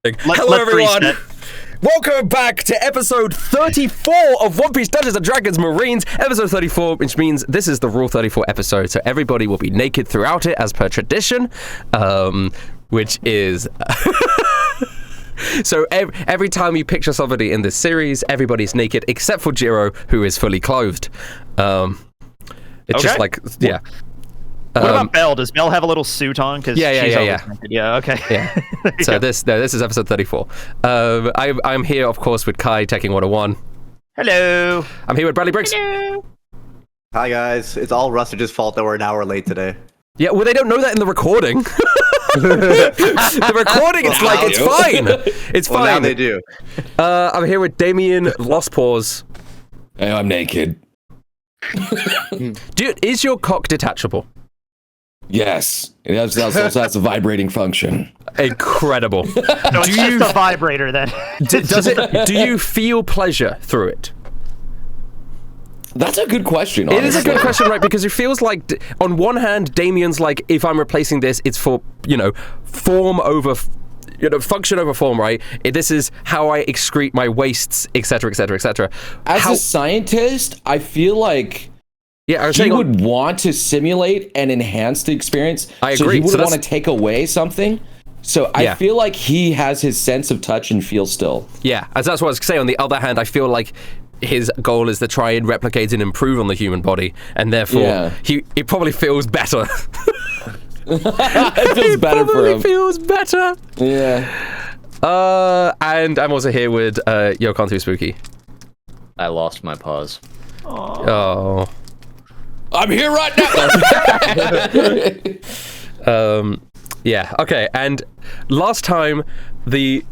Hello, everyone. Welcome back to episode 34 of One Piece Dungeons & Dragons Marines. Episode 34, which means this is the Rule 34 episode, so everybody will be naked throughout it as per tradition, which is... So every time you picture somebody in this series, everybody's naked except for Jro, who is fully clothed. It's just like, yeah. What about Belle? Does Belle have a little suit on? Yeah, okay. Yeah. So this is episode 34. I'm here, of course, with Kai, Tekking101. Hello. I'm here with Bradley Briggs. Hello. Hi, guys. It's all Rustage's fault that we're an hour late today. Yeah, well, they don't know that in the recording. The recording, it's like, it's fine. It's fine. Now they do. I'm here with Damien, Lost Paws. Hey, I'm naked. Dude, is your cock detachable? Yes, it also has a vibrating function. Incredible. No, it's just a vibrator then. Do you feel pleasure through it? That's a good question, honestly. It is a good question, right? Because it feels like, on one hand, Damien's like, if I'm replacing this, it's for, form over... function over form, right? This is how I excrete my wastes, etc., etc., etc. As a scientist, I feel like he would want to simulate and enhance the experience. I agree. So he would want to take away something. So I feel like he has his sense of touch and feel still. Yeah, as that's what I was saying. On the other hand, I feel like his goal is to try and replicate and improve on the human body, and therefore it probably feels better. It feels better for him. It feels better. Yeah. And I'm also here with Yokon 2Spooky. I lost my pause. Oh. I'm here right now. Yeah. Okay. And last time the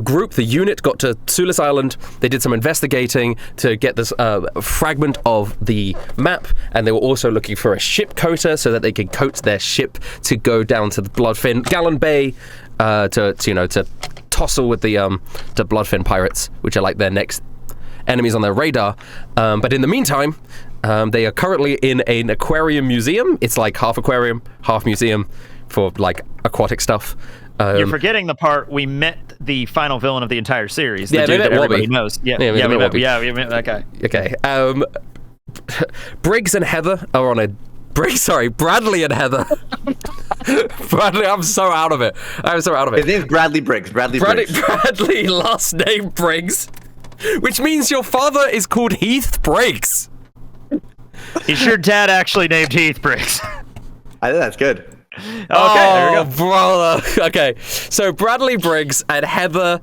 group, the unit, got to Sulis Island. They did some investigating to get this fragment of the map, and they were also looking for a ship coater so that they could coat their ship to go down to the Bloodfin Gallon Bay to tussle with the Bloodfin pirates, which are like their next enemies on their radar. But in the meantime, they are currently in an aquarium museum. It's like half aquarium, half museum for like aquatic stuff. You're forgetting the part we met the final villain of the entire series. The dude that everybody Wobby knows. we met that guy. Okay. Briggs and Heather are on a... Bradley and Heather. Bradley, I'm so out of it. His name's Bradley Briggs. Bradley, last name Briggs. Which means your father is called Heath Briggs. Is your dad actually named Heath Briggs? I think that's good. Okay, there we go. Brother. Okay, so Bradley Briggs and Heather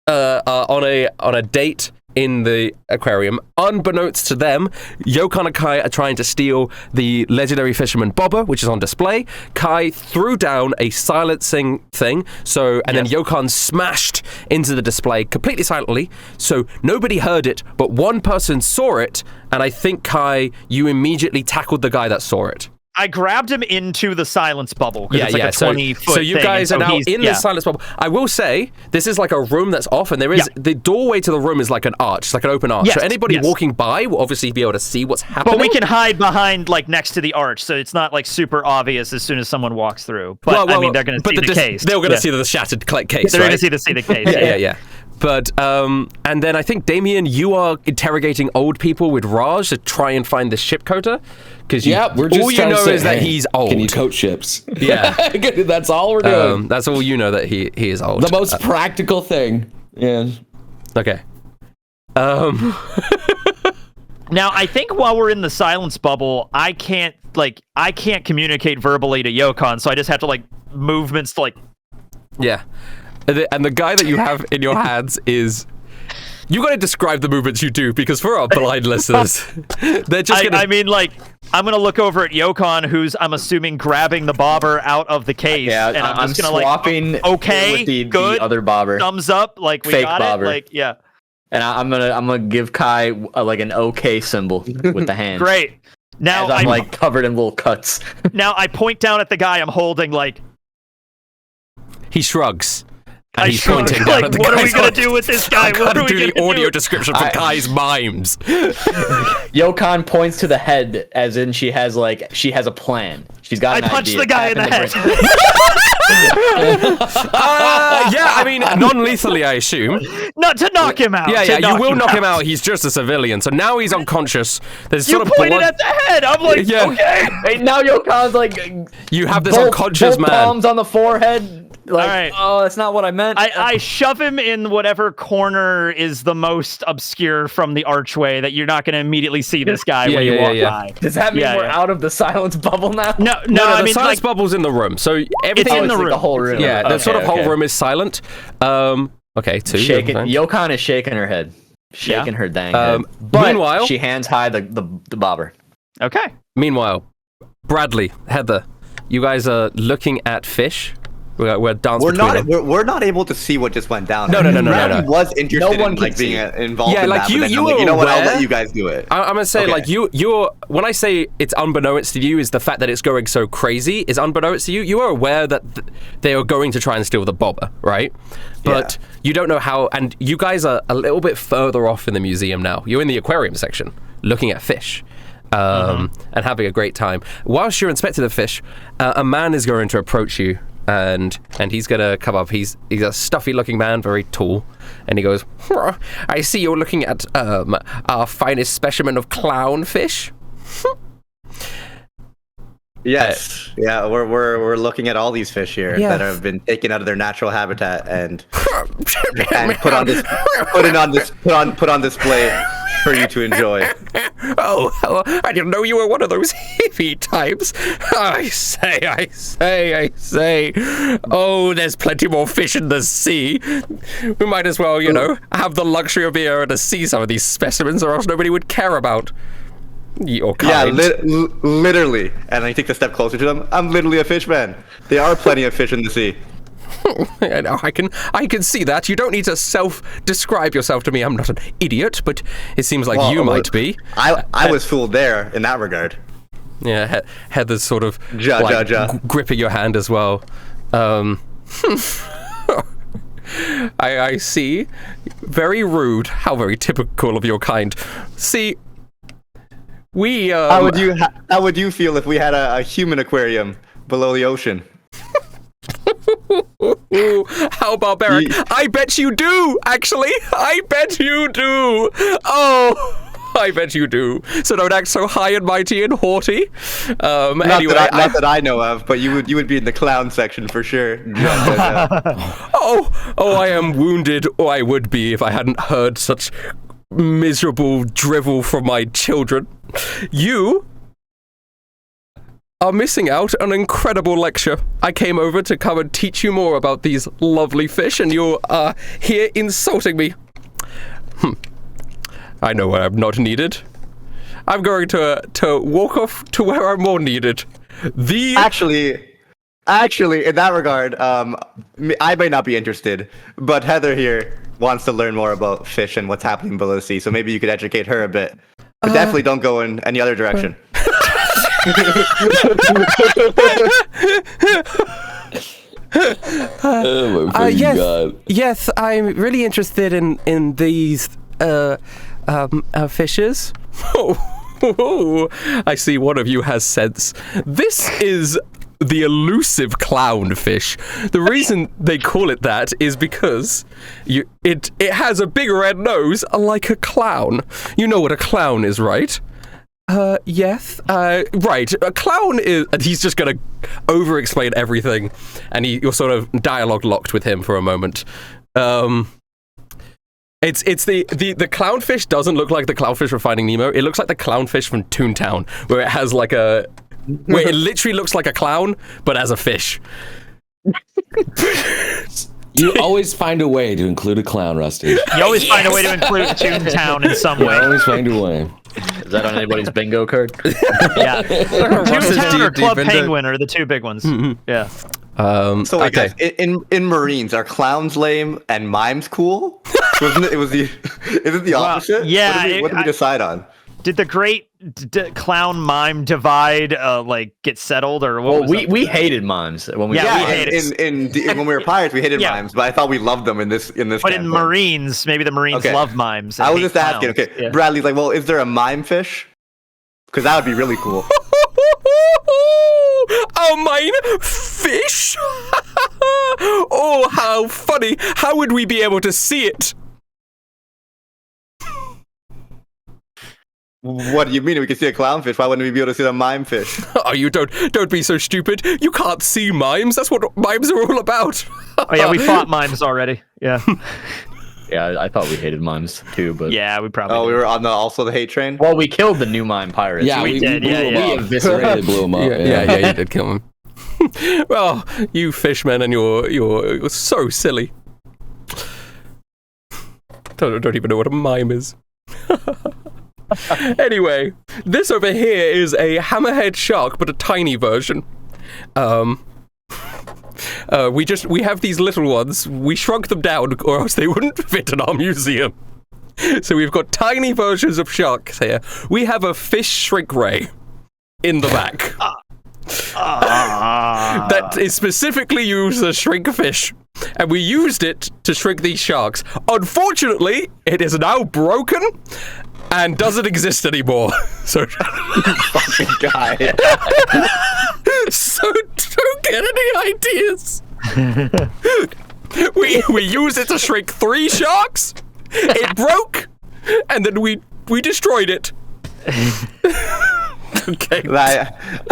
are on a date in the aquarium. Unbeknownst to them, Yokon and Kai are trying to steal the legendary fisherman bobber, which is on display. Kai threw down a silencing thing, then Yokon smashed into the display completely silently, so nobody heard it, but one person saw it, and I think, Kai, you immediately tackled the guy that saw it. I grabbed him into the silence bubble. It's like a 20-foot So you guys are now in the silence bubble. I will say, this is like a room that's off, and there is the doorway to the room is like an arch, like an open arch. So anybody walking by will obviously be able to see what's happening. But we can hide behind, like, next to the arch, so it's not, like, super obvious as soon as someone walks through. But, I mean, they're going to see the case. They're going to see the shattered case, They're going to see the case. Yeah. But, and then I think, Damien, you are interrogating old people with Raj to try and find the ship coater. Because we're just all you know is that he's old. Can you coat ships? Yeah. That's all we're doing. That's all you know, that he is old. The most practical thing. Yeah. Okay. Now, I think while we're in the silence bubble, I can't communicate verbally to Yokon, so I just have to, like, movements to, like... Yeah. And the guy that you have in your hands is... You got to describe the movements you do, because for our blind listeners, they're just gonna... I mean, like, I'm gonna look over at Yokon, who's, I'm assuming, grabbing the bobber out of the case. Yeah, and I'm just gonna swapping like, okay, with the good, other bobber. Thumbs up, like we Fake got bobber. it, like yeah. And I'm gonna give Kai like an okay symbol with the hand. Great. Now I'm like covered in little cuts. Now I point down at the guy I'm holding, like. He shrugs. And he's pointing down like, at the what are we guy's gonna do with this guy? What are we do gonna the audio do? description for Kai's mimes. Yokon points to the head, as in she has a plan. She's got an idea. I punched the guy in the head. Yeah, I mean, non-lethally, I assume. Not to knock him out. Yeah, you will knock him out. He's just a civilian, so now he's unconscious. There's You sort of pointed blood. at the head. I'm like, Yeah. okay. Hey, now Yokon's like, You have this both unconscious man. palms on the forehead. Like, All right. oh, that's not what I meant. I shove him in whatever corner is the most obscure from the archway that you're not going to immediately see this guy when you walk by. Does that mean Yeah, we're yeah. out of the silence bubble now? No, No, I the mean, silence like, bubble's in the room, so everything in it's the like room. the whole room. Yeah, the sort of whole okay. room is silent. Okay, 2. Shaking. okay. Yokon is shaking her head, shaking her dang head. But meanwhile, she hands high the bobber. okay. Meanwhile, Bradley, Heather, you guys are looking at fish. We're dancing. We're not able to see what just went down. No. Bradley was interested No one in like can being see. involved Yeah, in like that. you- but then you I'm like, were you know what? I'll aware- let you guys do it. I'm gonna say, Okay. like you're. When I say it's unbeknownst to you, is the fact that it's going so crazy is unbeknownst to you. You are aware that they are going to try and steal the bobber, right? But you don't know how. And you guys are a little bit further off in the museum now. You're in the aquarium section, looking at fish. And having a great time. Whilst you're inspecting the fish, a man is going to approach you, and he's gonna come up. He's a stuffy-looking man, very tall, and he goes, "I see you're looking at our finest specimen of clownfish." Yes. Yeah, we're looking at all these fish here Yeah. that have been taken out of their natural habitat and put on display for you to enjoy. Oh, I didn't know you were one of those hippie types. I say. Oh, there's plenty more fish in the sea. We might as well, have the luxury of being able to see some of these specimens, or else nobody would care about your kind. Yeah, literally. And I take a step closer to them. I'm literally a fish man. There are plenty of fish in the sea. I know, I can see that. You don't need to self-describe yourself to me. I'm not an idiot, but it seems like you might be. I was fooled there in that regard. Yeah, Heather's sort of gripping your hand as well. I see. Very rude. How very typical of your kind. See, we How would you feel if we had a human aquarium below the ocean? How barbaric. I bet you do, actually. I bet you do. Oh, I bet you do. So don't act so high and mighty and haughty. Not that I know of, but you would be in the clown section for sure. Oh, I am wounded, or I would be if I hadn't heard such miserable drivel from my children. You are missing out on an incredible lecture. I came over to come and teach you more about these lovely fish, and you are here insulting me. I know where I'm not needed. I'm going to walk off to where I'm more needed. Actually, in that regard, I may not be interested, but Heather here wants to learn more about fish and what's happening below the sea, so maybe you could educate her a bit. But definitely don't go in any other direction. Oh my yes, God. yes, I'm really interested in these fishes. Oh, I see one of you has sense. This is the elusive clownfish. The reason they call it that is because it has a big red nose like a clown. You know what a clown is, right? Yes. Right. A clown is... And he's just going to over-explain everything, and you're sort of dialogue locked with him for a moment. It's the clownfish doesn't look like the clownfish from Finding Nemo. It looks like the clownfish from Toontown, where it has like where it literally looks like a clown, but as a fish. You always find a way to include a clown, Rusty. You always find a way to include Toontown in some You way. always find a way. Is that on anybody's bingo card? Yeah. Toontown or Club into- Penguin are the two big ones. Yeah. So wait, guys, in Marines, are clowns lame and mimes cool? Wasn't it? Is it the opposite? yeah, What did we decide on? Did the great clown mime divide get settled, or what? Well, we hated mimes when we. Yeah, Yeah, we hated when we were pirates, we hated Yeah. mimes, but I thought we loved them in this. But in campaign. Marines, maybe the Marines Okay. love mimes. and I was hate just asking. clowns. Okay, Yeah. Bradley's like, well, is there a mime fish? Because that would be really cool. our mine fish? Oh, how funny. How would we be able to see it? What do you mean? We can see a clownfish. Why wouldn't we be able to see the mime fish? Oh, you don't be so stupid. You can't see mimes. That's what mimes are all about. Oh yeah, we fought mimes already. Yeah. Yeah, I thought we hated mimes too, but Yeah, we probably. Oh, we were on the hate train? well, we killed the new mime pirates. we did, blew yeah, him yeah. up. Eviscerated, blew him up. Yeah, you did kill him. Well, you fishmen, and you're so silly. Don't even know what a mime is. Anyway, this over here is a hammerhead shark, but a tiny version. We have these little ones. We shrunk them down, or else they wouldn't fit in our museum. So we've got tiny versions of sharks here. We have a fish shrink ray in the back. That is specifically used to shrink fish, and we used it to shrink these sharks. Unfortunately, it is now broken and doesn't exist anymore. So, Fucking guy. so don't get any ideas. We used it to shrink 3 sharks. It broke, and then we destroyed it. Okay.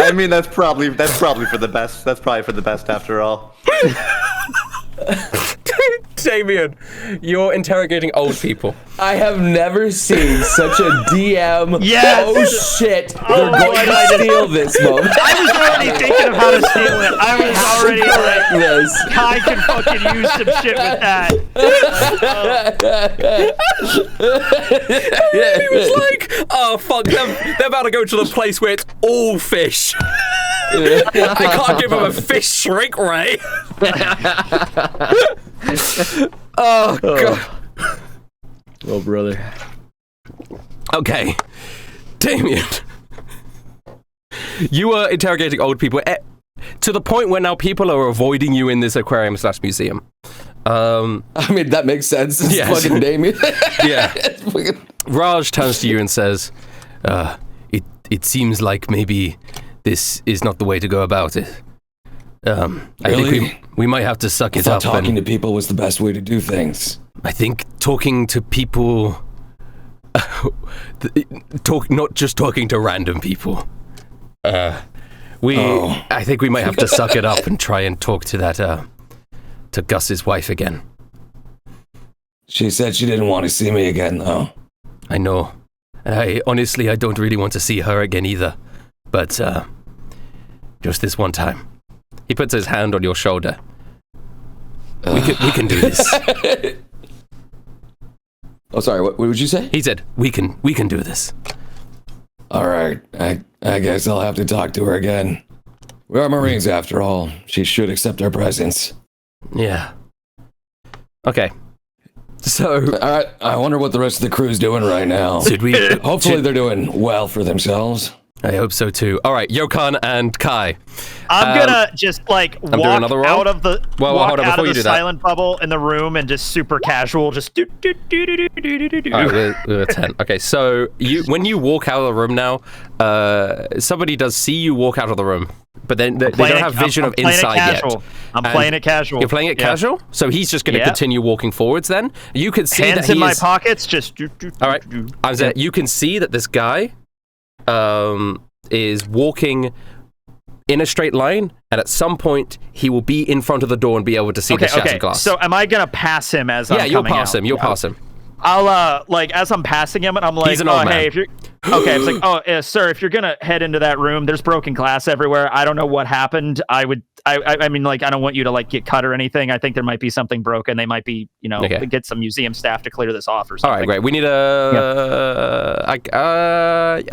I mean, that's probably for the best. That's probably for the best after all. Damien, you're interrogating old people. I have never seen such a DM. Yes! Oh shit! They're going to steal this moment. I was already thinking of how to steal it. I was already like, This. Kai can fucking use some shit with that. He was like, oh fuck, they're about to go to the place where it's all fish. They can't give him a fish shrink ray. Oh god. Oh, brother. Okay, Damien, you were interrogating old people to the point where now people are avoiding you in this aquarium/museum. I mean, that makes sense. It's Yes. fucking Damien. Yeah. It's fucking- Raj turns to you and says, it seems like maybe this is not the way to go about it. I Really? think we might have to suck I it thought up. talking to people was the best way to do things. I think talking to people, not just talking to random people. I think we might have to suck it up and try and talk to that, to Gus's wife again. She said she didn't want to see me again, though. I know. And I don't really want to see her again either. But, just this one time. He puts his hand on your shoulder. We can do this. Oh, sorry. What would you say? He said, we can do this. All right. I guess I'll have to talk to her again. We are Marines, after all. She should accept our presence. Yeah. Okay. So, All right. I wonder what the rest of the crew's doing right now. Hopefully they're doing well for themselves. I hope so too. All right, Yokan and Kai. I'm gonna just like doing walk another roll? out of the Well, walk hold on, out before of you the do that. silent bubble in the room and just super casual, just do do do do do do do do. All right, we're 10. Okay, so when you walk out of the room now, somebody does see you walk out of the room, but then they don't have vision of inside yet. I'm playing it casual. You're playing it casual? So he's just going to continue walking forwards then? You can see Hands that in he my is... pockets, just do do. All right, you can see that this guy is walking in a straight line, and at some point he will be in front of the door and be able to see the shattered glass. So am I gonna pass him as I'm you'll coming pass out? him. You'll pass him. I'll like as I'm passing him, and I'm like, He's an old man. hey, if you're okay, it's like, sir, if you're gonna head into that room, there's broken glass everywhere. I don't know what happened. I mean, like, I don't want you to like get cut or anything. I think there might be something broken. They might be, get some museum staff to clear this off or something. All right, great. We need a.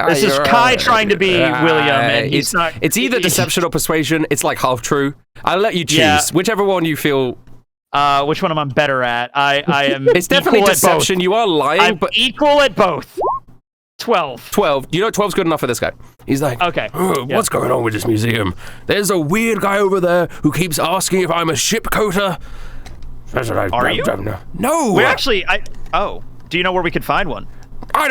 This is Kai trying to be William, and he's not. It's either deception or persuasion. It's like half true. I'll let you choose. Yeah. Whichever one you feel. Which one am I better at? I am. It's definitely equal at deception. both. You are lying, I'm but equal at both. 12. 12. You know 12's good enough for this guy. He's like, okay. What's going on with this museum? There's a weird guy over there who keeps asking if I'm a ship coater. Are you? No. We're actually. Do you know where we could find one? I've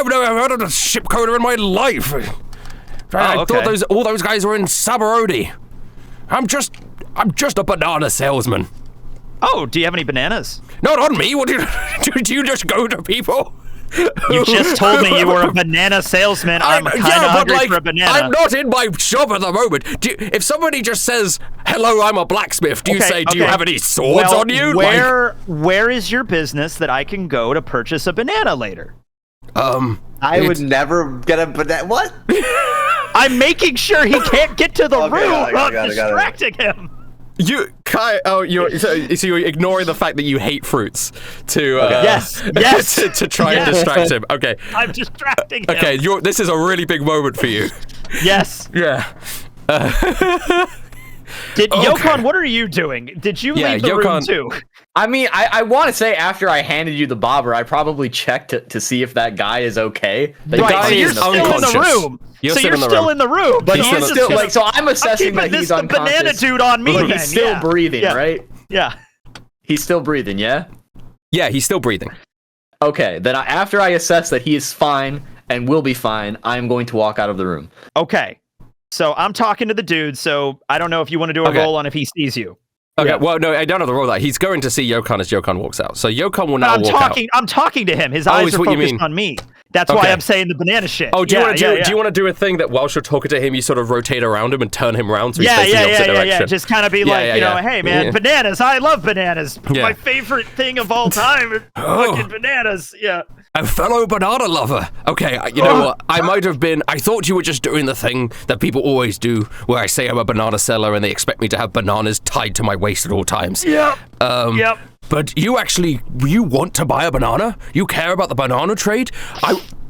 never heard of a ship coater in my life. I thought all those guys were in Sabarodi. I'm just a banana salesman. Oh, do you have any bananas? Not on me. What do you just go to people? You just told me you were a banana salesman. I'm kind of hungry for a banana. I'm not in my shop at the moment. If somebody just says, "Hello, I'm a blacksmith," do you say, "Do you have any swords on you?" Where is your business that I can go to purchase a banana later? I would never get a banana. What? I'm making sure he can't get to the room without distracting him. Kai, so you're ignoring the fact that you hate fruits to yes, to try and distract him. Okay, I'm distracting him. Okay, this is a really big moment for you. Yes. Yeah. Yokon, what are you doing? Did you leave the room too? I mean, I want to say after I handed you the bobber, I probably checked to see if that guy is okay. The guy so you're still in the room. You're still in the room. But he's still like, so I'm assessing that he's unconscious. Banana dude on me. But he's still breathing, right? Yeah. He's still breathing, yeah? Yeah, he's still breathing. Okay, then after I assess that he is fine and will be fine, I'm going to walk out of the room. Okay. So I'm talking to the dude, so I don't know if you want to do a roll on if he sees you. Okay, well, no, I don't have the roll that. He's going to see Yokon as Yokon walks out. So Yokon will now walk out. I'm talking to him. His eyes are focused on me. That's why I'm saying the banana shit. Oh, do you want to do a thing that whilst you're talking to him, you sort of rotate around him and turn him around so he's facing the opposite direction? Yeah. Just kind of be hey, man, bananas. I love bananas. My favorite thing of all time is fucking bananas. Yeah. A fellow banana lover. Okay, you know what? I thought you were just doing the thing that people always do, where I say I'm a banana seller and they expect me to have bananas tied to my waist at all times. Yep. But you want to buy a banana? You care about the banana trade?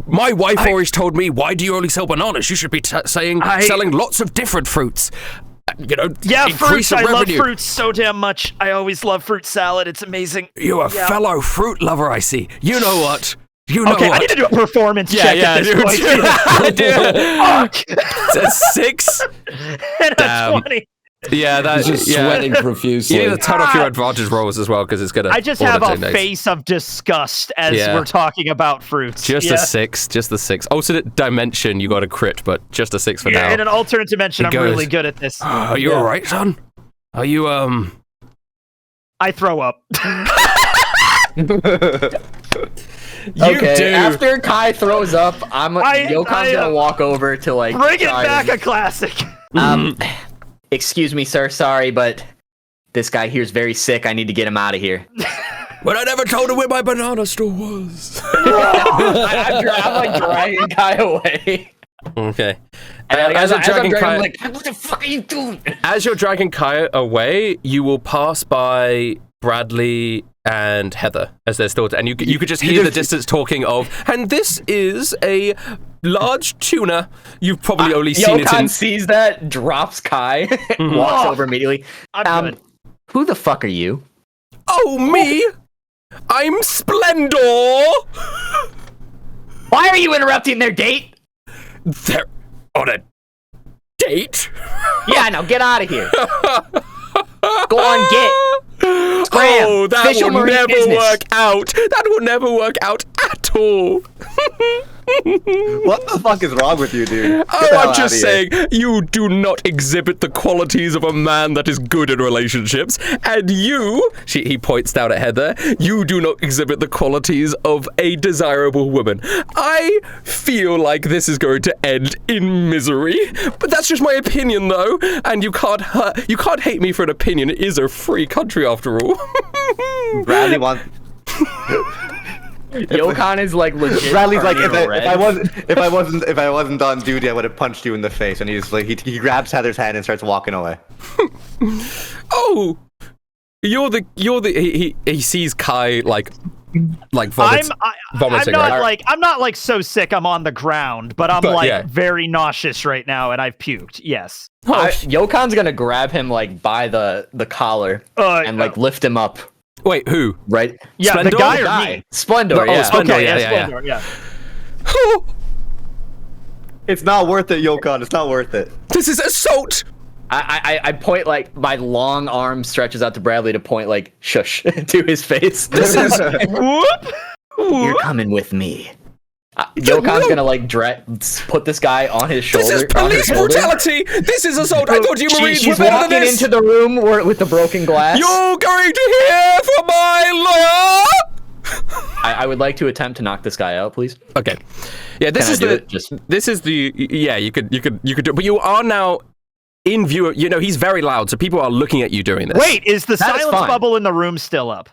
My wife always told me, why do you only sell bananas? You should be selling lots of different fruits. Fruits. I love fruits so damn much. I always love fruit salad. It's amazing. You're a fellow fruit lover, I see. You know what? I need to do a performance check at this point. It's a 6 and a 20. Yeah, that's just sweating profusely. You need to turn off your advantage rolls as well, because it's gonna. I just have a face of disgust as we're talking about fruits. Just a 6, just the 6. Alternate dimension, you got a crit, but just a 6 for now. Yeah, in an alternate dimension, I'm really good at this. Are you alright, son? Are you I throw up. After Kai throws up, Yokon's gonna walk over to bring it back a classic. Excuse me, sir. Sorry, but this guy here's very sick. I need to get him out of here. But I never told him where my banana store was. I'm dragging Kai away. Okay. And as I'm dragging Kai, I'm like, what the fuck are you doing? As you're dragging Kai away, you will pass by Bradley and Heather as they're still, and you could just hear the distance talking of, and this is a large tuna. You've probably only seen Yokon sees that, drops Kai, walks over immediately. Who the fuck are you? Oh, me? I'm Splendor. Why are you interrupting their date? They're on a date? Yeah, now get out of here. Go on, get. Scram. Oh, that will never work out. That will never work out at all. What the fuck is wrong with you, dude? I'm just saying, you do not exhibit the qualities of a man that is good in relationships, and he points down at Heather, you do not exhibit the qualities of a desirable woman. I feel like this is going to end in misery, but that's just my opinion, though, and you can't hate me for an opinion. It is a free country, after all. Bradley wants... Yokon is like legit. Bradley's like, if I wasn't on duty, I would have punched you in the face. And he's like, he grabs Heather's hand and starts walking away. Oh, he sees Kai like vomiting. I'm not like so sick I'm on the ground, but I'm very nauseous right now, and I've puked. Yes. Yokon's gonna grab him like by the collar and like lift him up. Wait, who? Right? Yeah, Splendor? the guy or me? Splendor, yeah. Splendor, okay, Splendor, yeah. It's not worth it, Yokon. It's not worth it. This is assault! I point, like, my long arm stretches out to Bradley to point, like, shush to his face. This is... You're coming with me. Yokan's gonna like put this guy on his shoulder. This is police brutality. This is assault. I thought you Marines were She's better than walking this. into the room with the broken glass. You're going to hear from my lawyer. I would like to attempt to knock this guy out, please. Okay. Yeah, this is the yeah. You could do it, but you are now in view. You know, he's very loud, so people are looking at you doing this. Wait, is the silence bubble in the room still up?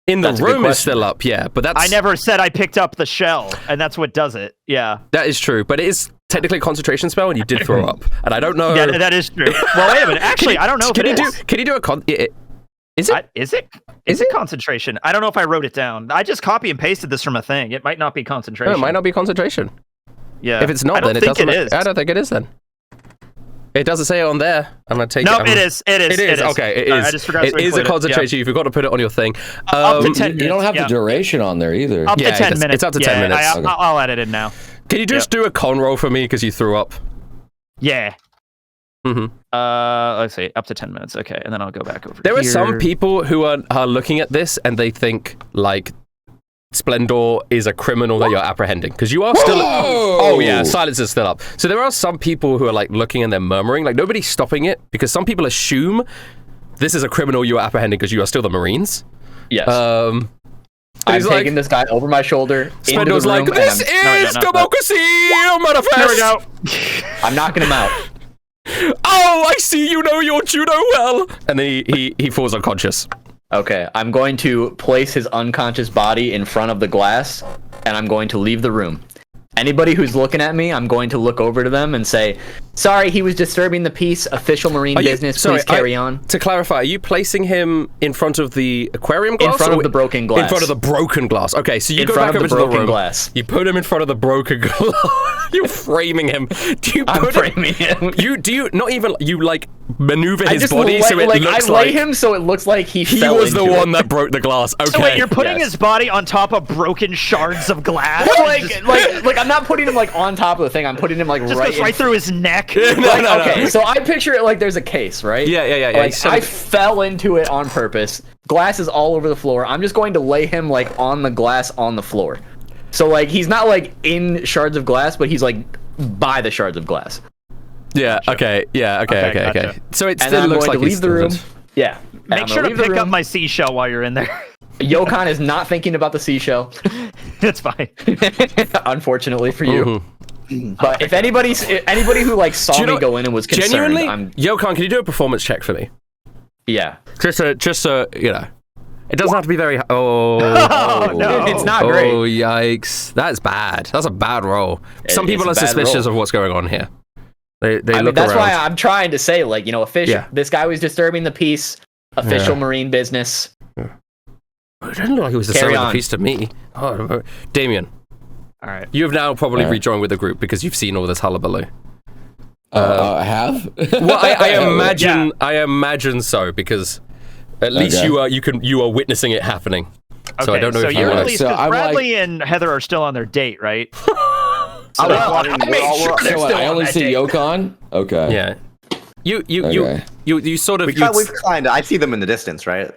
In the room is still up, yeah, but that's... I never said I picked up the shell, and that's what does it, yeah. That is true, but it is technically a concentration spell, and you did throw up, and I don't know... Yeah, that is true. Well, wait a minute, actually, I don't know if it is. Can you do a Is it concentration? I don't know if I wrote it down. I just copy and pasted this from a thing. It might not be concentration. No, it might not be concentration. Yeah. If it's not, then it doesn't... I don't think it is, then. It doesn't say it on there. I'm gonna take it. No, it is. It is. Okay, it is. I just forgot to it is a concentration. You forgot to put it on your thing. Up to 10 minutes. You don't have the duration on there either. Up to 10 minutes. It's up to 10 minutes. I'll add it in now. Can you just do a con roll for me because you threw up? Yeah. Mm-hmm. Let's see. Up to 10 minutes. Okay, and then I'll go back over. There are some people who are looking at this and they think like Splendor is a criminal that you're apprehending because you are still. Oh yeah, silence is still up. So there are some people who are like looking and they're murmuring, like nobody's stopping it because some people assume this is a criminal you are apprehending because you are still the Marines. Yes. I'm taking this guy over my shoulder. Splendor's like, this is democracy manifest. There we go. I'm knocking him out. Oh, I see you know your judo well. And then he falls unconscious. Okay, I'm going to place his unconscious body in front of the glass, and I'm going to leave the room. Anybody who's looking at me, I'm going to look over to them and say, sorry, he was disturbing the peace, official Marine business, please carry on. To clarify, are you placing him in front of the aquarium glass? In front of the broken glass. In front of the broken glass. Okay, so you go back over to the room. Glass. You put him in front of the broken glass. You're framing him. I'm framing him. Do you not even, you like maneuver his body so it looks like... I lay him so it looks like he fell was the one that broke the glass. Okay. So wait, you're putting his body on top of broken shards of glass? like I'm not putting him like on top of the thing. I'm putting him like just goes right through his neck. Okay, so I picture it like there's a case, right? Yeah. Like, I fell into it on purpose. Glass is all over the floor. I'm just going to lay him like on the glass on the floor. So like he's not like in shards of glass, but he's like by the shards of glass. Yeah. Sure. Okay. Yeah. Okay. Gotcha. So it still looks like leave the room. Yeah. Make sure to pick up my seashell while you're in there. Yokan is not thinking about the seashell. That's fine. Unfortunately for you. But if anybody who like saw me go in and was concerned, genuinely, Yokan, can you do a performance check for me? Yeah. Just so you know. It doesn't have to be very. No. It's not great. Oh yikes! That's bad. That's a bad roll. Some people are suspicious of what's going on here. They look that's around. why I'm trying to say, like, you know, this guy was disturbing the peace, official Marine business. It didn't look like he was disturbing the peace to me. Oh, Damien. All right. You have now probably rejoined with the group because you've seen all this hullabaloo. I have. Well, I imagine so because at least you are witnessing it happening. Okay, so I don't know if you at least Bradley and Heather are still on their date, right? I only see Yokan. Okay. Yeah. You sort of. We've kind of. I see them in the distance, right?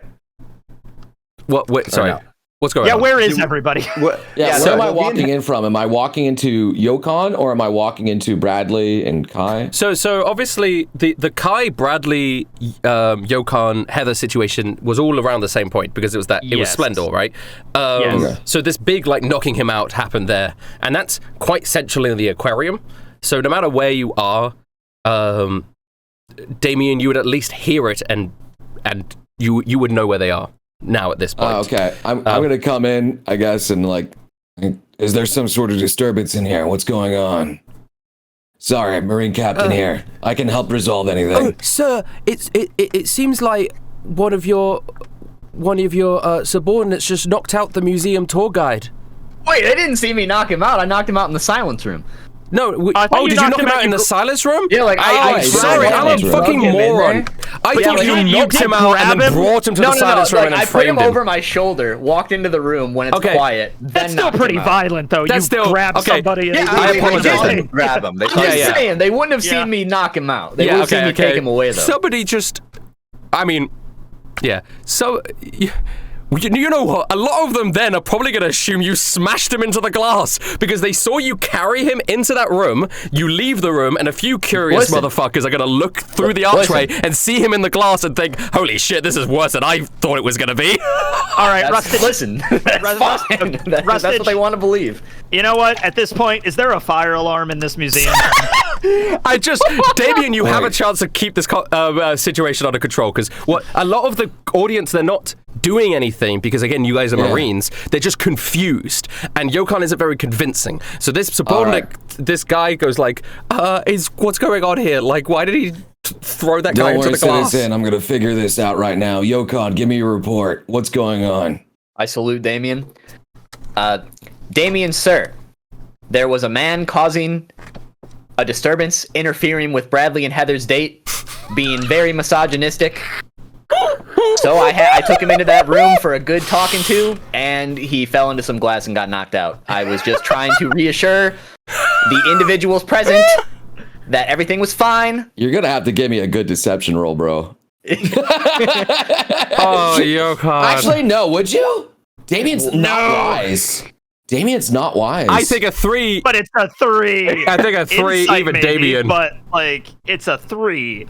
What? Wait, sorry. What's going on? Yeah, where is everybody? Where am I walking in from? Am I walking into Yokan or am I walking into Bradley and Kai? So obviously the Kai, Bradley, Yokan, Heather situation was all around the same point because it was it was Splendor, right? So this big like knocking him out happened there, and that's quite central in the aquarium. So no matter where you are, Damien, you would at least hear it, and you would know where they are. Now at this point. Okay. I'm gonna come in, I guess, and like, is there some sort of disturbance in here? What's going on? Sorry, Marine Captain here. I can help resolve anything. Oh, sir, it seems like one of your subordinates just knocked out the museum tour guide. Wait, they didn't see me knock him out. I knocked him out in the silence room. No, did you knock him out in the silence room? Yeah, like sorry, I'm a fucking moron. I thought you knocked him out and then brought him to the silence room and then framed him. I put him over my shoulder, walked into the room when it's quiet. That's still pretty violent, though. You grabbed somebody. Yeah, I apologize. They didn't grab him. I'm just saying, they wouldn't have seen me knock him out. They would have seen me take him away, though. Somebody just, I mean, yeah. So, You know what? A lot of them then are probably going to assume you smashed him into the glass because they saw you carry him into that room, you leave the room, and a few curious motherfuckers are going to look through the archway and see him in the glass and think, holy shit, this is worse than I thought it was going to be. All right, Rustage. Listen, that's fine. That's what they want to believe. You know what? At this point, is there a fire alarm in this museum? Damien, you have a chance to keep this situation under control because a lot of the audience, they're not doing anything because, again, you guys are Marines. They're just confused, and Yokan isn't very convincing. So this subordinate, this guy goes like, what's going on here? Like, why did he throw that guy into the glass? Citizen, I'm going to figure this out right now. Yokan, give me a report. What's going on? I salute Damien. Damien, sir, there was a man causing a disturbance, interfering with Bradley and Heather's date, being very misogynistic. So I took him into that room for a good talking to, and he fell into some glass and got knocked out. I was just trying to reassure the individuals present that everything was fine. You're going to have to give me a good deception roll, bro. Oh, Yokan. Actually, no, would you? Damien's not wise. Damien's not wise. I think a 3. But it's a 3. I think a 3, Insight even maybe, Damien. But, like, it's a 3.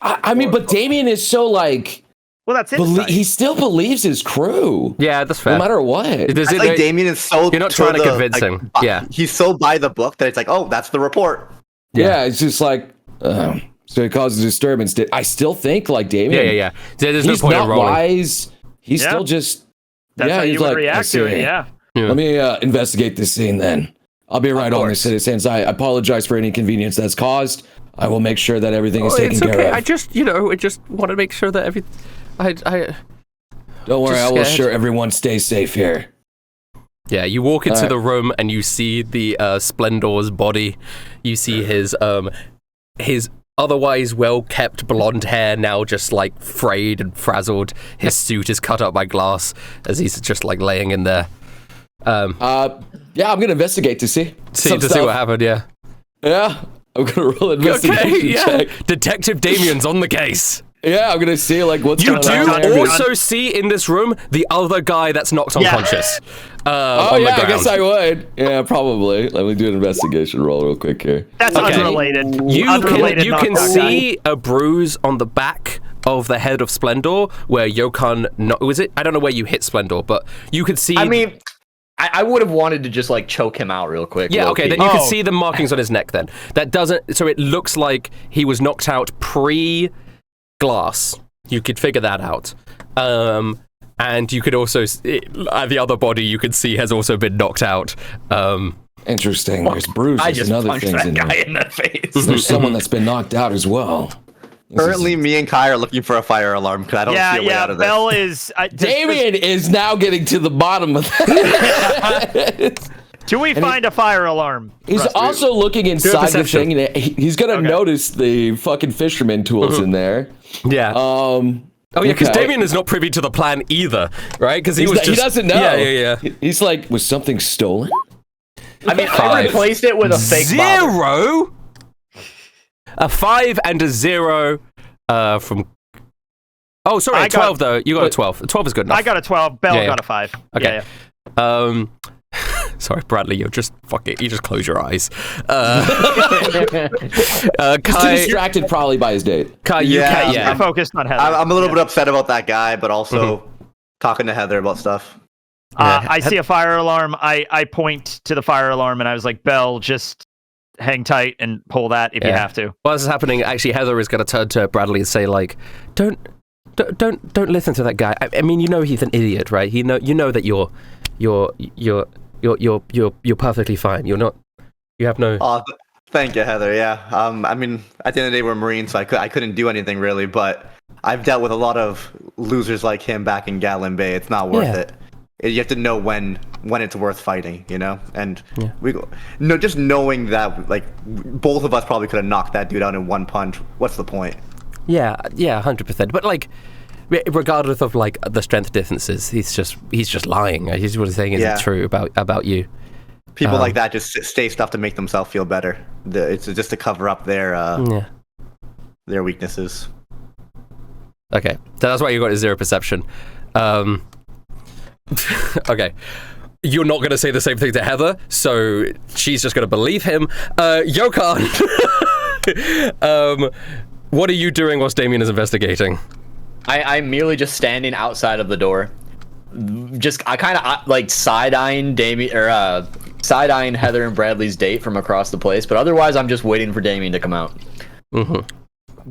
I mean, but Damien is so, like... Well, that's insight. He still believes his crew. Yeah, that's fair. No matter what. It's like Damien is so... You're not trying to convince him. Yeah. He's so by the book that it's like, oh, that's the report. Yeah, it's just like... so it causes disturbance. I still think, like, Damien... Yeah. There's no point in rolling. He's not wise. He's still just... That's how you would react to it, yeah. Let me investigate this scene then. I'll be right on this, citizens. I apologize for any inconvenience that's caused. I will make sure that everything is taken care of. I just want to make sure that everything... Don't worry, I will assure everyone stay safe here. Yeah, you walk into the room and you see the Splendor's body. You see his otherwise well-kept blonde hair now just like frayed and frazzled. His suit is cut up by glass as he's just like laying in there. Yeah, I'm gonna investigate to see what happened. Yeah, I'm gonna roll an investigation check. Detective Damien's on the case. Yeah, I'm gonna see like what's you going on. You do also see in this room the other guy that's knocked unconscious. On the ground. I guess I would. Yeah, probably. Let me do an investigation roll real quick here. That's unrelated. You can see a bruise on the back of the head of Splendor where Yokan. Was it? I don't know where you hit Splendor, but you could see. I mean, I would have wanted to just like choke him out real quick. Yeah, okay, then you can see the markings on his neck then. That doesn't, so it looks like he was knocked out pre-glass. You could figure that out. And you could also, the other body you could see has also been knocked out. Interesting, there's bruises and other things in there. In the face. There's someone that's been knocked out as well. Currently, me and Kai are looking for a fire alarm because I don't see a way out of this. Bell is... Damien is now getting to the bottom of that. Do we find a fire alarm? He's also looking inside the thing, and he's gonna notice the fucking fisherman tools in there. Yeah. Because Damien is not privy to the plan either, right? Because he doesn't know. Yeah. He's like, was something stolen? I mean, I replaced it with a fake 0. A 5 and a 0 from... Oh, sorry, 12 though. You got a 12. 12 is good enough. I got a 12. Bell got a 5. Okay. Yeah. Sorry, Bradley, you just close your eyes. He's too distracted probably by his date. Kai, I'm focused on Heather. I'm a little bit upset about that guy, but also talking to Heather about stuff. I see a fire alarm. I point to the fire alarm and I was like, Bell, just hang tight and pull that if you have to. While this is happening, actually, Heather is going to turn to Bradley and say, like, don't listen to that guy. I mean, you know he's an idiot, right? You know that you're perfectly fine. You have no... Oh, thank you, Heather. Yeah. I mean, at the end of the day, we're Marines, so I couldn't do anything really, but I've dealt with a lot of losers like him back in Gatlin Bay. It's not worth it. You have to know when it's worth fighting, you know? And just knowing that, like, both of us probably could have knocked that dude out in one punch. What's the point? Yeah, 100%. But, like, regardless of, like, the strength differences, he's just lying. What he's saying isn't true about you. People like that just say stuff to make themselves feel better. It's just to cover up their weaknesses. Okay, so that's why you got a 0 perception. Okay. You're not going to say the same thing to Heather, so she's just going to believe him. Yokan, what are you doing whilst Damien is investigating? I'm merely just standing outside of the door. I kind of like side-eyeing Damien, or side-eyeing Heather and Bradley's date from across the place, but otherwise I'm just waiting for Damien to come out.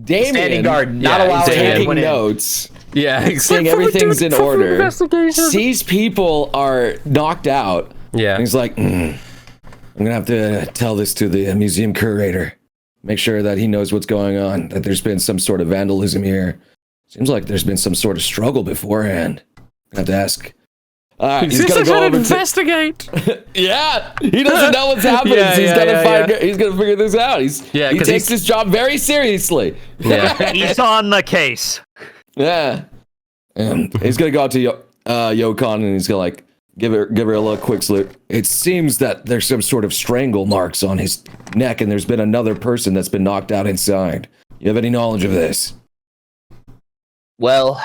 Damien, standing guard, not allowed taking notes. Yeah, saying everything's in order. Sees people are knocked out. Yeah. And he's like, I'm gonna have to tell this to the museum curator. Make sure that he knows what's going on, that there's been some sort of vandalism here. Seems like there's been some sort of struggle beforehand. I have to ask. He's gonna go over investigate. Yeah, he doesn't know what's happening. So he's gonna figure this out. He takes his job very seriously. Yeah, he's on the case. Yeah, and he's gonna go out to Yokan and he's gonna like give her a little quick salute. It seems that there's some sort of strangle marks on his neck, and there's been another person that's been knocked out inside. You have any knowledge of this? Well,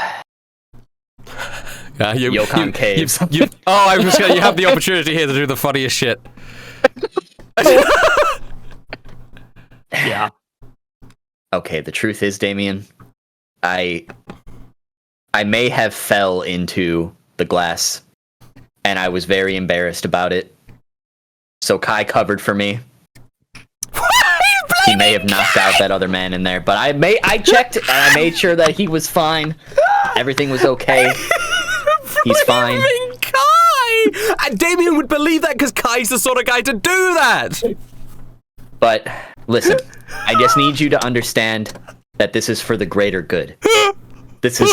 Yokan caves. I was gonna. You have the opportunity here to do the funniest shit. Yeah. Okay, the truth is, Damien, I may have fell into the glass, and I was very embarrassed about it. So Kai covered for me. He may have knocked out that other man in there, but I checked and I made sure that he was fine. Everything was okay. He's fine. Kai! And Damien would believe that because Kai's the sort of guy to do that. But listen, I just need you to understand that this is for the greater good. This is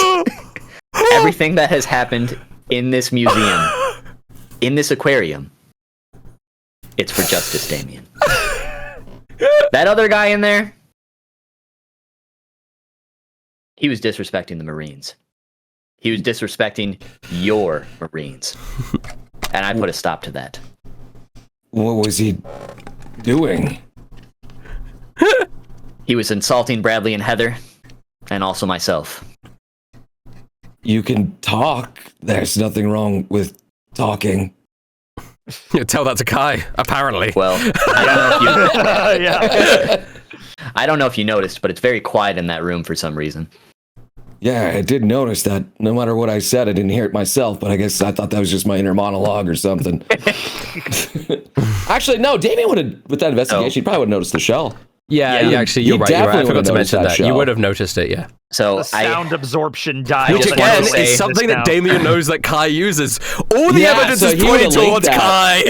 everything that has happened in this museum, in this aquarium. It's for justice, Damien. That other guy in there, he was disrespecting the Marines. He was disrespecting your Marines. And I put a stop to that. What was he doing? He was insulting Bradley and Heather, and also myself. You can talk. There's nothing wrong with talking. Tell that to Kai, apparently. Well, I don't know if you I don't know if you noticed, but it's very quiet in that room for some reason. Yeah, I did notice that. No matter what I said, I didn't hear it myself, but I guess I thought that was just my inner monologue or something. Actually, no, Damien would have, with that investigation, he probably would have noticed the shell. Yeah, actually, you're right. I forgot to mention that. You would have noticed it, yeah. So the sound absorption dial. Which again is something that Damien knows that Kai uses. All the evidence is pointing towards Kai.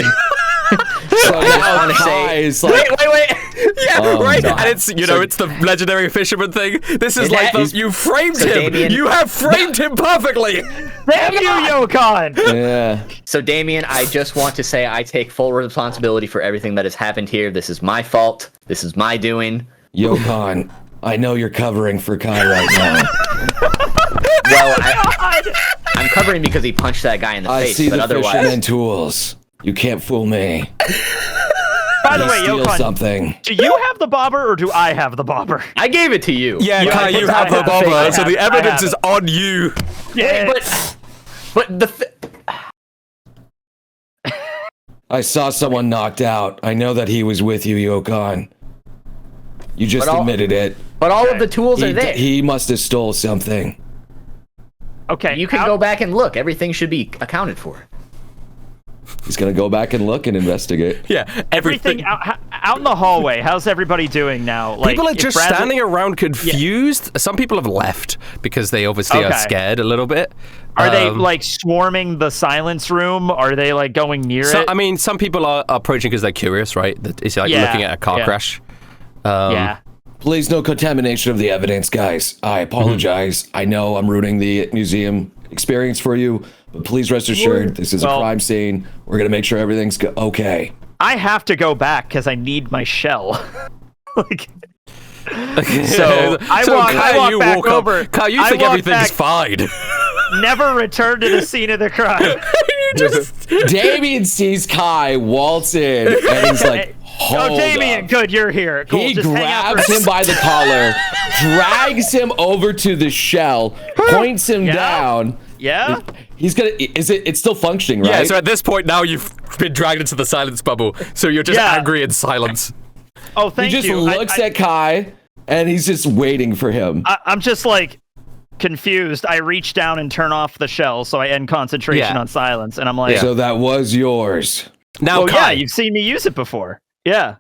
So now Kai is like, wait. Yeah, right. And it's it's the legendary fisherman thing. This is like you framed him. Damien, you have framed him perfectly. Damn you, Yokan. Yeah. So Damien, I just want to say I take full responsibility for everything that has happened here. This is my fault. This is my doing. Yokan, I know you're covering for Kai right now. Well, I'm covering because he punched that guy in the face. I see but the otherwise, fisherman tools. You can't fool me. By the way, steal Yokan, something. do you have the bobber or do I have the bobber? I gave it to you. Yeah, Kai, you have the bobber, so the evidence is on you. Yeah, but the. I saw someone knocked out. I know that he was with you, Yokan. You just admitted it. But all of the tools are there. He must have stole something. Okay, you can go back and look. Everything should be accounted for. He's gonna go back and look and investigate. Yeah, everything out in the hallway. How's everybody doing now? Like, people are just standing around confused. Yeah. Some people have left because they obviously are scared a little bit. Are they like swarming the silence room? Are they like going near it? I mean, some people are approaching because they're curious, right? It's like looking at a car crash. Please, no contamination of the evidence, guys. I apologize. I know I'm ruining the museum experience for you, but please rest assured, this is a crime scene. We're gonna make sure everything's okay. I have to go back because I need my shell. So I walk back over. Kyle, you think everything's fine. Never return to the scene of the crime. Damien sees Kai waltz in, and he's like, "Hold Damien, up." good, you're here. Cool. He Just grabs him by the collar, drags him over to the shell, points him down. Yeah. It's still functioning, right? Yeah, so at this point now you've been dragged into the silence bubble, so you're just angry in silence. Oh, thank you. He just looks at Kai, and he's just waiting for him. I'm just like confused. I reach down and turn off the shell, so I end concentration on silence, and I'm like, so that was yours. Now, Kai, you've seen me use it before. Yeah.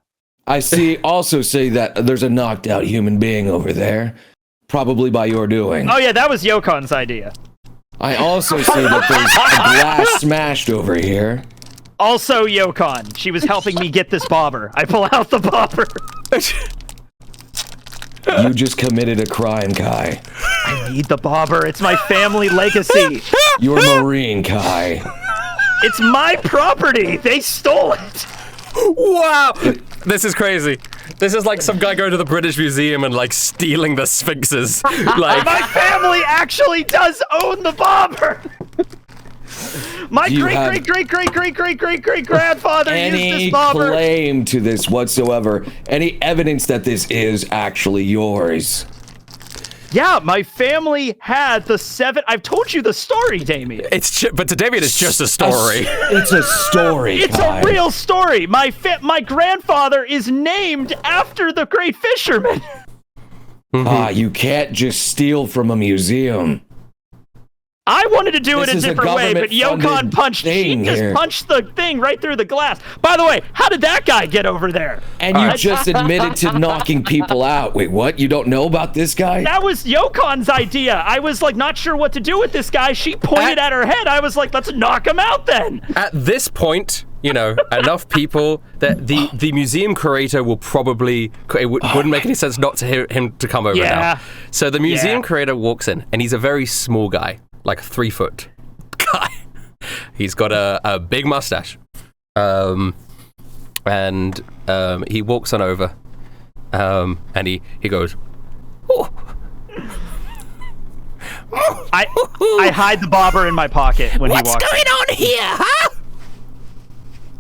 I also see that there's a knocked out human being over there, probably by your doing. Oh yeah, that was Yokon's idea. I also see that there's a glass smashed over here. Also Yokon. She was helping me get this bobber. I pull out the bobber. You just committed a crime, Kai. I need the bobber. It's my family legacy. You're Marine, Kai. It's my property. They stole it. Wow! This is crazy. This is like some guy going to the British Museum and like stealing the sphinxes. Like my family actually does own the bobber. My great grandfather used this bobber. Any claim to this whatsoever? Any evidence that this is actually yours? Yeah, my family had the 7. I've told you the story, Damien. But to Damien, it's just a story. It's a story. It's Kai. a real story. My grandfather is named after the great fisherman. You can't just steal from a museum. I wanted to do it This a is a different way, but Yokon punched. He just punched the thing right through the glass. By the way, how did that guy get over there? And you just admitted to knocking people out. Wait, what? You don't know about this guy? That was Yokon's idea. I was like not sure what to do with this guy. She pointed at her head. I was like, let's knock him out then. At this point, you know, enough people that the museum curator will probably, it wouldn't make any sense not to hear him to come over now. So the museum curator walks in, and he's a very small guy, like a 3-foot guy. He's got a big mustache. And he walks on over, and he goes, oh. I hide the bobber in my pocket when he walks. What's going on here, huh?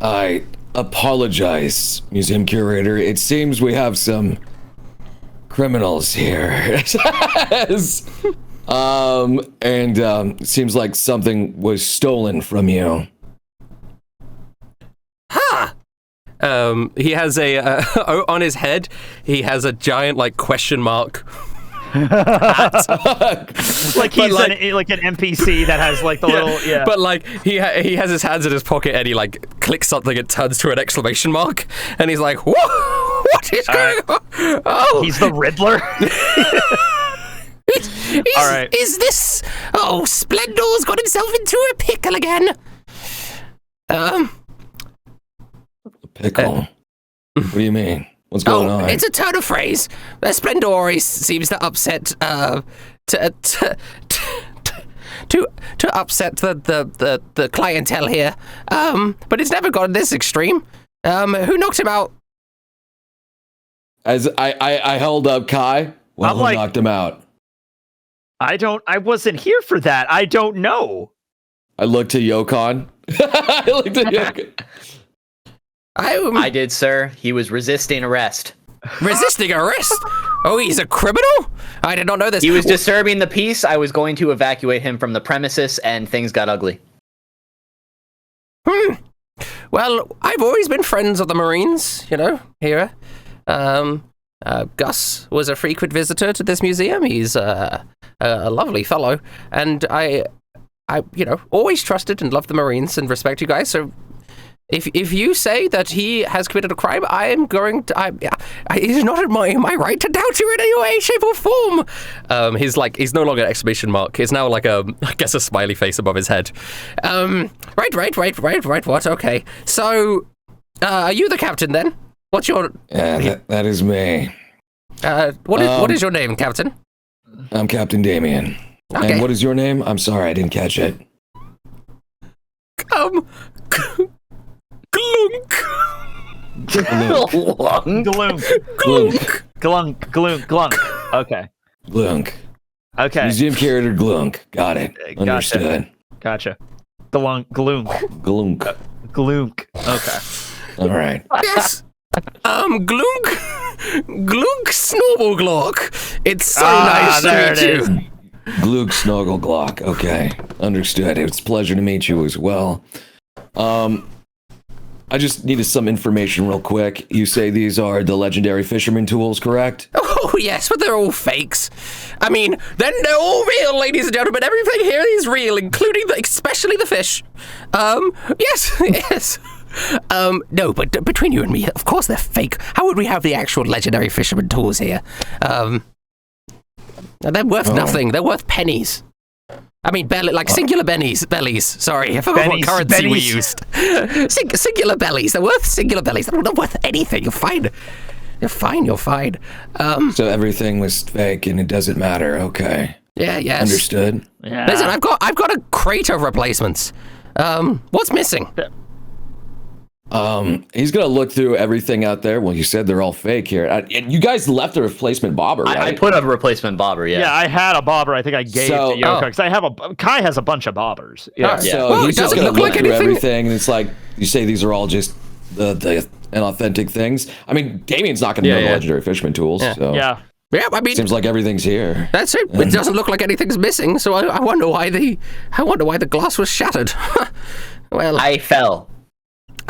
I apologize, museum curator. It seems we have some criminals here. It seems like something was stolen from you. Ha! He has on his head, he has a giant, like, question mark hat. Like he's like an NPC that has, like, the little, But, like, he has his hands in his pocket, and he, like, clicks something, it turns to an exclamation mark, and he's like, whoa! What is going on? Oh! He's the Riddler. All right. Is this... Oh, Splendor's got himself into a pickle again. Pickle? What do you mean? What's going on? It's a turn of phrase. Splendor always seems to upset... to upset the clientele here. But it's never gotten this extreme. Who knocked him out? As I held up Kai, well, who knocked him out? I wasn't here for that. I don't know. I looked to Yokon. I did, sir. He was resisting arrest. Resisting arrest? Oh, he's a criminal? I did not know this. He was disturbing the peace. I was going to evacuate him from the premises, and things got ugly. Well, I've always been friends of the Marines, you know, here. Gus was a frequent visitor to this museum. He's a lovely fellow, and I, you know, always trusted and loved the Marines and respect you guys. So, if you say that he has committed a crime, I am going to. He's not in my right to doubt you in any way, shape, or form. He's no longer an exclamation mark. He's now like I guess a smiley face above his head. Right. What? Okay. So, are you the captain then? What's your... Yeah, that is me. What is your name, Captain? I'm Captain Damien. Okay. And what is your name? I'm sorry, I didn't catch it. Glunk. Glunk. Okay. Glunk. Okay. Museum curator Glunk. Got it. Understood. Gotcha. Glunk. Glunk. Okay. All right. Yes. Glunk Snorble Glork. It's so nice to meet you. Glug Snoggle Glock. Okay, understood. It's a pleasure to meet you as well. I just needed some information real quick. You say these are the legendary fisherman tools, correct? Oh, yes, but they're all fakes. I mean, they're all real, ladies and gentlemen. Everything here is real, including, especially the fish. Yes, yes. No, but between you and me, of course they're fake. How would we have the actual legendary fisherman tools here? They're worth nothing. They're worth pennies. I mean, singular bellies. Sorry, I forgot what currency we used. Singular bellies. They're worth singular bellies. They're not worth anything. You're fine. You're fine. So everything was fake and it doesn't matter. Okay. Yeah, yes. Understood. Yeah. Listen, I've got a crate of replacements. What's missing? He's gonna look through everything out there. Well, you said they're all fake here. And you guys left a replacement bobber, right? I put a replacement bobber, yeah. Yeah, I had a bobber. I think I gave to Yoka because Kai has a bunch of bobbers. Yeah. So he's just gonna look through everything, and it's like you say these are all just the inauthentic things. I mean, Damien's not gonna know the legendary fisherman tools. Yeah. So. Yeah. Yeah, I mean, seems like everything's here. That's it. It doesn't look like anything's missing. So I wonder why the glass was shattered. Well, I fell.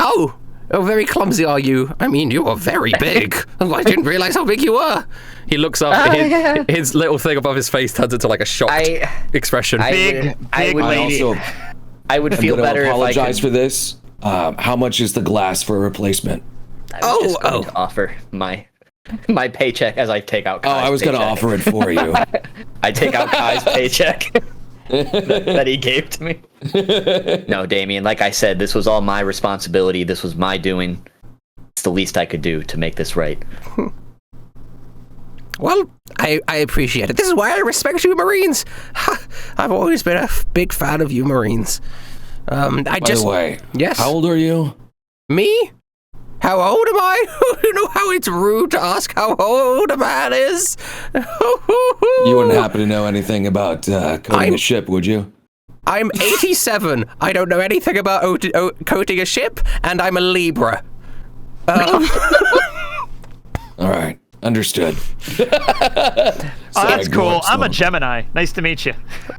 Oh, very clumsy are you? I mean, you are very big. I didn't realize how big you were. He looks up, his little thing above his face turns into like a shocked expression. Big lady. I would feel better if I apologize for this. How much is the glass for a replacement? I was just going to offer my paycheck as I take out Kai's I was going to offer it for you. I take out Kai's paycheck that he gave to me. No, Damien, like I said, this was all my responsibility. This was my doing. It's the least I could do to make this right. Well, I appreciate it. This is why I respect you Marines. I've always been a big fan of you Marines. By the way, yes. How old are you? Me? How old am I? You know how it's rude to ask how old a man is? You wouldn't happen to know anything about coating a ship, would you? I'm 87. I don't know anything about coating a ship, and I'm a Libra. All right, understood. That's cool. I'm a Gemini. Nice to meet you.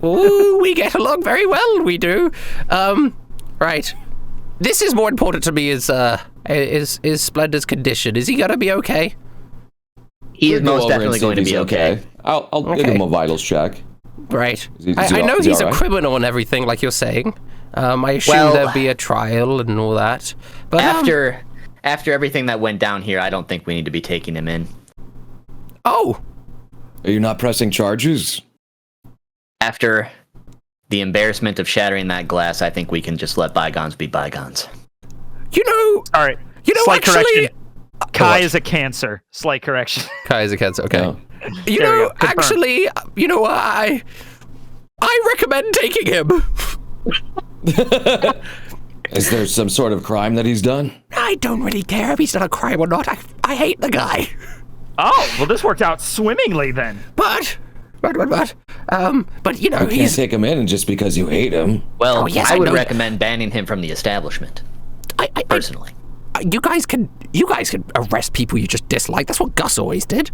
Ooh, we get along very well, we do. Right. This is more important to me is Splendor's condition. Is he gonna be okay? He is most definitely going to be okay. I'll give him a vitals check. Right. I know he's a criminal and everything, like you're saying. I assume there'll be a trial and all that. But after everything that went down here, I don't think we need to be taking him in. Oh. Are you not pressing charges? After the embarrassment of shattering that glass, I think we can just let bygones be bygones. You know... All right. You know, slight actually... correction. Kai is a Cancer. Slight correction. Kai is a Cancer, okay. No. You know, actually, you know, I recommend taking him. Is there some sort of crime that he's done? I don't really care if he's done a crime or not. I hate the guy. Oh, well, this worked out swimmingly then. But you know, you can't take him in just because you hate him. Well, I would recommend banning him from the establishment. Personally. You guys can arrest people you just dislike. That's what Gus always did.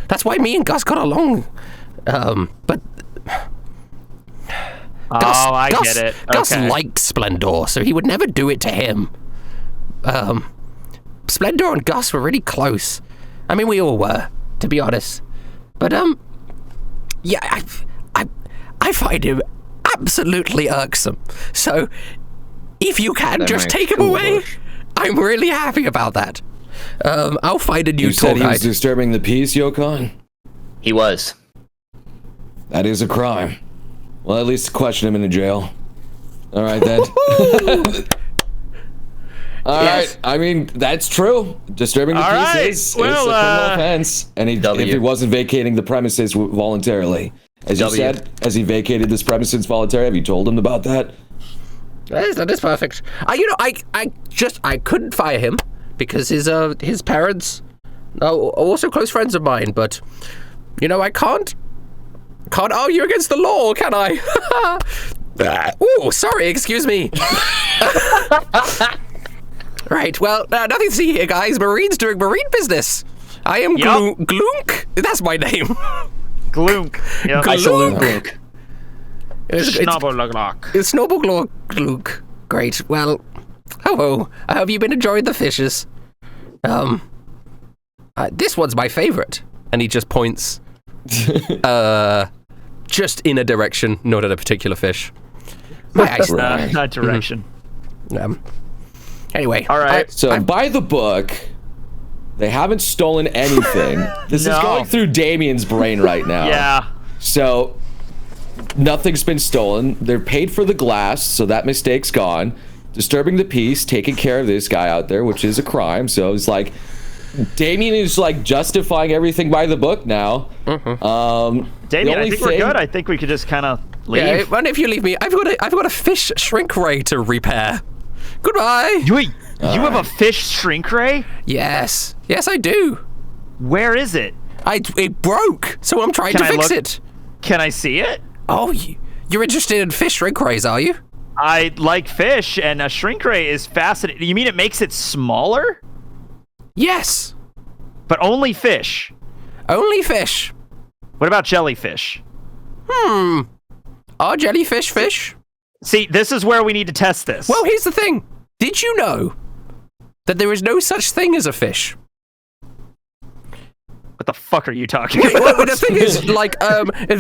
That's why me and Gus got along. But I get it. Gus liked Splendor, so he would never do it to him. Splendor and Gus were really close. I mean, we all were, to be honest. But yeah, I find him absolutely irksome. So if you can just take him away, I'm really happy about that. I'll find a new tour guide. You said he was disturbing the peace, Yokon? He was. That is a crime. Well, at least question him in a jail. All right, then. All right. I mean, that's true. Disturbing the peace is a criminal offense. And if he wasn't vacating the premises voluntarily. As you said, has he vacated this premises voluntarily? Have you told him about that? That is perfect. You know, I couldn't fire him because his parents are also close friends of mine. But you know, I can't argue against the law, can I? Oh, sorry. Excuse me. Right. Well, nothing to see here, guys. Marines doing marine business. I am Glunk. That's my name. Glunk. Yep. Glunk. Snobberlock. Great. Well, hello. Have you been enjoying the fishes? This one's my favorite. And he just points, just in a direction, not at a particular fish. Not direction. Anyway. All right. So by the book, they haven't stolen anything. This is going through Damien's brain right now. Yeah. So nothing's been stolen. They're paid for the glass, so that mistake's gone. Disturbing the peace, taking care of this guy out there, which is a crime. So it's like Damien is like justifying everything by the book now. Damien, I think we're good. I think we could just kind of leave. Yeah, well, if you leave me, I've got a fish shrink ray to repair. Goodbye. Wait, you have a fish shrink ray? Yes, I do. Where is it? It broke, so I'm trying to fix it. Can I see it? Oh, you're interested in fish shrink rays, are you? I like fish, and a shrink ray is fascinating. You mean it makes it smaller? Yes. But only fish? Only fish. What about jellyfish? Are jellyfish fish? See, this is where we need to test this. Well, here's the thing. Did you know that there is no such thing as a fish? What the fuck are you talking about? Well, the thing is, like,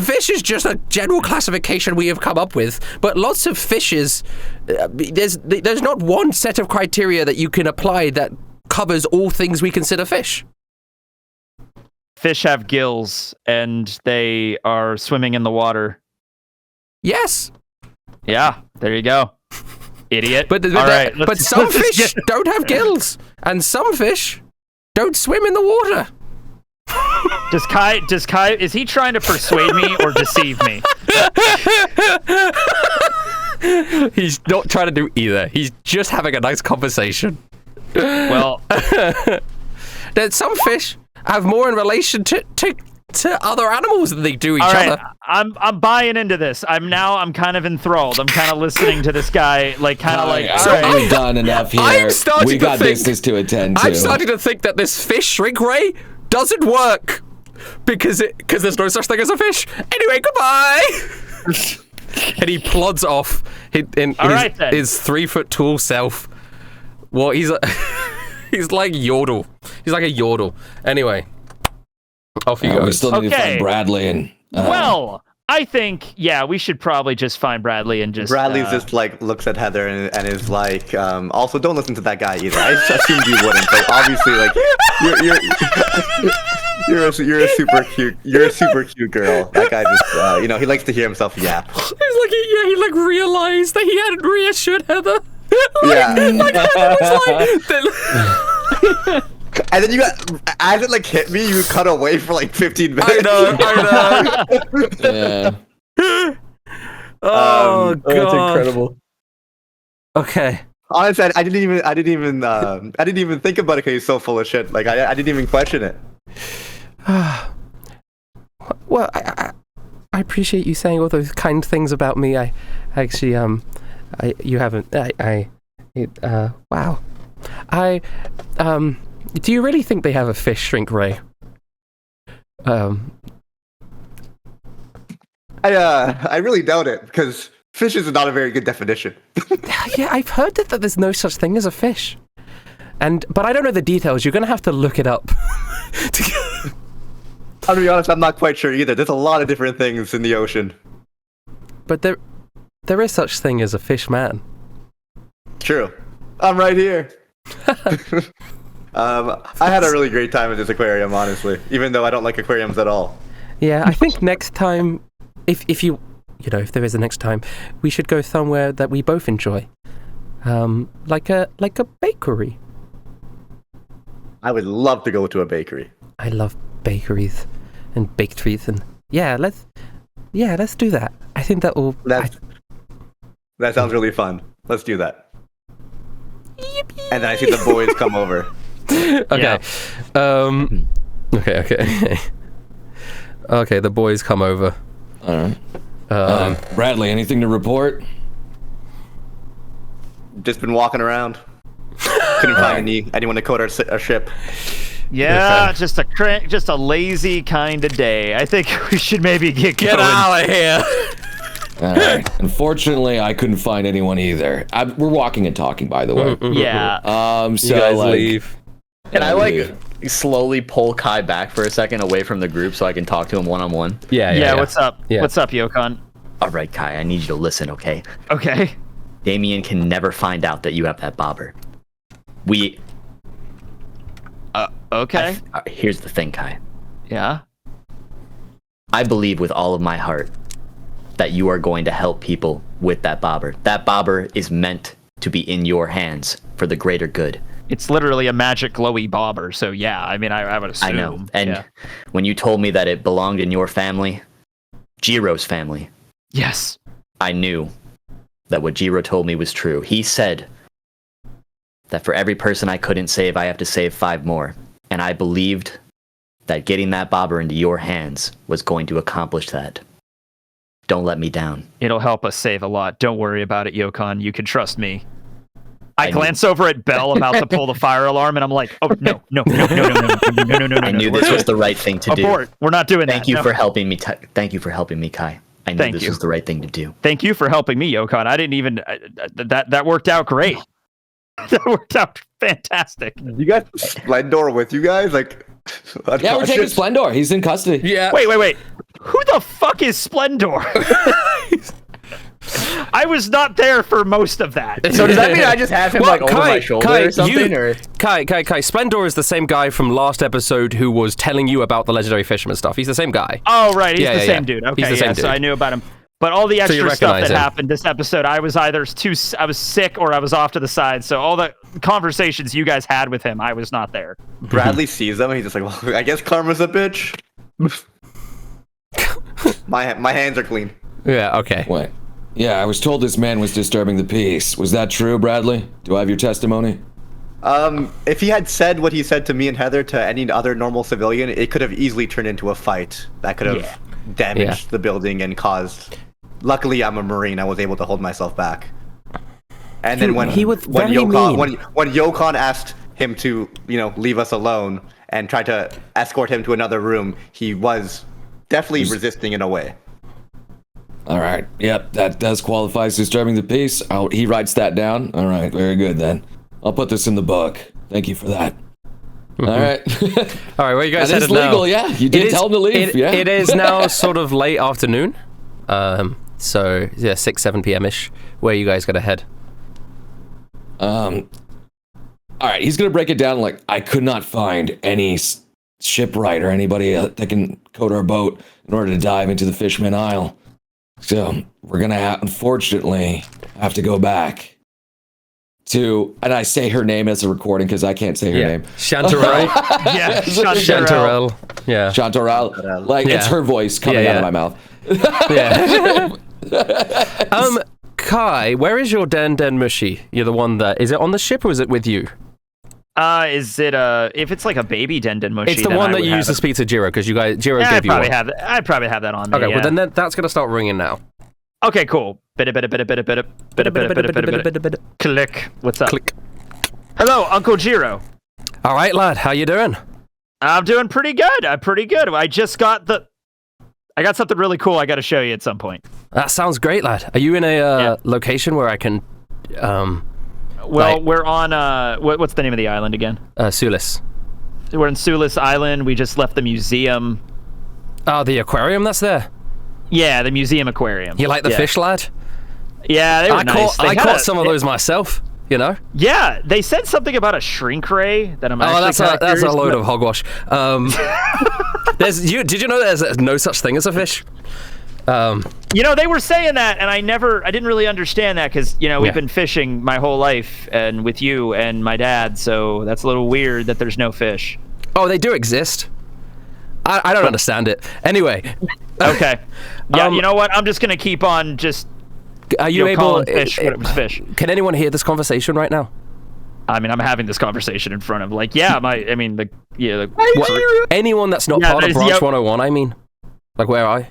fish is just a general classification we have come up with, but lots of fishes, there's not one set of criteria that you can apply that covers all things we consider fish. Fish have gills, and they are swimming in the water. Yes. Yeah, there you go. Idiot. But some fish don't have gills, and some fish don't swim in the water. Does Kai, is he trying to persuade me or deceive me? He's not trying to do either. He's just having a nice conversation. Well, that some fish have more in relation to other animals than they do each other. I'm buying into this. I'm kind of enthralled. I'm kind of listening to this guy, like kind of like. So we've done enough here. We got business to attend to. I'm starting to think that this fish shrink ray doesn't work because there's no such thing as a fish. Anyway, goodbye. And he plods off in his 3 foot tall self. Well, he's like Yordle. He's like a Yordle. Anyway, off you go. We still need to find Bradley and. Well, I think we should probably just find Bradley and just. Bradley just like looks at Heather and is like, also don't listen to that guy either. I assumed you wouldn't, but obviously like you're a super cute girl. That guy just he likes to hear himself yap. He's like he realized that he hadn't reassured Heather. Yeah. Like Heather was like. And then as it like hit me, you cut away for like 15 minutes. I know. Yeah. Oh god, that's incredible. Okay. Honestly, I didn't even think about it because he's so full of shit. Like I didn't even question it. Well, I appreciate you saying all those kind things about me. I actually you haven't. Wow. Do you really think they have a fish shrink ray? I really doubt it because fish is not a very good definition. Yeah, I've heard that there's no such thing as a fish, but I don't know the details. You're gonna have to look it up. I'll be honest, I'm not quite sure either. There's a lot of different things in the ocean. But there is such thing as a fish man. True. I'm right here. I had a really great time at this aquarium, honestly, even though I don't like aquariums at all. Yeah, I think next time, if there is a next time, we should go somewhere that we both enjoy, like a bakery. I would love to go to a bakery. I love bakeries and bakeries, and let's do that. I think that will. That sounds really fun. Let's do that. Yippee. And then I see the boys come over. Okay. Okay. Okay, the boys come over. All right. Bradley, anything to report? Just been walking around. Couldn't find anyone to code our ship. Yeah, okay. just a lazy kind of day. I think we should maybe get going. Get out of here. All right. Unfortunately, I couldn't find anyone either. We're walking and talking, by the way. Yeah. So You guys like, leave. Can I slowly pull Kai back for a second away from the group so I can talk to him one-on-one? Yeah. What's up? Yeah. What's up, Yokon? All right, Kai, I need you to listen, okay? Okay. Damien can never find out that you have that bobber. Okay. Here's the thing, Kai. Yeah. I believe with all of my heart that you are going to help people with that bobber. That bobber is meant to be in your hands for the greater good. It's literally a magic glowy bobber, so yeah, I mean, I would assume. I know. And when you told me that it belonged in your family, Jiro's family, yes, I knew that what Jro told me was true. He said that for every person I couldn't save, I have to save 5 more. And I believed that getting that bobber into your hands was going to accomplish that. Don't let me down. It'll help us save a lot. Don't worry about it, Yokon. You can trust me. I glance over at Belle about to pull the fire alarm, and I'm like, "Oh no! I knew this was the right thing to do. Abort. We're not doing that. Thank you for helping me. Thank you for helping me, Kai. I knew this was the right thing to do. Thank you for helping me, Yokon. I didn't even that worked out great. That worked out fantastic. You got Splendor with you guys? Like, yeah, we're taking Splendor. He's in custody. Yeah. Wait. Who the fuck is Splendor? I was not there for most of that. So does that mean I just have him over my shoulder or something? Kai, Splendor is the same guy from last episode who was telling you about the legendary fisherman stuff. He's the same guy. Oh, right. He's the same dude. Okay, he's the same dude. So I knew about him. But all the extra stuff that happened this episode, I was either I was sick or I was off to the side. So all the conversations you guys had with him, I was not there. Bradley sees them and he's just like, well, I guess karma's a bitch. My hands are clean. Yeah, okay. Wait. Yeah, I was told this man was disturbing the peace. Was that true, Bradley? Do I have your testimony? If he had said what he said to me and Heather to any other normal civilian, it could have easily turned into a fight that could have damaged the building and caused. Luckily, I'm a Marine. I was able to hold myself back. And then when Yokon asked him to, leave us alone and tried to escort him to another room, he was definitely resisting in a way. All right. Yep, that does qualify as disturbing the peace. He writes that down. All right, very good then. I'll put this in the book. Thank you for that. All right. All right, where you guys headed now? That is legal, yeah. You did tell him to leave, yeah. It is now sort of late afternoon. So, 6, 7 p.m.-ish. Where are you guys going to head? All right, he's going to break it down like, I could not find any shipwright or anybody that can code our boat in order to dive into the Fishman Isle. So we're going to unfortunately have to go back to, and I say her name as a recording because I can't say her name. Chanterelle. Chanterelle. Yeah. Chanterelle. Like, it's her voice coming out of my mouth. Kai, where is your Den Mushy? You're the one that, is it on the ship or is it with you? Is it if it's like a baby Den Mushy? It's the one that you used to speak to Jro because Jro gave you one. I'd probably have that on me. Okay, well then that's gonna start ringing now. Okay, cool. Click. What's up? Click. Hello, Uncle Jro. All right, lad. How you doing? I'm doing pretty good. I just got I got something really cool I got to show you at some point. That sounds great, lad. Are you in a location where I can we're on what's the name of the island again? Sulis. We're in Sulis Island. We just left the museum. Oh, the aquarium that's there? Yeah, the museum aquarium. You like the fish, lad? Yeah, they were nice. I caught some of those myself, you know? Yeah, they said something about a shrink ray that I'm actually that's a load of hogwash. Did you know there's no such thing as a fish? They were saying that, and I didn't really understand that because, we've been fishing my whole life and with you and my dad, so that's a little weird that there's no fish. Oh, they do exist. I don't understand it. Anyway. Okay. Yeah, you know what? I'm just going to keep on are you able fish when it was fish. Can anyone hear this conversation right now? I mean, I'm having this conversation in front of anyone that's not part of Branch 101, I mean. Like, where are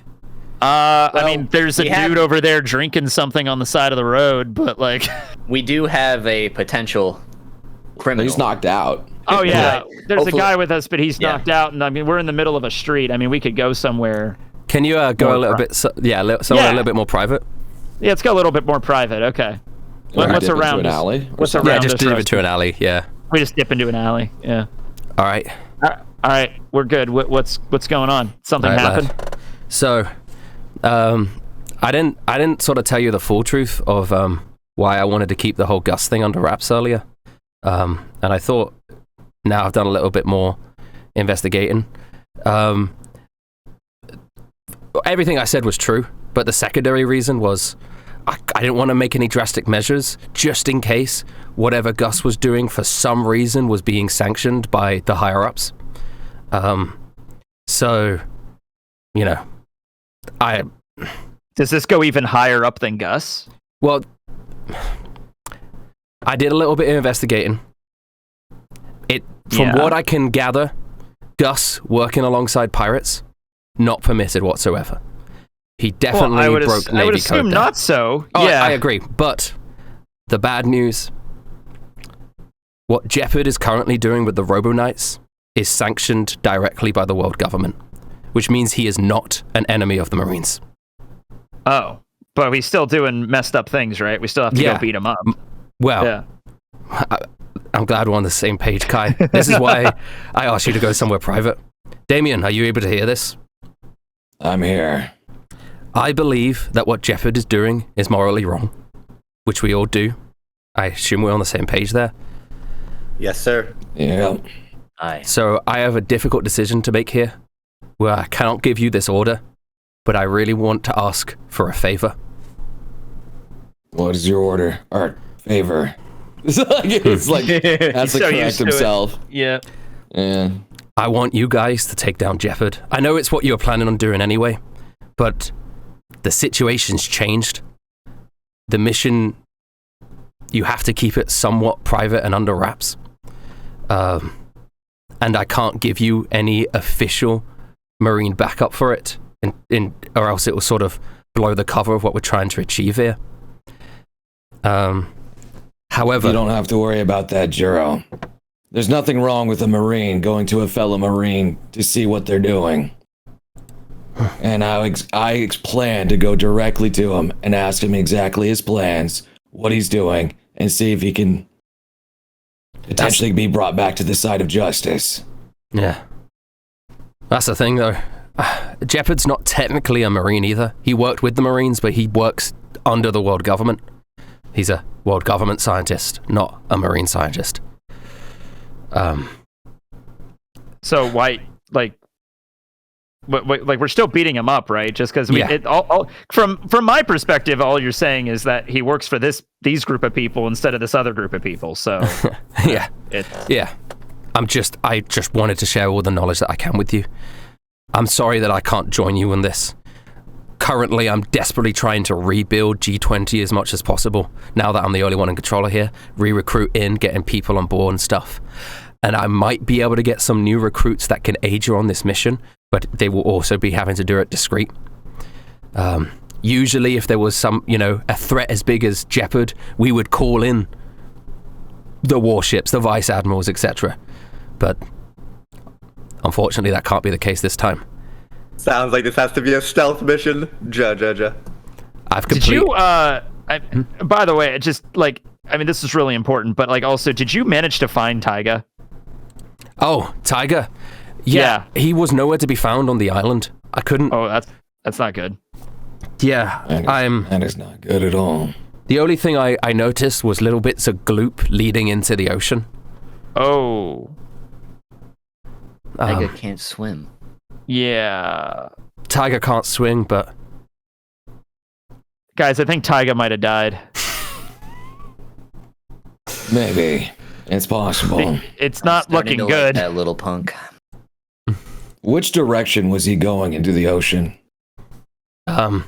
I? There's a dude over there drinking something on the side of the road, but we do have a potential criminal. He's knocked out. Oh yeah, there's a guy with us, but he's knocked out, and we're in the middle of a street. We could go somewhere. Can you go a little bit? Somewhere a little bit more private. Yeah, it's got a little bit more private. Okay. What's around an alley? What's around Yeah, just us, dip Rose? into an alley. Yeah. We just dip into an alley. Yeah. All right. All right, we're good. What's going on? Something All right, happened? lad. So, I didn't sort of tell you the full truth of why I wanted to keep the whole Gus thing under wraps earlier. And I thought now I've done a little bit more investigating. Everything I said was true, but the secondary reason was I didn't want to make any drastic measures just in case whatever Gus was doing for some reason was being sanctioned by the higher-ups. So, you know, Does this go even higher up than Gus? Well, I did a little bit of investigating. From what I can gather, Gus working alongside pirates, not permitted whatsoever. He definitely broke Navy I would assume code there. not so. Oh, yeah, I agree. But the bad news, what Jeopard is currently doing with the Robo Knights is sanctioned directly by the world government, which means he is not an enemy of the Marines. Oh, but he's still doing messed up things, right? We still have to go beat him up. Well, I'm glad we're on the same page, Kai. This is why I asked you to go somewhere private. Damien, are you able to hear this? I'm here. I believe that what Jeopard is doing is morally wrong, which we all do. I assume we're on the same page there. Yes, sir. Yeah. So I have a difficult decision to make here, where I cannot give you this order, but I really want to ask for a favor. What is your order? Or favor? It's like, has to correct himself. Yeah. Yeah. I want you guys to take down Jeopard. I know it's what you were planning on doing anyway, but the situation's changed. The mission, you have to keep it somewhat private and under wraps. And I can't give you any official Marine backup for it, or else it will sort of blow the cover of what we're trying to achieve here. However, you don't have to worry about that, Jro. There's nothing wrong with a Marine going to a fellow Marine to see what they're doing. And I plan to go directly to him and ask him exactly his plans, what he's doing, and see if he can potentially be brought back to the side of justice. Yeah. That's the thing, though. Jeopard's not technically a Marine either. He worked with the Marines, but he works under the world government. He's a world government scientist, not a Marine scientist. So why, like we're still beating him up, right? Just because from my perspective, all you're saying is that he works for these group of people instead of this other group of people. So yeah. I just wanted to share all the knowledge that I can with you. I'm sorry that I can't join you in this. Currently, I'm desperately trying to rebuild G20 as much as possible, now that I'm the only one in controller here, re-recruit in, getting people on board and stuff. And I might be able to get some new recruits that can aid you on this mission, but they will also be having to do it discreet. Usually, if there was a threat as big as Jeopard, we would call in the warships, the vice admirals, etc. But unfortunately, that can't be the case this time. Sounds like this has to be a stealth mission. Did you, by the way, this is really important, but also, did you manage to find Taiga? Oh, Taiga? Yeah. He was nowhere to be found on the island. I couldn't... Oh, that's not good. Yeah, That is not good at all. The only thing I noticed was little bits of gloop leading into the ocean. Oh. Taiga can't swim. Yeah. Taiga can't swing, but... Guys, I think Taiga might have died. Maybe. It's possible. It's not looking good. Like that little punk. Which direction was he going into the ocean? I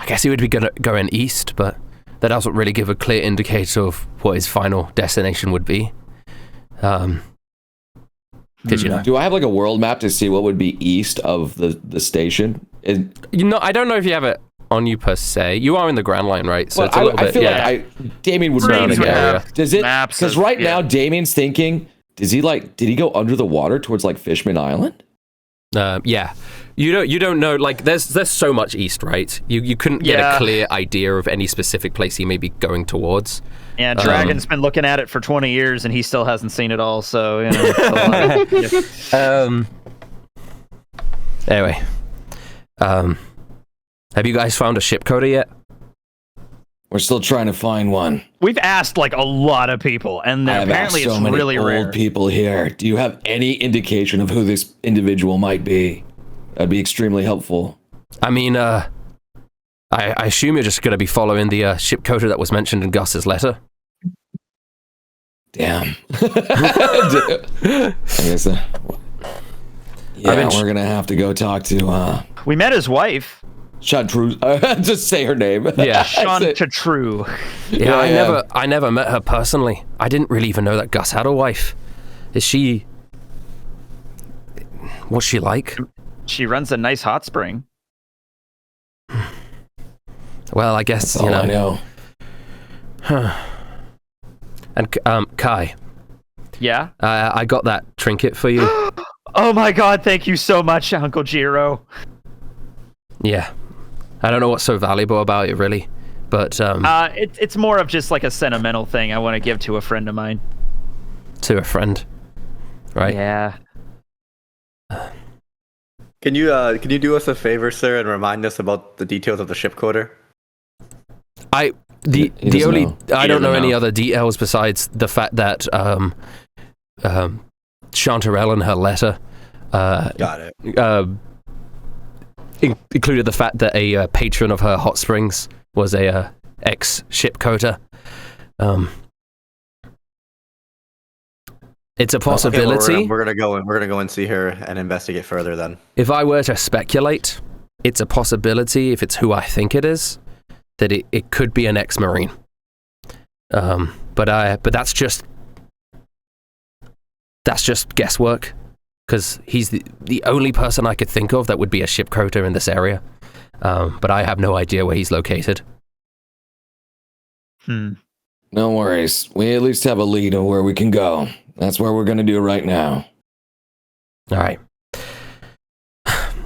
guess he would be going east, but that doesn't really give a clear indicator of what his final destination would be. Do I have a world map to see what would be east of the station? I don't know if you have it on you per se. You are in the Grand Line, right? So it's a little bit. I feel like Damien would know. Does it? Because right now Damien's thinking, did he go under the water towards Fishman Island? Yeah. You don't know, like, there's so much east, right? You couldn't get a clear idea of any specific place he may be going towards. Yeah, Dragon's been looking at it for 20 years and he still hasn't seen it all, so, you know. It's a lot Anyway. Have you guys found a ship coder yet? We're still trying to find one. We've asked, like, a lot of people, and apparently it's really rare. Old people here. Do you have any indication of who this individual might be? That'd be extremely helpful. I mean, I assume you're just going to be following the ship coder that was mentioned in Gus's letter. Damn. I guess. We're gonna have to go talk to. We met his wife. True. Just say her name. Yeah, True. Yeah, I never met her personally. I didn't really even know that Gus had a wife. Is she? What's she like? She runs a nice hot spring. Well, I guess you know. I know. Huh. And Kai. Yeah. I got that trinket for you. Oh my God! Thank you so much, Uncle Jro. Yeah. I don't know what's so valuable about it, really, but it's more of just like a sentimental thing I want to give to a friend of mine. To a friend, right? Yeah. Can you do us a favor, sir, and remind us about the details of the ship coder? I don't know any other details besides the fact that Chanterelle in her letter got it. Included the fact that a patron of her hot springs was a ex-ship coder. It's a possibility. Okay, we're gonna go and see her and investigate further. Then, if I were to speculate, it's a possibility. If it's who I think it is, that it could be an ex-marine. But that's just guesswork. Because he's the only person I could think of that would be a ship coder in this area. But I have no idea where he's located. No worries. We at least have a lead of where we can go. That's where we're going to do right now. All right.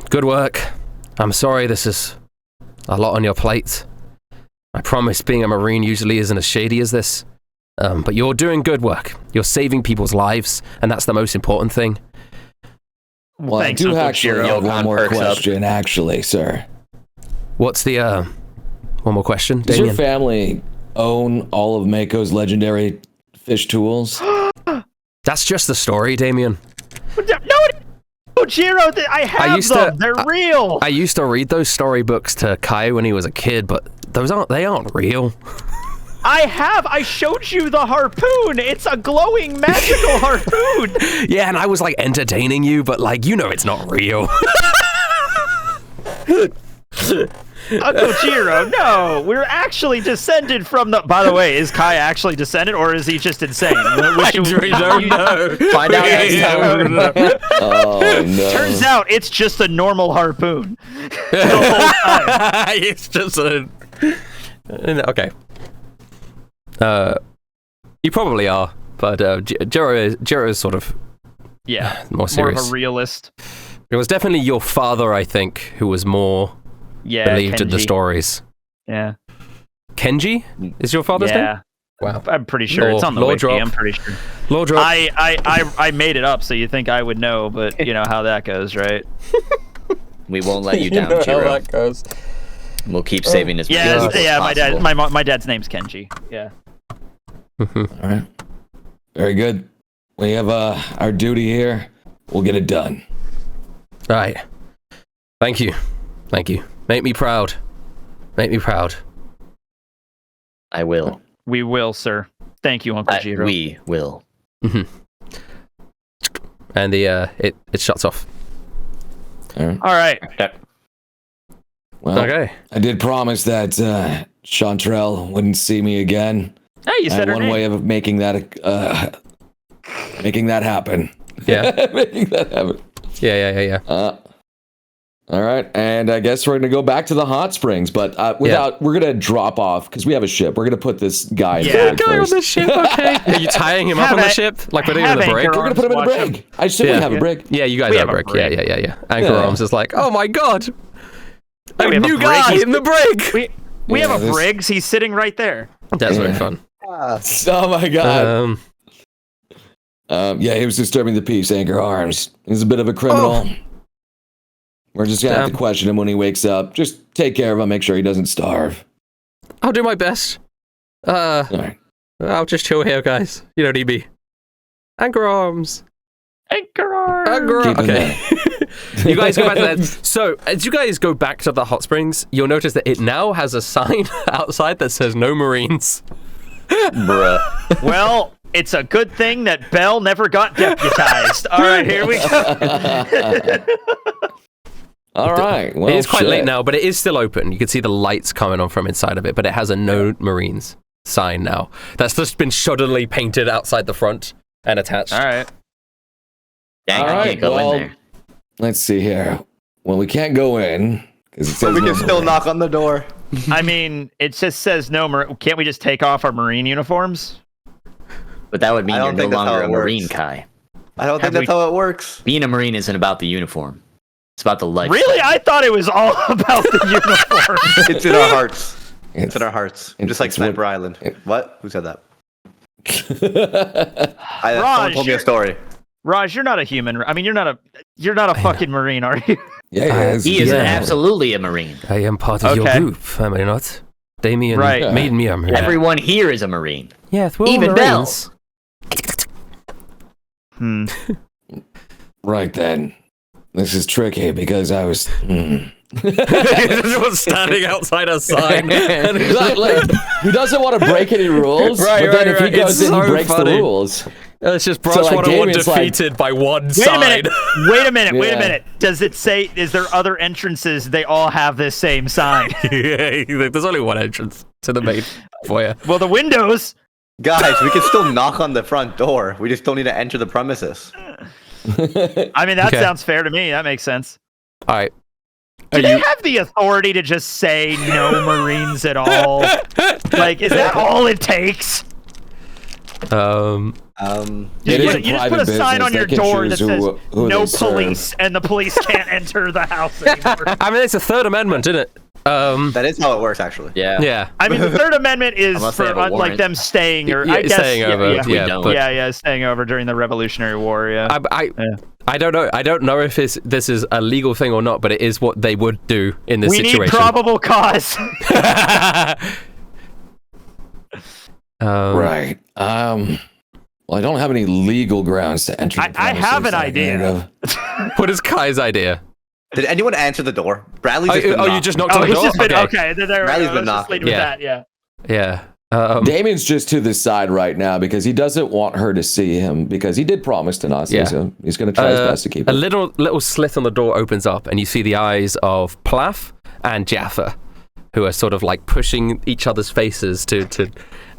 Good work. I'm sorry this is a lot on your plate. I promise being a Marine usually isn't as shady as this. But you're doing good work. You're saving people's lives, and that's the most important thing. Well, thanks, I do Uncle actually Jro. have one more question, actually, sir. What's the, one more question, Does Damien? your family own all of Mako's legendary fish tools? That's just the story, Damien. No, Jro, I have them. They're real. I used to read those storybooks to Kai when he was a kid, but they aren't real. I showed you the harpoon. It's a glowing magical harpoon. Yeah, and I was like entertaining you, but like, you know it's not real. Uncle Jro, no, we're actually descended from the. By the way, is Kai actually descended, or is he just insane? I don't know. Find out next time. Oh no! Turns out it's just a normal harpoon. The whole time. It's just a. Okay. You probably are, but Jro is sort of more serious. More of a realist. It was definitely your father, I think, who was more believed in the stories. Yeah. Kenji is your father's name? Wow. I'm pretty sure it's on the wiki. I'm pretty sure. Lore drop. I made it up, so you think I would know, but you know how that goes, right? We won't let you down, how Jro. that goes. We'll keep saving his. My dad's name's Kenji. Yeah. All right. Very good. We have our duty here. We'll get it done. Right. Thank you. Make me proud. I will. We will, sir. Thank you, Uncle Jro. We will. And it shuts off. All right. Well, okay. I did promise that Chanterelle wouldn't see me again. Hey, you said her one name. way of making that happen. Yeah. Making that happen. Yeah. All right, and I guess we're gonna go back to the hot springs, but we're gonna drop off because we have a ship. We're gonna put this guy. Yeah, guy on the ship. Okay. Are you tying him up on the ship? Like putting him in the brig? We're gonna put him in the brig. I assume we have a brig. Yeah, you guys have a brig. Yeah. Anchor Arms is like, oh my god, a new guy in the brig. We have a Briggs. He's sitting right there. That's very fun. Oh my god. He was disturbing the peace. Anchor Arms. He's a bit of a criminal. Oh. We're just gonna have to question him when he wakes up. Just take care of him, make sure he doesn't starve. I'll do my best. All right. I'll just chill here, guys. You don't need me. Anchor Arms. Anchor Arms. Anchor Arms. Okay. You guys go back to that. So, as you guys go back to the hot springs, you'll notice that it now has a sign outside that says no Marines. Bruh. Well, it's a good thing that Bell never got deputized. All right, here we go. All right. Well, it is quite late now, but it is still open. You can see the lights coming on from inside of it, but it has a no Marines sign now. That's just been shoddily painted outside the front and attached. All right. Dang, I can't go in there. Let's see here. Well, we can't go in because it says we can still knock on the door. I mean, it just says no. Can't we just take off our Marine uniforms? But that would mean you're no longer a Marine, Kai. I don't think that's how it works. Being a Marine isn't about the uniform. It's about the life. Really? I thought it was all about the uniform. It's in our hearts. It's in our hearts. Just like Sniper Island. What? Who said that? Someone told me a story. Raj, you're not a human. I mean, you're not a fucking Marine, are you? Yeah, he is absolutely a Marine. I am part of your group, am I not? Damien made me a Marine. Everyone here is a Marine. Yes, we're all even Marines. Right then. This is tricky because I was... was standing outside a sign. Exactly. He doesn't want to break any rules, but then if he goes in, he breaks the rules. It's just Brush 101 defeated by one side. Wait a minute. Does it say, is there other entrances? They all have this same sign. Yeah, there's only one entrance to the main foyer. Well, the windows. Guys, we can still knock on the front door. We just don't need to enter the premises. I mean, that sounds fair to me. That makes sense. All right. Do they have the authority to just say no Marines at all? Like, is that all it takes? You just put a sign on your door that says no police, and the police can't enter the house anymore. I mean, it's a Third Amendment, isn't it? That is how it works, actually. Yeah. I mean, the Third Amendment is for like them staying, or I guess staying over. Staying over during the Revolutionary War. Yeah. I don't know. I don't know if this is a legal thing or not, but it is what they would do in this situation. We need probable cause. Right. Well, I don't have any legal grounds to enter. I have an idea. What is Kai's idea? Did anyone answer the door? Bradley's just been knocked. You just knocked on the door? Okay. Bradley's been knocked. Yeah. Damien's just to the side right now because he doesn't want her to see him because he did promise to not see him. He's going to try his best to keep it. A little slit on the door opens up and you see the eyes of Plath and Jaffa, who are sort of like pushing each other's faces to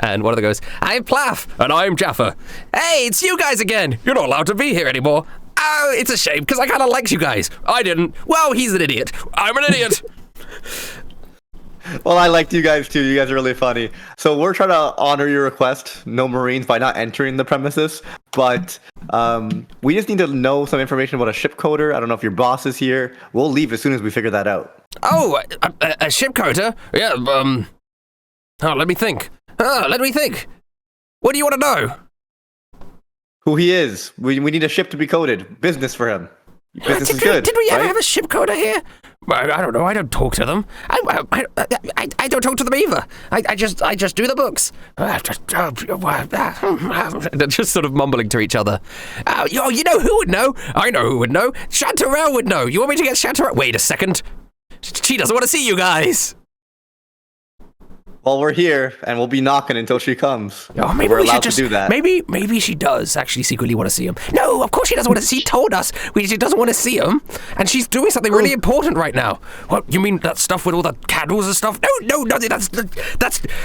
and one of them goes, I'm Plath and I'm Jaffa. Hey, it's you guys again. You're not allowed to be here anymore. Oh, it's a shame because I kind of liked you guys. I didn't. Well, he's an idiot. I'm an idiot. Well, I liked you guys too. You guys are really funny. So we're trying to honor your request, no Marines, by not entering the premises. But we just need to know some information about a ship coder. I don't know if your boss is here. We'll leave as soon as we figure that out. Oh, a ship coder? Yeah. Let me think. What do you want to know? Who he is. We need a ship to be coded. Business for him. Business is good. Did we ever have a ship coder here? I don't know. I don't talk to them. I don't talk to them either. I just do the books. They're just sort of mumbling to each other. You know who would know? I know who would know. Chanterelle would know. You want me to get Chanterelle? Wait a second. She doesn't want to see you guys. Well, we're here, and we'll be knocking until she comes. Oh, maybe we're we allowed should to do that. Maybe she does actually secretly want to see him. No, of course she doesn't want to. She told us she doesn't want to see him, and she's doing something really important right now. What, you mean that stuff with all the candles and stuff? No, that's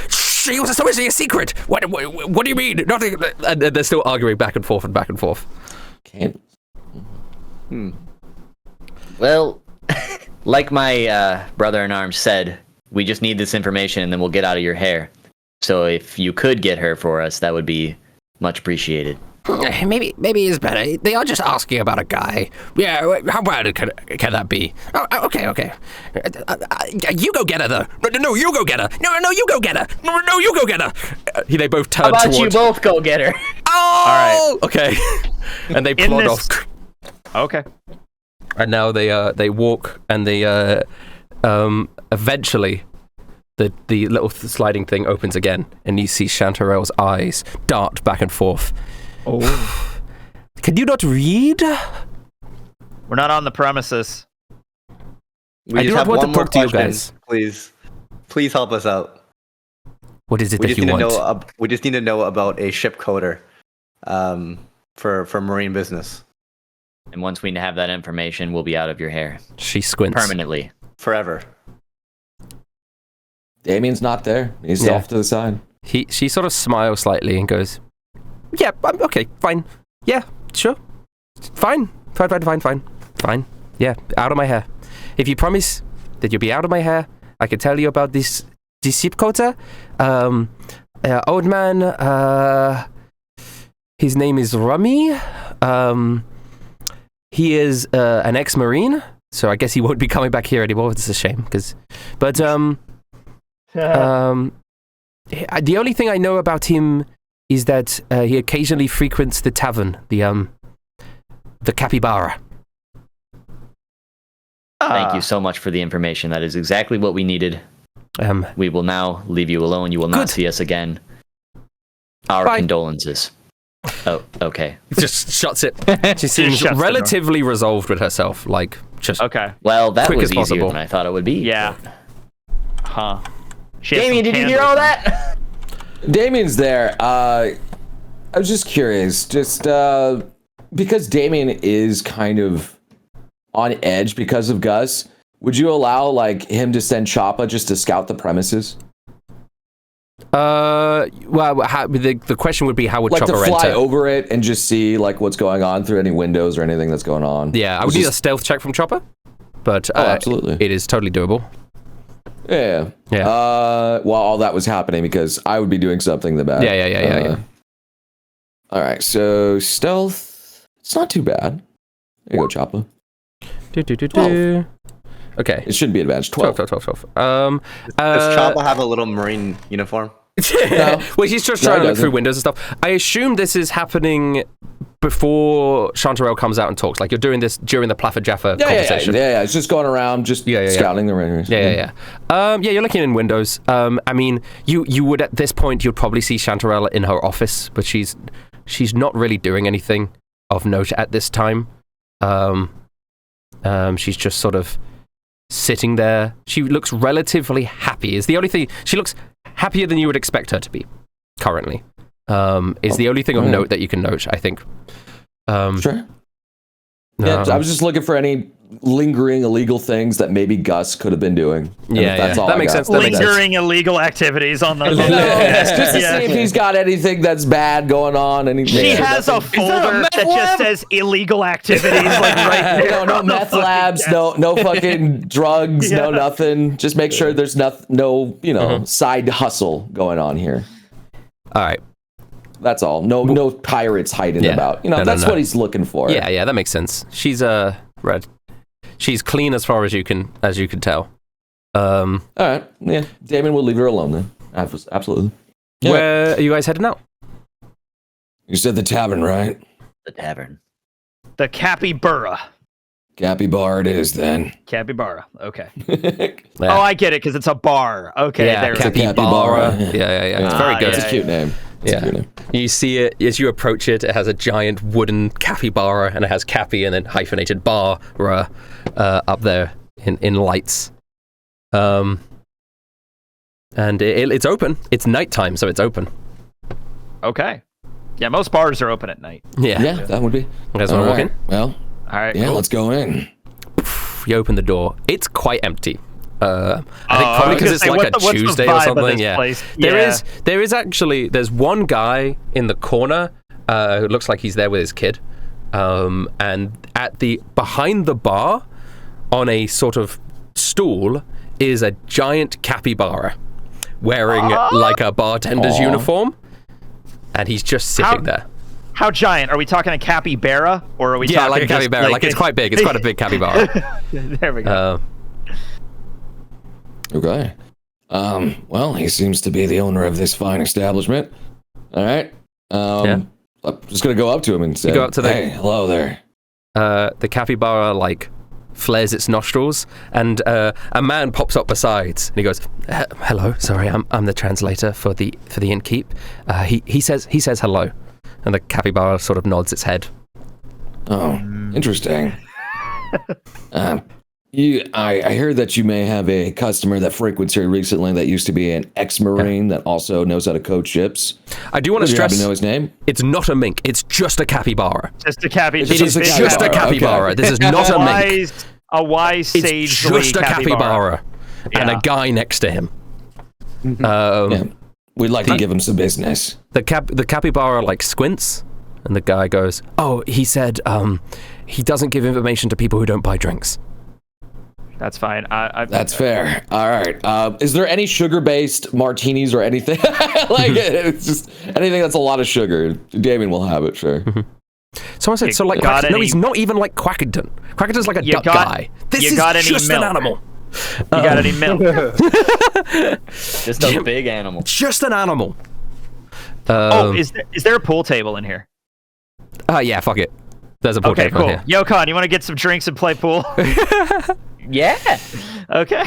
she was supposed a secret. What do you mean? Nothing. And they're still arguing back and forth and back and forth. Well, like my brother in arms said, we just need this information and then we'll get out of your hair. So if you could get her for us, that would be much appreciated. Maybe it's better. They are just asking about a guy. Yeah, how bad can that be? Oh, okay. You go get her, though. No, you go get her. No, you go get her. No, you go get her. They both turn towards... How about towards... you both go get her? Oh! All right. Okay. And they plod off. Okay. And now they walk, and they eventually the little sliding thing opens again, and you see Chanterelle's eyes dart back and forth. Oh. Can you not read? We're not on the premises. I do not want to talk to you guys. Please help us out. What is it that you want? We just need to know about a ship coder for marine business. And once we have that information, we'll be out of your hair. She squints. Permanently. Forever. Damien's not there. He's off to the side. She sort of smiles slightly and goes, yeah, okay, fine. Yeah, sure. Fine. Yeah, out of my hair. If you promise that you'll be out of my hair, I can tell you about this ship coder. Old man, his name is Rummy. He is an ex-Marine, so I guess he won't be coming back here anymore. It's a shame, the only thing I know about him is that he occasionally frequents the tavern, the Cappy Bar. Thank you so much for the information. That is exactly what we needed. We will now leave you alone. You will not see us again. Our condolences. Oh, okay. Just shuts it. She seems relatively resolved with herself, like just Well, that was easier than I thought it would be. Yeah. Huh. Damien, did you hear all that? Damien's there. I was just curious, because Damien is kind of on edge because of Gus. Would you allow him to send Choppa just to scout the premises? Well, the question would be how would Choppa to fly over it and just see what's going on through any windows or anything that's going on? Yeah, I would need a stealth check from Choppa, but absolutely, it is totally doable. Yeah. While all that was happening, because I would be doing something in the back. Yeah. All right, so stealth, it's not too bad. There you go, Choppa. 12. Okay. It shouldn't be advantage. 12. 12. Does Choppa have a little marine uniform? No. Well, he's just trying to look through windows and stuff. I assume this is happening before Chanterelle comes out and talks. You're doing this during the Plaffer Jaffa conversation. Yeah. It's just going around, scouting the range. Yeah. You're looking in windows. I mean, you would at this point you'd probably see Chanterelle in her office, but she's not really doing anything of note at this time. She's just sort of sitting there. She looks relatively happy. Is the only thing. She looks happier than you would expect her to be currently. Is the only thing of note that you can note, I think. Sure. I was just looking for any lingering illegal things that maybe Gus could have been doing. That's all that makes sense. Lingering illegal activities on the just to see if he's got anything that's bad going on. She has a folder that just says illegal activities, right there. No meth labs, no fucking drugs, no nothing. Just make sure there's no side hustle going on here. All right. That's all. No pirates hiding about. That's what he's looking for. Yeah, that makes sense. She's red. She's clean as far as you can tell. All right. Yeah. Damien will leave her alone then. Absolutely. Yeah. Where are you guys heading out? You said the tavern, right? The tavern. The Cappy Bar. Cappy Bar it is then. Cappy Bar. Okay. Oh, I get it because it's a bar. Okay. Yeah. Cappy Bar. Yeah. It's very good. It's a cute name. You see it as you approach it. It has a giant wooden capybara, and it has Cappy and then hyphenated bar up there in lights. And it's open. It's nighttime, so it's open. Okay. Yeah, most bars are open at night. Yeah, that would be. You guys want to walk in? Well, all right. Yeah, let's go in. You open the door. It's quite empty. I think probably because it's a Tuesday or something. There's one guy in the corner who looks like he's there with his kid, and behind the bar, on a sort of stool is a giant capybara wearing like a bartender's uniform, and he's just sitting there. How giant? Are we talking a capybara, or are we talking like a capybara? Like it's quite big. It's quite a big capybara. There we go. Okay. Well, he seems to be the owner of this fine establishment. All right. I'm just gonna go up to him and say, You go up to "Hey, hello there." The capybara like flares its nostrils, and a man pops up beside, and he goes, "Hello, sorry, I'm the translator for the innkeep." He says hello, and the capybara sort of nods its head. Oh, interesting. I heard that you may have a customer that frequents here recently that used to be an ex-marine that also knows how to code ships. I do want to stress, you know his name? It's not a mink. It's just a capybara. Just a capybara. It is just a capybara. Okay. This is not a mink. A wise sage. It's just a capybara. And a guy next to him. We'd like to give him some business. The capybara like squints, and the guy goes, "Oh, he said he doesn't give information to people who don't buy drinks." That's fine. That's fair. All right. Is there any sugar-based martinis or anything? Like it's just anything that's a lot of sugar. Damien will have it, sure. Someone said so. Like, no, he's not even like Quackington. Quackington's like a duck guy. This is just an animal. You got any milk? Just a big animal. Just an animal. Is there a pool table in here? Yeah, fuck it. There's a pool table in here. Yokon, you want to get some drinks and play pool? Yeah. Okay.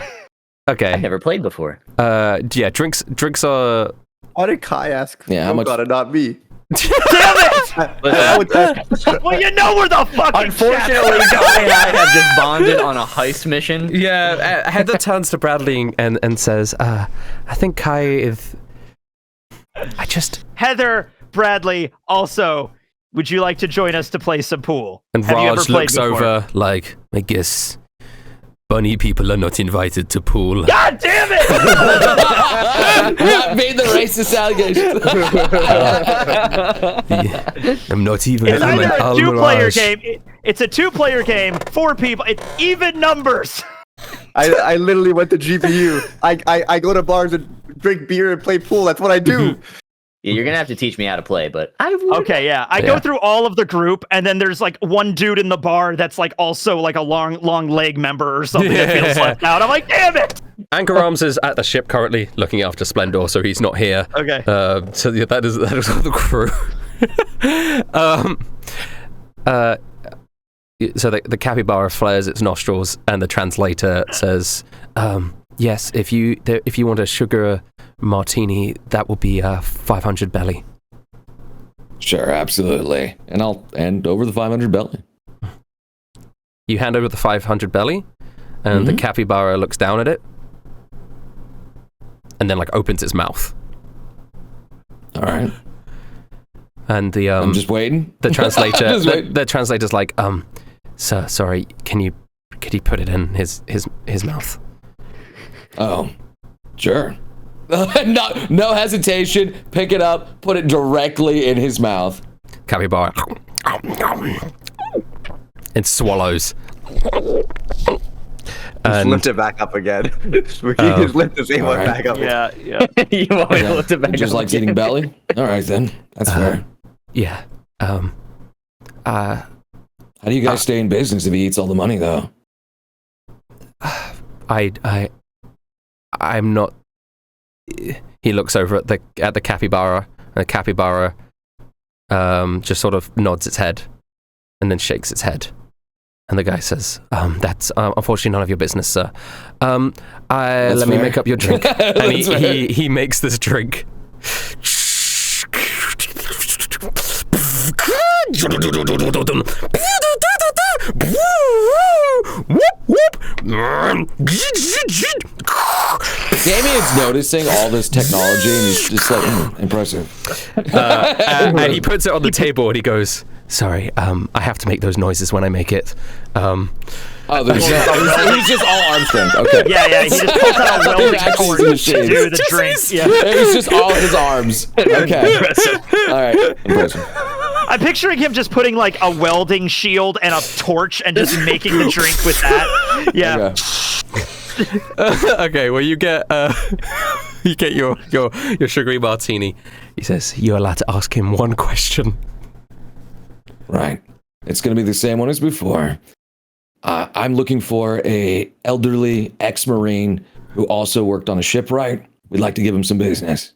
I've never played before. Yeah, drinks are... Why did Kai ask? Yeah, how much? Not me. Damn it! Well, you know we're the fucking Unfortunately, Kai and I have just bonded on a heist mission. Yeah, Heather turns to Bradley and says, I think Kai is... Heather, Bradley, also, would you like to join us to play some pool? And Raj looks over like, I guess... bunny people are not invited to pool. God damn it! I made the racist allegation. I'm not even. It's either a two-player game. It's a two-player game. 4 people. It's even numbers. I literally went to GPU. I go to bars and drink beer and play pool. That's what I do. Yeah, you're gonna have to teach me how to play, but I go through all of the group, and then there's like one dude in the bar that's like also like a long leg member or something that feels left out. I'm like, damn it! Anchor Arms is at the ship currently looking after Splendor, so he's not here. Okay. So yeah, that is all the crew. So the capybara flares its nostrils, and the translator says, "Yes, if you want a sugar martini, that will be 500 belly." Sure, absolutely. And I'll hand over the 500 belly. You hand over the 500 belly, and the capybara looks down at it, and then like opens its mouth. All right. And the I'm just waiting. The translator, the translator's like, "Sir, sorry, could he put it in his mouth?" Oh, sure. No hesitation. Pick it up. Put it directly in his mouth. Capybara. It swallows. Just lift it back up again. Just lift the same one back up. Yeah. You want me to lift it back just up likes eating belly? All right, then. That's fair. Yeah. How do you guys stay in business if he eats all the money, though? I'm not... He looks over at the capybara, and the capybara just sort of nods its head and then shakes its head. And the guy says, "That's unfortunately none of your business, sir. Let me make up your drink." And he makes this drink. Damien's noticing all this technology, and he's just like, impressive. And he puts it on the table, and he goes, "Sorry, I have to make those noises when I make it." He's just all arm strength. Okay. Yeah. He just pulls out a welding cord to do the drink. Yeah. It's just all his arms. Okay. All right. Impressive. I'm picturing him just putting like a welding shield and a torch and just making the drink with that. Yeah. Okay, well you get your sugary martini. He says you're allowed to ask him one question. Right. It's going to be the same one as before. I'm looking for a elderly ex-Marine who also worked on a shipwright. We'd like to give him some business.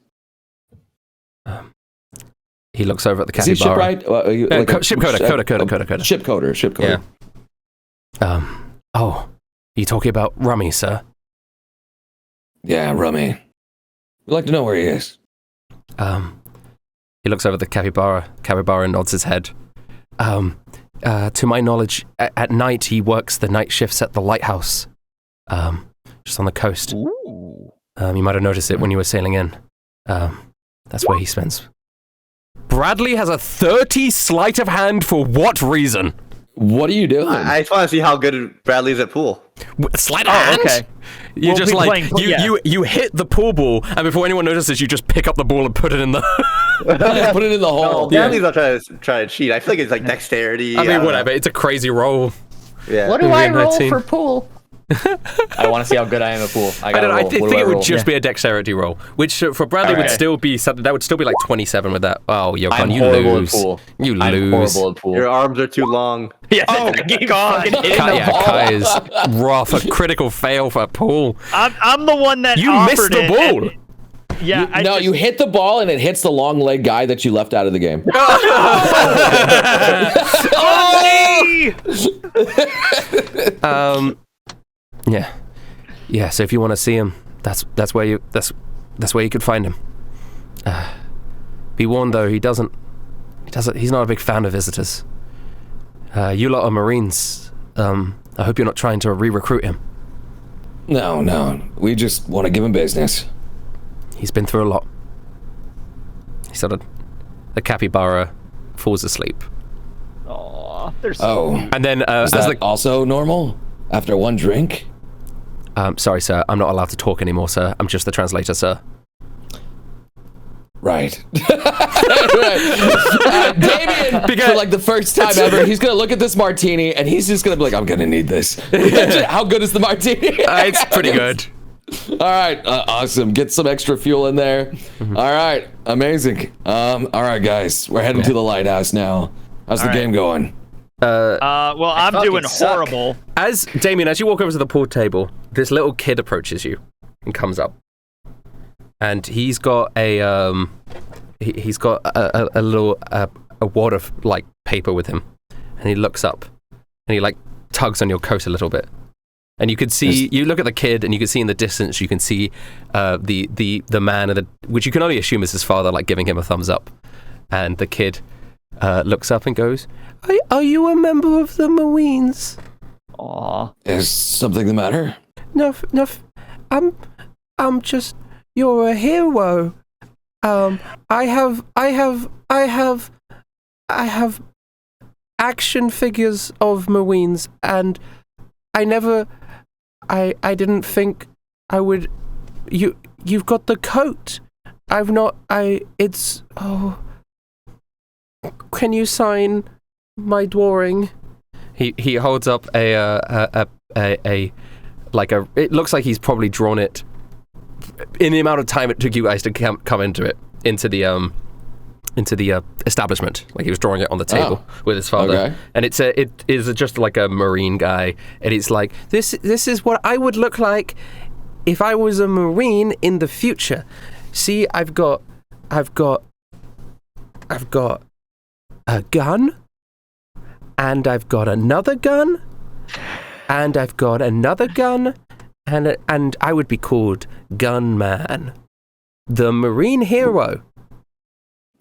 He looks over at the Cappy Is he Bar. shipwright? Shipcoder. Shipcoder. Yeah. Oh, you talking about Rummy, sir? Yeah, Rummy. We'd like to know where he is. He looks over at the Cappy Bar and nods his head. To my knowledge, at night he works the night shifts at the lighthouse, just on the coast. Ooh. You might have noticed it when you were sailing in. That's where he spends. Bradley has a 30 sleight of hand for what reason? What are you doing? I just want to see how good Bradley is at pool. Sleight of hand? Okay. You just like playing, you hit the pool ball, and before anyone notices, you just pick up the ball and put it in the Put it in the hole. Bradley's not trying to cheat. I feel like it's like dexterity. I mean, whatever. It's a crazy roll. Yeah. What do I roll 19. for pool? I want to see how good I am at pool. I I think it would roll? just be a dexterity roll, which for Bradley would still be something. That would still be like 27 with that. Oh, I'm you horrible lose. at pool. You I'm lose. horrible at pool. Your arms are too long. Yeah, Oh, God. Kai is rough. A critical fail for pool. I'm the one that You offered missed the it, ball. and- yeah. You hit the ball and it hits the long leg guy that you left out of the game. Yeah. So if you want to see him, that's where you could find him. Be warned though, he's not a big fan of visitors. You lot are Marines. I hope you're not trying to re-recruit him. No. We just want to give him business. He's been through a lot. He sort of, the capybara falls asleep. Aw, they're so Oh. And then Is that also normal? After one drink? sorry, sir, I'm not allowed to talk anymore, sir. I'm just the translator, sir. Right. Damien, for like the first time ever, he's going to look at this martini and he's just going to be like, I'm going to need this. How good is the martini? It's pretty good. All right, awesome. Get some extra fuel in there. All right, amazing. All right, guys, we're heading to the lighthouse now. How's the game going? well, I'm doing suck. horrible. As Damien, as you walk over to the pool table, this little kid approaches you and comes up, and he's got a little a wad of like paper with him, and he looks up, and he like tugs on your coat a little bit. And you could see, you look at the kid, and you can see in the distance, you can see the man, which you can only assume is his father, like giving him a thumbs up. And the kid looks up and goes, "Are you a member of the Marines?" Aw. Is something the matter? No, I'm just, you're a hero. I have action figures of Marines, and I didn't think I would. You've got the coat. Can you sign my drawing? He holds up it looks like he's probably drawn it in the amount of time it took you guys to come into the establishment. Like he was drawing it on the table with his father. Okay. And it is just like a Marine guy, and it's like this is what I would look like if I was a Marine in the future. See, I've got a gun, and I've got another gun, and I've got another gun, and I would be called Gunman, the Marine hero.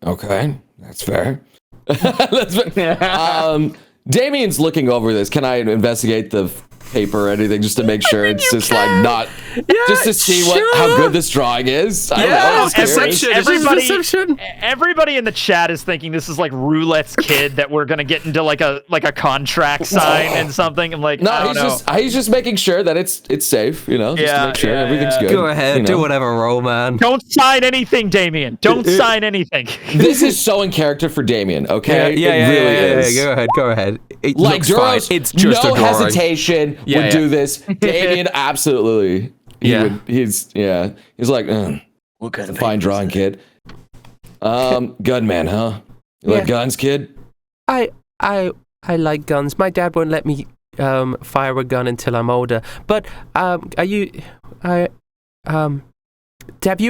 Okay, that's fair. Damien's looking over this. Can I investigate the paper or anything just to make sure it's just like not, just to see how good this drawing is? I don't know, I'm curious. Everybody in the chat is thinking this is like Roulette's kid that we're gonna get into like a contract sign and something. I'm like, I don't know. He's just making sure that it's safe, just to make sure everything's good. Go ahead, do whatever, roll, man. Don't sign anything, Damien. Don't sign anything. This is so in character for Damien, okay? Yeah, it really is. Go ahead. It Like looks fine. Jro's, It's just no a drawing. hesitation, Yeah. do this. Damien, absolutely. He's like, What kind of fine drawing, kid. Gunman, huh? You like guns, kid? I like guns. My dad won't let me fire a gun until I'm older. But have you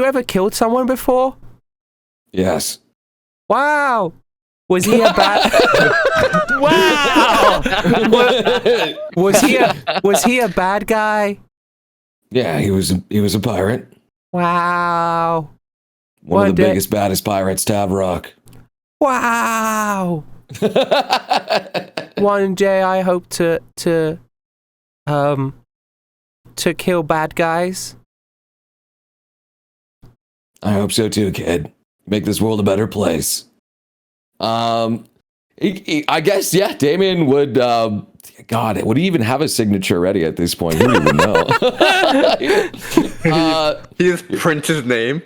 ever killed someone before? Yes. Wow. Was he a bad? Wow. Was he a bad guy? Yeah, he was a pirate. Wow. One of the biggest, baddest pirates to have rock. Wow. One day I hope to kill bad guys. I hope so too, kid. Make this world a better place. I guess, yeah, Damien would, God, would he even have a signature ready at this point? He don't even know. He just prints his name.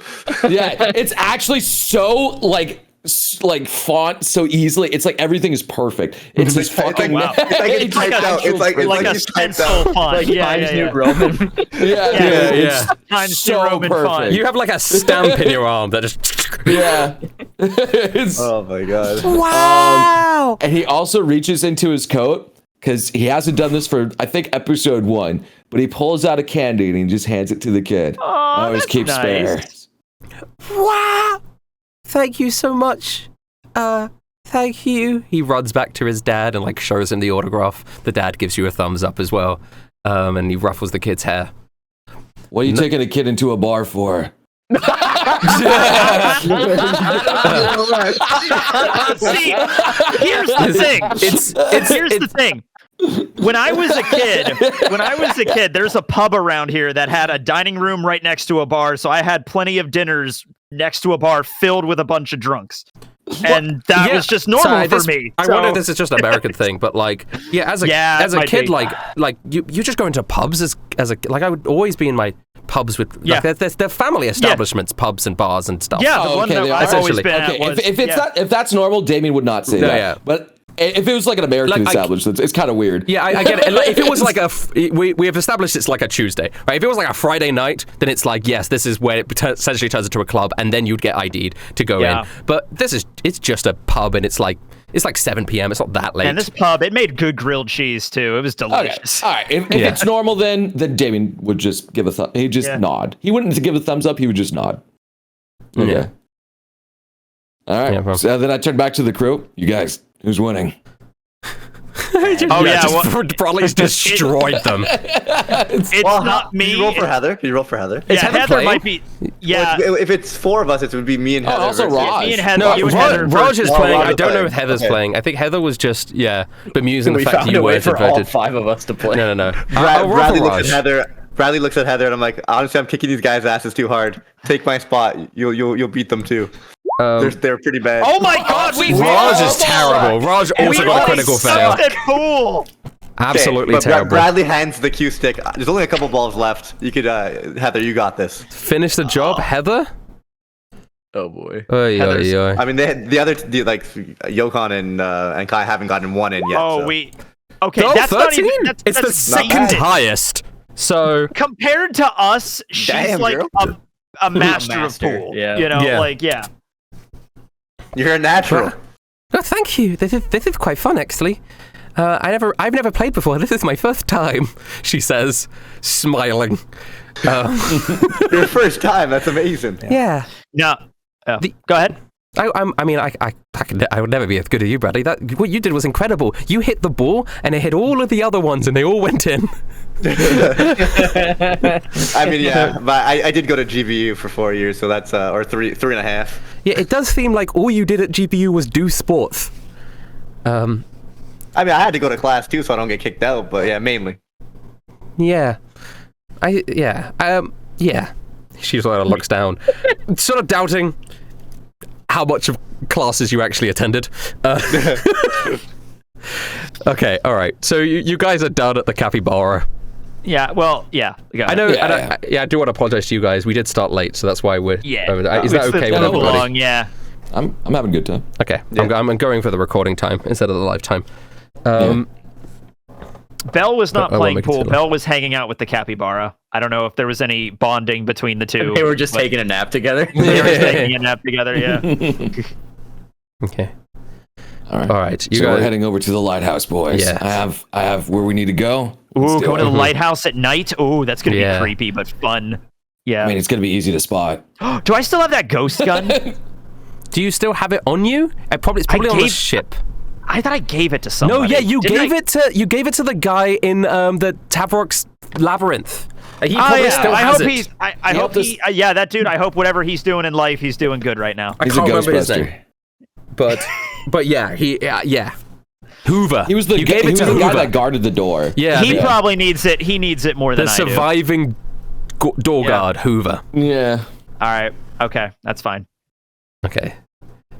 Yeah, it's actually so, like font so easily. It's like everything is perfect. It's just fucking. Wow. It's like it's typed out. It's like a he's typed stencil out. font. Like Times New yeah. Roman. Yeah. Times so New Roman perfect. font. You have like a stamp in your arm that just. Yeah. It's, Oh my god. Wow. and he also reaches into his coat because he hasn't done this for I think episode 1, but he pulls out a candy and he just hands it to the kid. Oh, I always that's keep nice. spare. Wow. Thank you so much. Thank you. He runs back to his dad and like shows him the autograph. The dad gives you a thumbs up as well. And he ruffles the kid's hair. What are you taking a kid into a bar for? See, here's the thing. Here's the thing. When I was a kid, there's a pub around here that had a dining room right next to a bar, so I had plenty of dinners next to a bar filled with a bunch of drunks. And that was just normal for me. I wonder if this is just an American thing, but like, as a kid, like you just go into pubs as a like I would always be in my pubs with like they're family establishments, pubs and bars and stuff. Yeah, the one that I've always been at was, if that's normal, Damien would not say that. Yeah. But if it was like an American establishment, it's kind of weird. Yeah, I get it. If it was like we have established it's like a Tuesday, right? If it was like a Friday night, then it's like, yes, this is where it essentially turns into a club, and then you'd get ID'd to go in. But it's just a pub, and it's like 7 p.m. It's not that late. And this pub, it made good grilled cheese too. It was delicious. Okay. All right, if it's normal, then Damien would just give a thumb. He'd just nod. He wouldn't give a thumbs up. He would just nod. Okay. Yeah. All right. Yeah, so then I turn back to the crew. You guys, who's winning? Broadly's destroyed them. It's not me. Can you roll for Heather? Can you roll for Heather? Yeah, Heather might be. Yeah. Well, if it's 4 of us, it would be me and Heather. Also Raj. Me and Heather. No, you and Heather Raj is playing. Raj I don't know playing. if Heather's Okay. playing. I think Heather was just bemusing the We fact that found you a way weren't for all invited. 5 of us to play. No. Bradley looks Raj. at Heather. Bradley looks at Heather, and I'm like, honestly, I'm kicking these guys' asses too hard. Take my spot. You'll beat them too. They're pretty bad. Oh my God! Raj is terrible. Raj also got a critical fail. Fool. Absolutely but terrible. Bradley hands the cue stick. There's only a couple balls left. You could, Heather, you got this. Finish the job, Heather. Oh boy. Oy. I mean, like Yokon and Kai haven't gotten one in yet. Oh, so. Okay, No, that's 13? not even. It's the second highest. So compared to us, she's Damn, like girl. a master of pool. Yeah. You know, Yeah. You're a natural. No, thank you. This is quite fun, actually. I've never played before. This is my first time. She says, smiling. Your first time. That's amazing. Yeah. No. Go ahead. I would never be as good as you, Bradley. What you did was incredible. You hit the ball, and it hit all of the other ones, and they all went in. I mean, yeah, but I did go to GVU for 4 years, so that's or three and a half. Yeah, it does seem like all you did at GPU was do sports. I mean, I had to go to class too, so I don't get kicked out. But yeah, mainly. Yeah. Yeah. She sort of looks down, sort of doubting how much of classes you actually attended. Okay, all right. So you guys are down at the Cappy Bar. Yeah. Well. Yeah. I know. I do want to apologize to you guys. We did start late, so that's why we're. Yeah. Is that okay with everybody? Long, yeah. I'm having a good time. Okay. Yeah. I'm going for the recording time instead of the live time. Belle was not I won't playing make it pool. too long. Belle was hanging out with the Cappy Bar. I don't know if there was any bonding between the two. They were just taking a nap together. They were just taking a nap together, yeah. Okay. All right. All right. You So guys we're heading over to the lighthouse, boys. Yes. I have where we need to go. Let's Ooh, do going it. to the lighthouse at night? Ooh, that's going to Yeah. be creepy, but fun. Yeah. I mean, it's gonna be easy to spot. Do I still have that ghost gun? Do you still have it on you? It's probably on the gave- ship. I thought I gave it to somebody. No, yeah, you Didn't gave it to the guy in the Tavrok's labyrinth. He Oh, probably yeah. still I has hope it. he's. I hope he. Yeah, that dude. I hope whatever he's doing in life, he's doing good right now. I He's a can't remember his Ghostbuster. name. But yeah, yeah. Hoover. He was the you gave he it was to the guy Hoover. that guarded the door. Yeah, He the, probably needs it. He needs it more the than I do. surviving door guard Hoover. Yeah. All right. Okay, that's fine. Okay.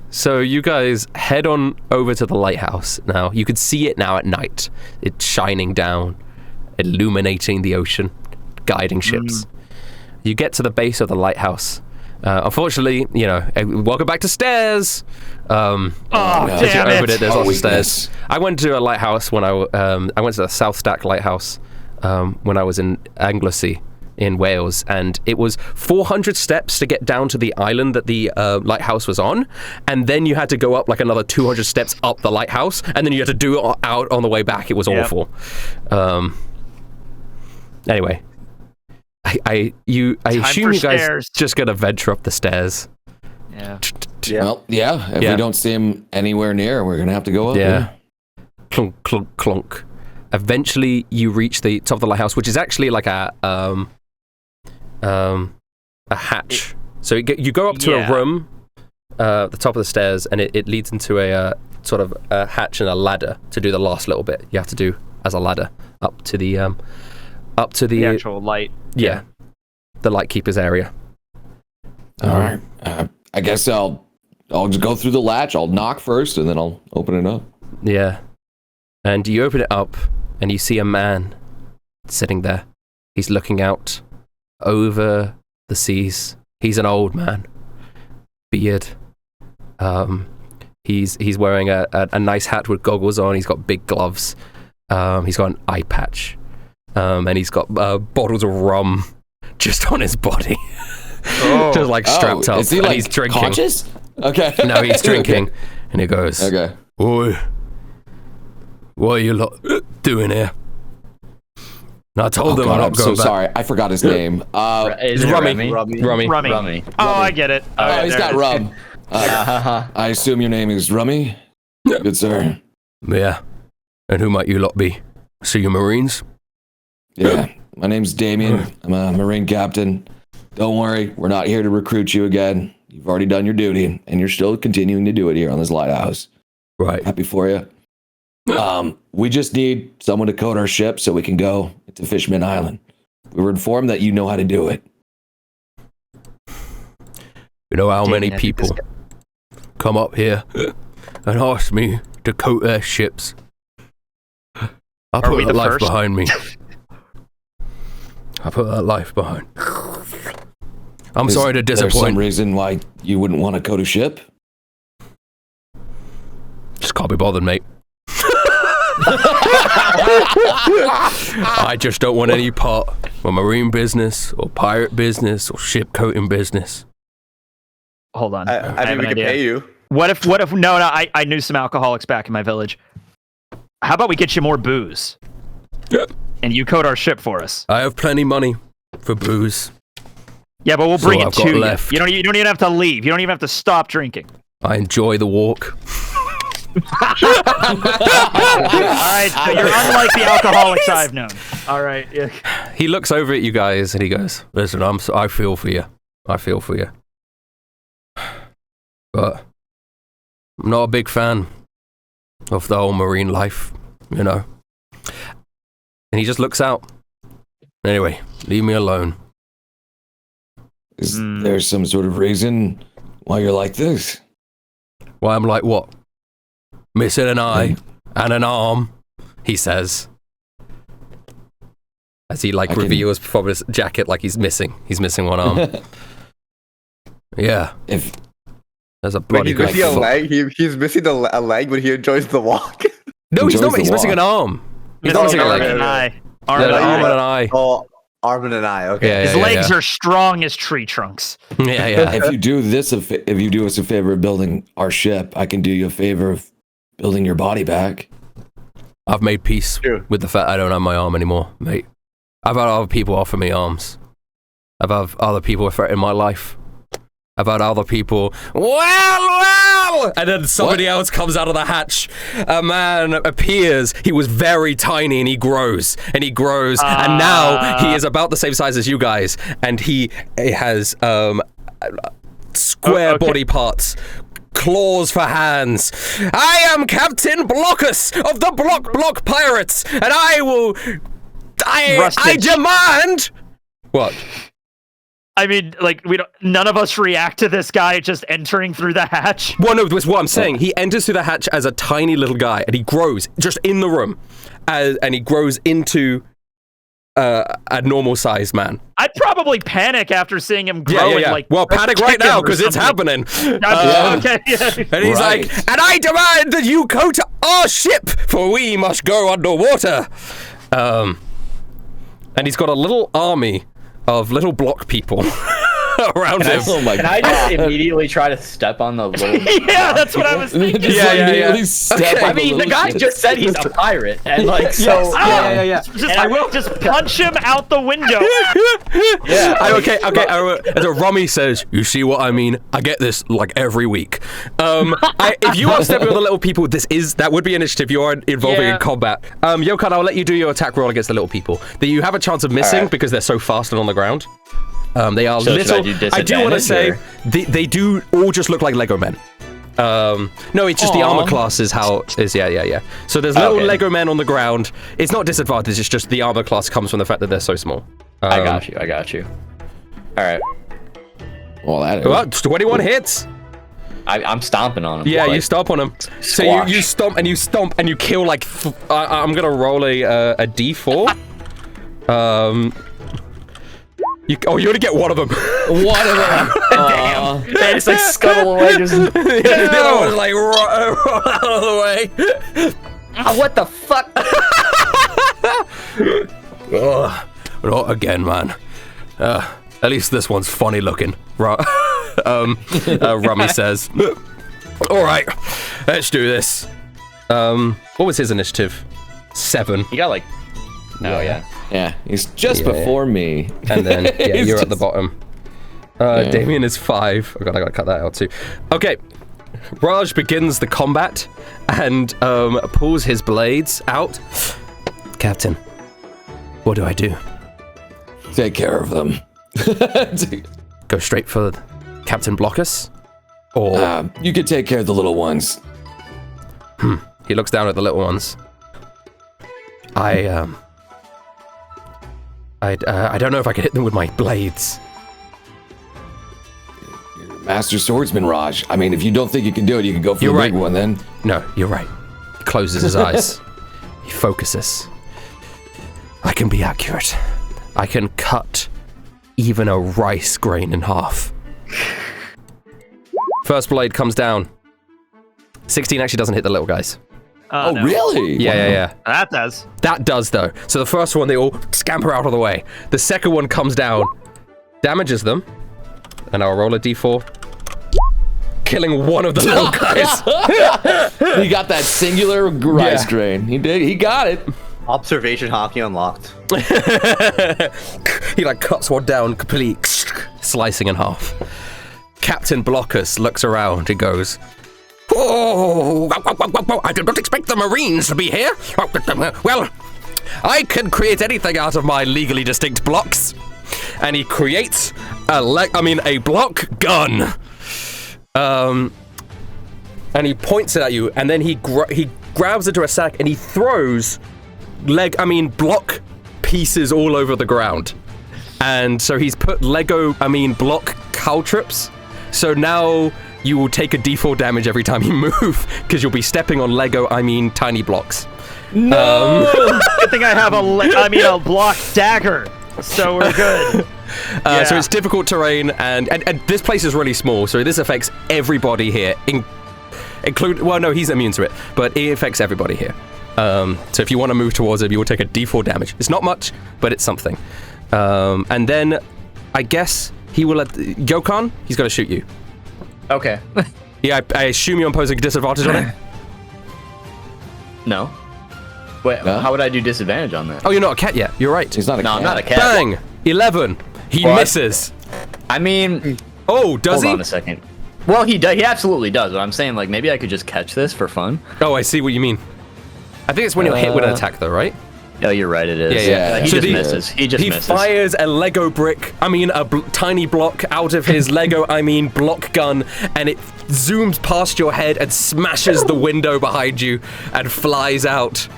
So you guys head on over to the lighthouse now. You can see it now at night. It's shining down, illuminating the ocean, guiding ships. You get to the base of the lighthouse. Unfortunately, welcome back to stairs. Oh, As you damn open it. it, there's lots of Weakness. stairs. I went to a lighthouse when I went to the South Stack Lighthouse when I was in Anglesey in Wales, and it was 400 steps to get down to the island that the lighthouse was on, and then you had to go up like another 200 steps up the lighthouse, and then you had to do it out on the way back. It was awful. Anyway, I assume for you guys stairs. just gonna venture up the stairs. Yeah. Well, yeah. If Yeah. we don't see him anywhere near, we're gonna have to go up. Yeah. Clunk, clunk, clunk. Eventually, you reach the top of the lighthouse, which is actually like a hatch. So you go up to a room, the top of the stairs, and it leads into a sort of a hatch and a ladder to do the last little bit. You have to do as a ladder up to the The actual light. yeah, the lightkeeper's area. All right. I guess I'll just go through the latch. I'll knock first, and then I'll open it up. Yeah. And you open it up, and you see a man sitting there. He's looking out over the seas. He's an old man. Beard. He's wearing a nice hat with goggles on. He's got big gloves. He's got an eye patch. And he's got bottles of rum just on his body. Just like strapped up. Is he and like he's drinking. conscious? Okay. No, he's drinking. And he goes, Okay. "Oi, what are you lot doing here?" And I told them God, I'm I'm not so going back. sorry. I forgot his name. Is it Rummy. Rummy? Rummy. Oh, I get it. Oh, he's there got it is. rum. I assume your name is Rummy? Good sir. Yeah. And who might you lot be? So you Marines? Yeah. My name's Damien. I'm a Marine captain. Don't worry, we're not here to recruit you again. You've already done your duty, and you're still continuing to do it here on this lighthouse. Right. Happy for you. We just need someone to code our ship so we can go to Fishman Island. We were informed that you know how to do it. You know how many Damien, I think this people come up here and ask me to coat their ships? I put we that the life first? behind me. I put that life behind. I'm sorry to Is there some disappoint. reason why you wouldn't want to code a ship? Just can't be bothered, mate. I just don't want any part of marine business or pirate business or ship coating business. Hold on. I have mean, an we could idea. pay you. What if no, I knew some alcoholics back in my village. How about we get you more booze? And you code our ship for us. I have plenty money for booze. Yeah, but we'll So bring it I've got to you. left. You don't even have to leave. You don't even have to stop drinking. I enjoy the walk. All right, so you're unlike the alcoholics I've known. All right. Yeah. He looks over at you guys and he goes, "Listen, I feel for you. I feel for you. But I'm not a big fan of the whole marine life, you know." And he just looks out. Anyway, leave me alone. Is there some sort of reason why you're like this? Why I'm like what? Missing an eye and an arm, he says. As he reveals from his jacket like he's missing one arm. Yeah. If There's a Wait, bloody he's great missing a foot. leg. He's missing a leg, but he enjoys the walk. No, he's Enjoys not. the He's missing walk. an arm. He's not missing a leg. Arm and an eye. Arm and an eye. Oh, arm and an eye. Okay. Yeah, His legs are strong as tree trunks. Yeah. If you do us a favor of building our ship, I can do you a favor of building your body back. I've made peace with the fact I don't have my arm anymore, mate. I've had other people offer me arms. I've had other people threaten my life. I've had other people, well, and then somebody else comes out of the hatch. A man appears. He was very tiny, and he grows, and now he is about the same size as you guys, and he has square body parts. Claws for hands. I am Captain Blockus of the Block Pirates, and I demand. What? I mean, like, none of us react to this guy just entering through the hatch. Well, no, that's what I'm saying. He enters through the hatch as a tiny little guy, and he grows just in the room, and he grows into a normal-sized man. I'd probably panic after seeing him grow. Yeah. Like, well, panic right now because it's happening. Okay. Yeah. And he's like, and I demand that you go to our ship, for we must go underwater. And he's got a little army of little block people around him. Can I just immediately try to step on the little... Yeah, that's what I was thinking. I mean, the guy just said he's a pirate, and like, so... I will just punch him out the window. Okay. As Rummy says, you see what I mean? I get this like every week. If you are stepping on the little people, that would be initiative. You are involving in combat. Yokan, I'll let you do your attack roll against the little people. That you have a chance of missing because they're so fast and on the ground. They are little. I do want to say they do all just look like Lego men. No, it's just the armor class is how is. Yeah. So there's little Lego men on the ground. It's not disadvantage. It's just the armor class comes from the fact that they're so small. I got you. All right. Well, that is. Well, 21 hits. I'm stomping on him. Yeah, you stomp on him. So you stomp and you kill like. I'm gonna roll a d4. You only get one of them. One of them. Damn. They just like scuttle away. Just the other one's like roll out of the way. What the fuck? Not again, man. At least this one's funny looking. Rummy says. All right, let's do this. What was his initiative? 7. He got like. No, Yeah, he's just before me. And then you're at the bottom. Damien is 5. I gotta cut that out too. Okay, Raj begins the combat and pulls his blades out. Captain, what do I do? Take care of them. Go straight for Captain Blockus? Or you could take care of the little ones. He looks down at the little ones. I don't know if I could hit them with my blades. You're Master Swordsman, Raj. I mean, if you don't think you can do it, you can go for the big one then. No, you're right. He closes his eyes. He focuses. I can be accurate. I can cut even a rice grain in half. First blade comes down. 16 actually doesn't hit the little guys. Oh, no. Really? Yeah. That does. That does, though. So the first one, they all scamper out of the way. The second one comes down, damages them, and I'll roll a d4, killing one of the little guys. He got that singular rice grain. He did. He got it. Observation hockey unlocked. He like cuts one down, completely slicing in half. Captain Blockus looks around and goes, "Oh, I did not expect the Marines to be here. Well, I can create anything out of my legally distinct blocks." And he creates a block gun. And he points it at you, and then he grabs it to a sack and he throws block pieces all over the ground. And so he's put block caltrops. So now you will take a d4 damage every time you move, because you'll be stepping on tiny blocks. No! Good thing I have a block dagger, so we're good. So it's difficult terrain, and this place is really small, so this affects everybody here. Well, no, he's immune to it, but it affects everybody here. So if you want to move towards him, you will take a D4 damage. It's not much, but it's something. And then I guess he will let Yokon. He's got to shoot you. Okay. Yeah, I assume you're imposing a disadvantage on it. No. Wait, how would I do disadvantage on that? Oh, you're not a cat yet. You're right. He's not a cat. No, I'm not a cat. Bang! 11. He misses. I mean, Oh, does he? hold on a second. Well, he does. He absolutely does. But I'm saying, like, maybe I could just catch this for fun. Oh, I see what you mean. I think it's when you're hit with an attack, though, right? Oh, you're right. It is. Yeah. He So just misses. He just misses. He fires a Lego brick, tiny block out of his Lego, block gun, and it zooms past your head and smashes the window behind you and flies out.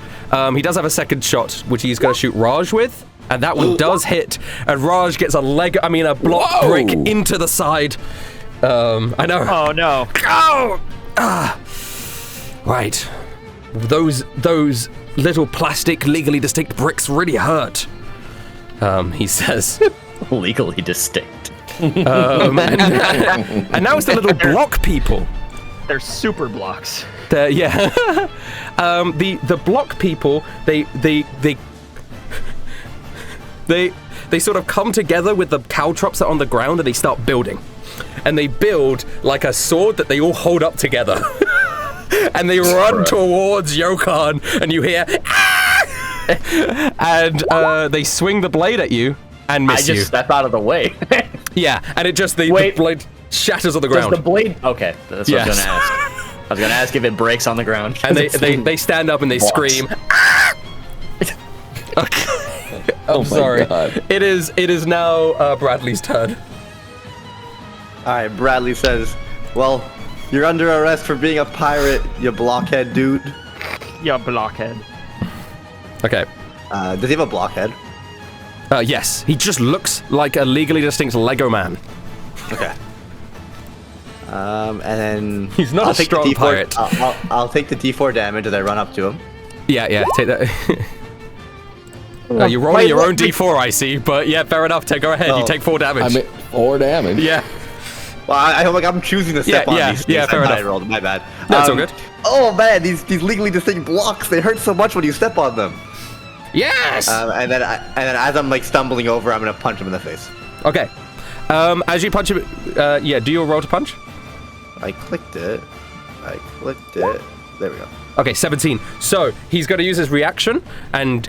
He does have a second shot, which he's going to shoot Raj with, and that one does hit, and Raj gets a block brick into the side. I know. Oh, no. Oh! Right. Those little plastic, legally distinct bricks really hurt. He says. Legally distinct. And now it's the little block people. They're super blocks. Yeah. The block people, they sort of come together with the caltrops that are on the ground and they start building. And they build like a sword that they all hold up together. And they run towards Yokon, and you hear, ah! And they swing the blade at you and miss you. I just step out of the way. Yeah, and it just the blade shatters on the ground. Does the blade? Okay, that's what I was gonna ask. I was gonna ask if it breaks on the ground. And they stand up and they scream. Okay. I'm sorry. God. It is now Bradley's turn. All right, Bradley says, "Well, you're under arrest for being a pirate, you blockhead dude." Yeah, blockhead. Does Okay. he have a blockhead? Yes. He just looks like a legally distinct Lego man. Okay. And then He's not a strong pirate. I'll take the D4 damage as I run up to him. Yeah, take that. You're rolling your own D4, I see, but yeah, fair enough. Go ahead. Oh. You take 4 damage. I mean, 4 damage. Yeah. Well, I'm choosing to step on these. Yeah, fair enough. I rolled. My bad. That's all good. Oh man, these legally distinct blocks, they hurt so much when you step on them. Yes. And then as I'm like stumbling over, I'm gonna punch him in the face. Okay. As you punch him, do your roll to punch. I clicked it. There we go. Okay, 17. So he's going to use his reaction, and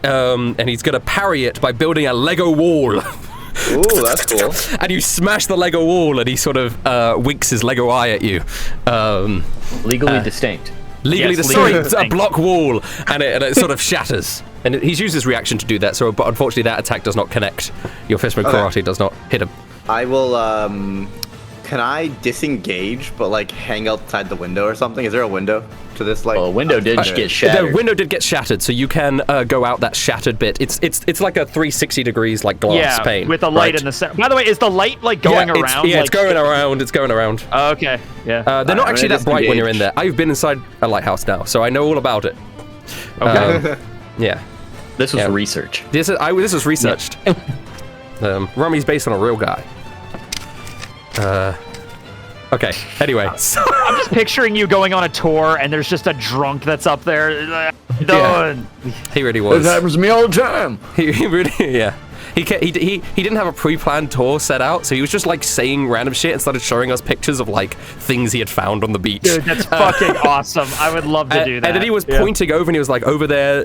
he's going to parry it by building a Lego wall. Ooh, that's cool. And you smash the Lego wall, and he sort of winks his Lego eye at you. Legally distinct. Legally Yes, distinct. legally It's a distinct. block wall, and it sort of shatters. And he's used his reaction to do that, so but unfortunately that attack does not connect. Your Fistman Karate does not hit him. I will. Can I disengage, but like hang outside the window or something? Is there a window to this? Like, Well, the window did get shattered. The window did get shattered, so you can go out that shattered bit. It's like a 360 degrees like glass pane. with a light in the center. By the way, is the light like going around? It's going around. It's going around. Okay, yeah. They're not actually that bright when you're in there. I've been inside a lighthouse now, so I know all about it. Okay. Yeah. This was research. This was researched. Rummy's based on a real guy. Okay. Anyway, so I'm just picturing you going on a tour, and there's just a drunk that's up there. Done. he really was. This happens to me all the time. He really, yeah. He didn't have a pre-planned tour set out, so he was just like saying random shit and started showing us pictures of like things he had found on the beach. Dude, that's fucking awesome. I would love to do that. And then he was pointing over, and he was like, "Over there,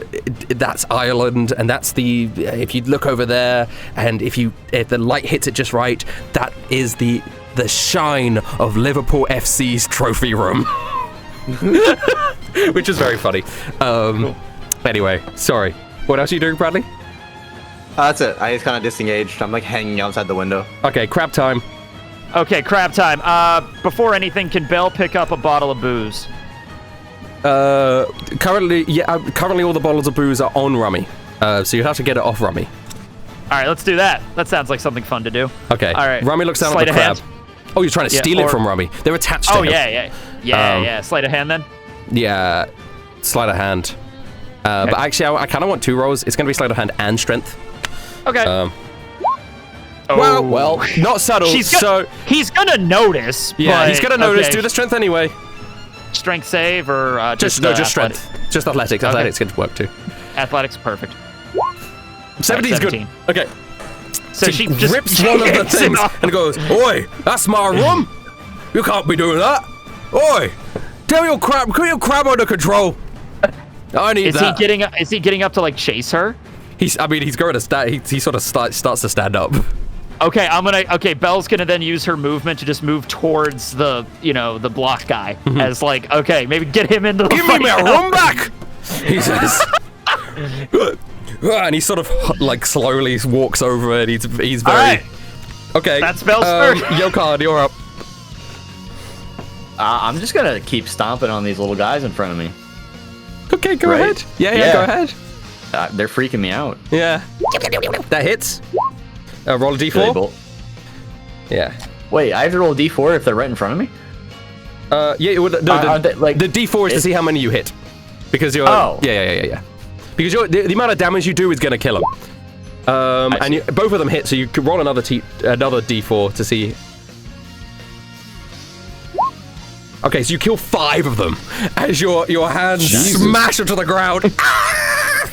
that's Ireland, and that's the. If you look over there, and if the light hits it just right, that is the shine of Liverpool FC's trophy room," which is very funny. Cool. Anyway, sorry. What else are you doing, Bradley? That's it. I just kind of disengaged. I'm like hanging outside the window. Okay, crab time. Okay, crab time. Before anything, can Belle pick up a bottle of booze? Currently all the bottles of booze are on Rummy, so you have to get it off Rummy. All right, let's do that. That sounds like something fun to do. Okay. All right. Rummy looks down Sleight at the of crab. hand. Oh, you're trying to steal it from Rummy. They're attached to him. Yeah. Sleight of hand then. Yeah, sleight of hand. But actually, I kind of want 2 rolls. It's going to be sleight of hand and strength. Okay. Well, not subtle. He's gonna notice. Yeah, but, he's gonna notice. okay. Do the strength anyway. strength save or just strength. Just athletics. Okay. Athletics can work too. Athletics, perfect. 17's good. Okay. So she just rips one of the things and goes, "Oi, that's my room. You can't be doing that. Oi, get your crab under control. I need that." Is he getting up to like chase her? He's going to stand. He sort of starts to stand up. Okay, Belle's gonna then use her movement to just move towards the block guy as like, okay, maybe get him into the Give me my room back, he says. And he sort of like slowly walks over and he's very... Right. Okay. That's Belle's turn. Yokon, you're up. I'm just gonna keep stomping on these little guys in front of me. Okay, go ahead. Yeah, go ahead. They're freaking me out. Yeah. That hits. Roll a d4. Really bold. Yeah. Wait, I have to roll a d4 if they're right in front of me? Yeah. The d4 is to see how many you hit. Because you're... Oh. Yeah. Because the amount of damage you do is going to kill them. And both of them hit, so you can roll another d4 to see... Okay, so you kill 5 of them as your hands smash into the ground.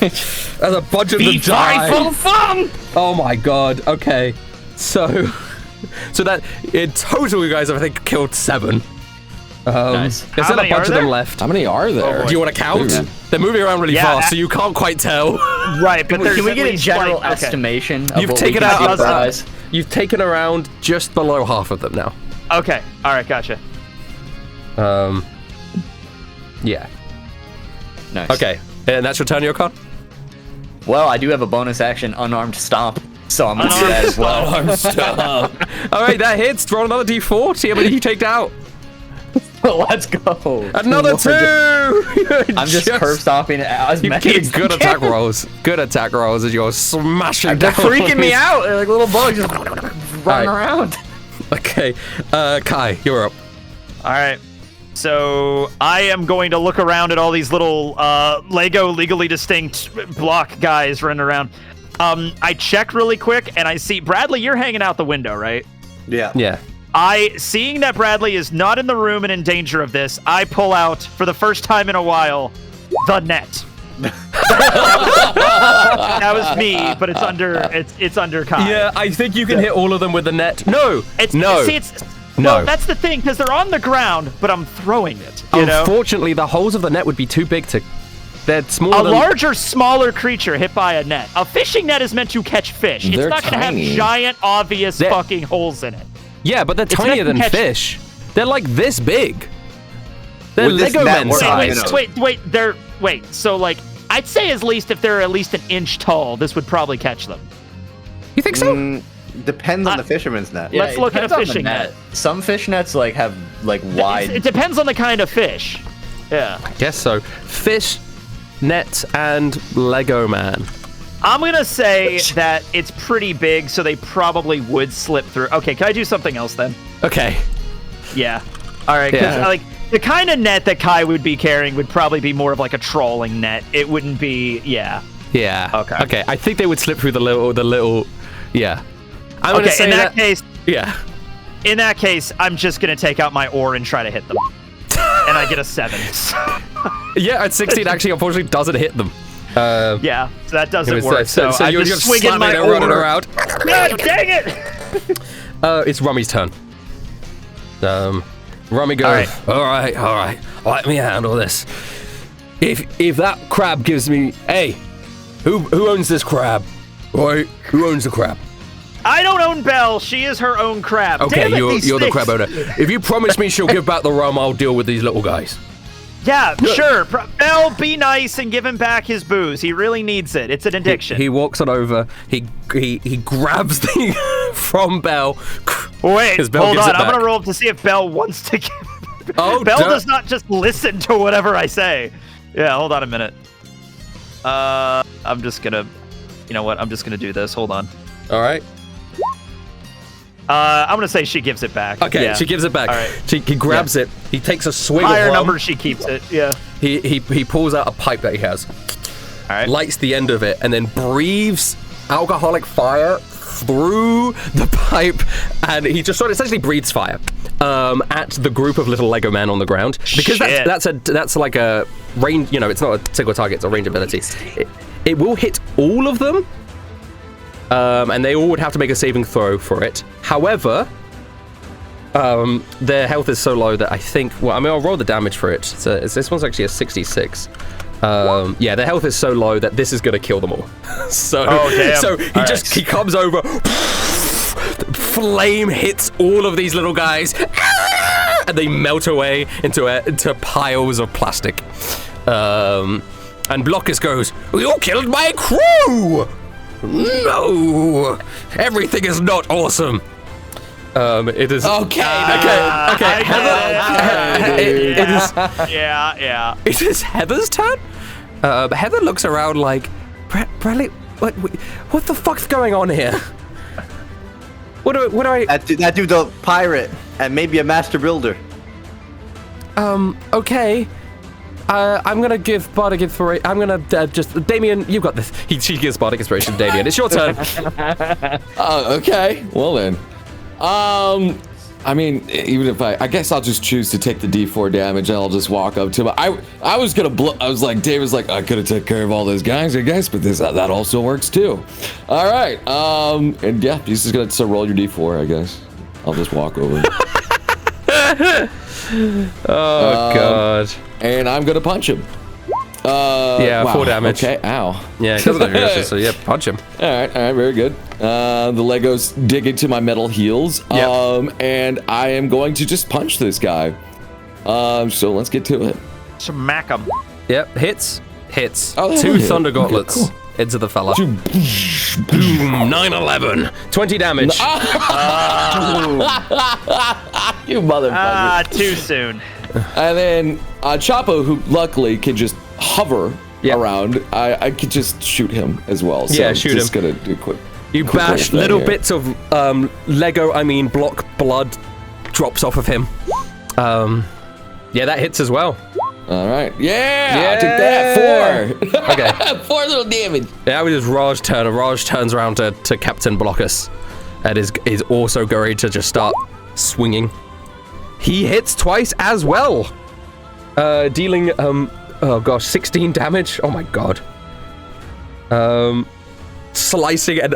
As a bunch of them die. For fun! Oh my god. Okay. So that in total you guys have, I think, killed 7. Nice. There's still a bunch of them left. How many are there? Do you want to count? They're moving around really fast, so you can't quite tell. Right, but Can we get a general estimation of You've what taken we can out do for guys? You've taken around just below half of them now. Okay. All right. Gotcha. Yeah. Nice. Okay. And that's your turn, Yokon? Well, I do have a bonus action, unarmed stomp, so I'm gonna do that as well. Unarmed stomp. All right, that hits. Roll another d4. See how many you take out. Let's go. Another 2. I'm just curve stomping as You're many getting as good I attack can. rolls. Good attack rolls as you're smashing They're down. freaking me out. They're like little bugs just running around. Okay, Kai, you're up. All right. So I am going to look around at all these little Lego legally distinct block guys running around. I check really quick and I see Bradley, you're hanging out the window, right? Yeah. Yeah. Seeing that Bradley is not in the room and in danger of this, I pull out, for the first time in a while, the net. That was me, but it's under Kai. Yeah, I think you can hit all of them with the net. No. No, that's the thing, because they're on the ground, but I'm throwing it. You know? Unfortunately, the holes of the net would be too big to... They're smaller A than... larger, smaller creature hit by a net. A fishing net is meant to catch fish. It's They're not going to have tiny. giant, obvious fucking holes in it. Yeah, but they're It's tinier meant than to catch- fish. They're like this big. They're With this Lego net, men we're size. Wait, so like, I'd say if they're at least an inch tall, this would probably catch them. You think so? Depends on the fisherman's net. Let's it look at a depends on the fishing net. Some fish nets like have like wide. It depends on the kind of fish. Yeah. Guess so. Fish, net, and Lego man. I'm going to say that it's pretty big, so they probably would slip through. Okay, can I do something else then? Okay. Yeah. All right, because Yeah. like the kind of net that Kai would be carrying would probably be more of like a trawling net. It wouldn't be, yeah. Yeah. Okay. Okay. I think they would slip through the little. Yeah. I'm gonna Okay, say in that case, Yeah. in that case, I'm just gonna take out my oar and try to hit them, and I get a 7. Yeah. At 16, actually, unfortunately, doesn't hit them. Yeah, so that doesn't It was, work. So I'm you're just just swinging my slamming it, running oar. around. God dang it! It's Rummy's turn. Rummy goes, all right, let me handle this. If that crab gives me, hey, who owns this crab? Right, who owns the crab? I don't own Belle. She is her own crab. Okay, Damn it, you're these the sticks. crab owner. If you promise me she'll give back the rum, I'll deal with these little guys. Yeah, sure. Belle, be nice and give him back his booze. He really needs it. It's an addiction. He walks on over. He grabs the from Belle. Wait, 'cause Belle hold gives on. it I'm back. gonna roll up to see if Belle wants to give. Oh, Belle does not just listen to whatever I say. Yeah, hold on a minute. I'm just gonna, you know what? I'm just gonna do this. Hold on. All right. I'm gonna say she gives it back. Okay, Yeah. she gives it back. All right. He grabs it. He takes a swig Higher of rum. number, she keeps it. Yeah. He pulls out a pipe that he has. All right. Lights the end of it, and then breathes alcoholic fire through the pipe, and he just sort of essentially breathes fire. at the group of little Lego men on the ground. Because that's like a range, you know, it's not a single target, it's a range ability. It will hit all of them, and they all would have to make a saving throw for it. However, their health is so low that I think, well, I mean, I'll roll the damage for it. So this one's actually a 66. Yeah, their health is so low that this is going to kill them all. So he comes over, flame hits all of these little guys, and they melt away into piles of plastic. And Blockus goes, "You killed my crew! No! Everything is not awesome." It is okay. It is Heather's turn. Heather looks around like, Bradley, what the fuck's going on here? What do I? That dude's a pirate and maybe a master builder. Okay. I'm gonna give Bardic Inspiration. I'm gonna just Damien, you got this. She gives Bardic Inspiration to Damien. It's your turn. Okay. Well then. I mean, even if I guess I'll just choose to take the D4 damage and I'll just walk up to him. I was gonna I was like, Dave was like, I could have taken care of all those guys, I guess, but that also works too. All right. And yeah, he's just gonna roll your D4, I guess. I'll just walk over. Oh God. And I'm gonna punch him. Yeah, wow. 4 damage. Okay, ow. Yeah, it doesn't hurt, so yeah, punch him. All right, very good. The Legos dig into my metal heels. Yep. And I am going to just punch this guy. So let's get to it. Smack him. Yep, hits. Oh, 2 Thunder Gauntlets okay, cool. into the fella. Boom, 9/11. 20 damage. You motherfucker. Too soon. And then Chapo, who luckily can just hover around, I could just shoot him as well. So yeah, shoot him. Just gonna do quick. You bash little bits of block blood drops off of him. Yeah, that hits as well. All right. Yeah, I'll take that. 4. Okay. 4 little damage. Now it is Raj turn. And Raj turns around to Captain Blockus and is also going to just start swinging. He hits twice as well, dealing 16 damage. Oh my God. Slicing and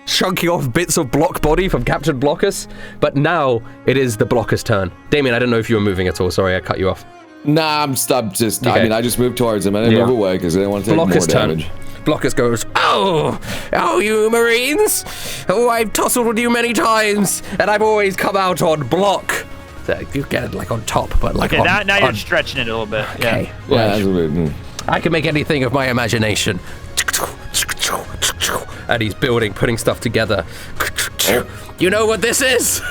chunking off bits of block body from Captain Blockus. But now it is the Blockus turn. Damien, I don't know if you were moving at all. Sorry, I cut you off. Nah, I'm just. Okay. I mean, I just moved towards him. I didn't move away because I didn't want to take more damage. Blockus goes, oh, you Marines! Oh, I've tussled with you many times, and I've always come out on block. So you get it like on top, but like now you're stretching it a little bit. Okay. Yeah, that's a bit. I can make anything of my imagination. And he's putting stuff together. You know what this is?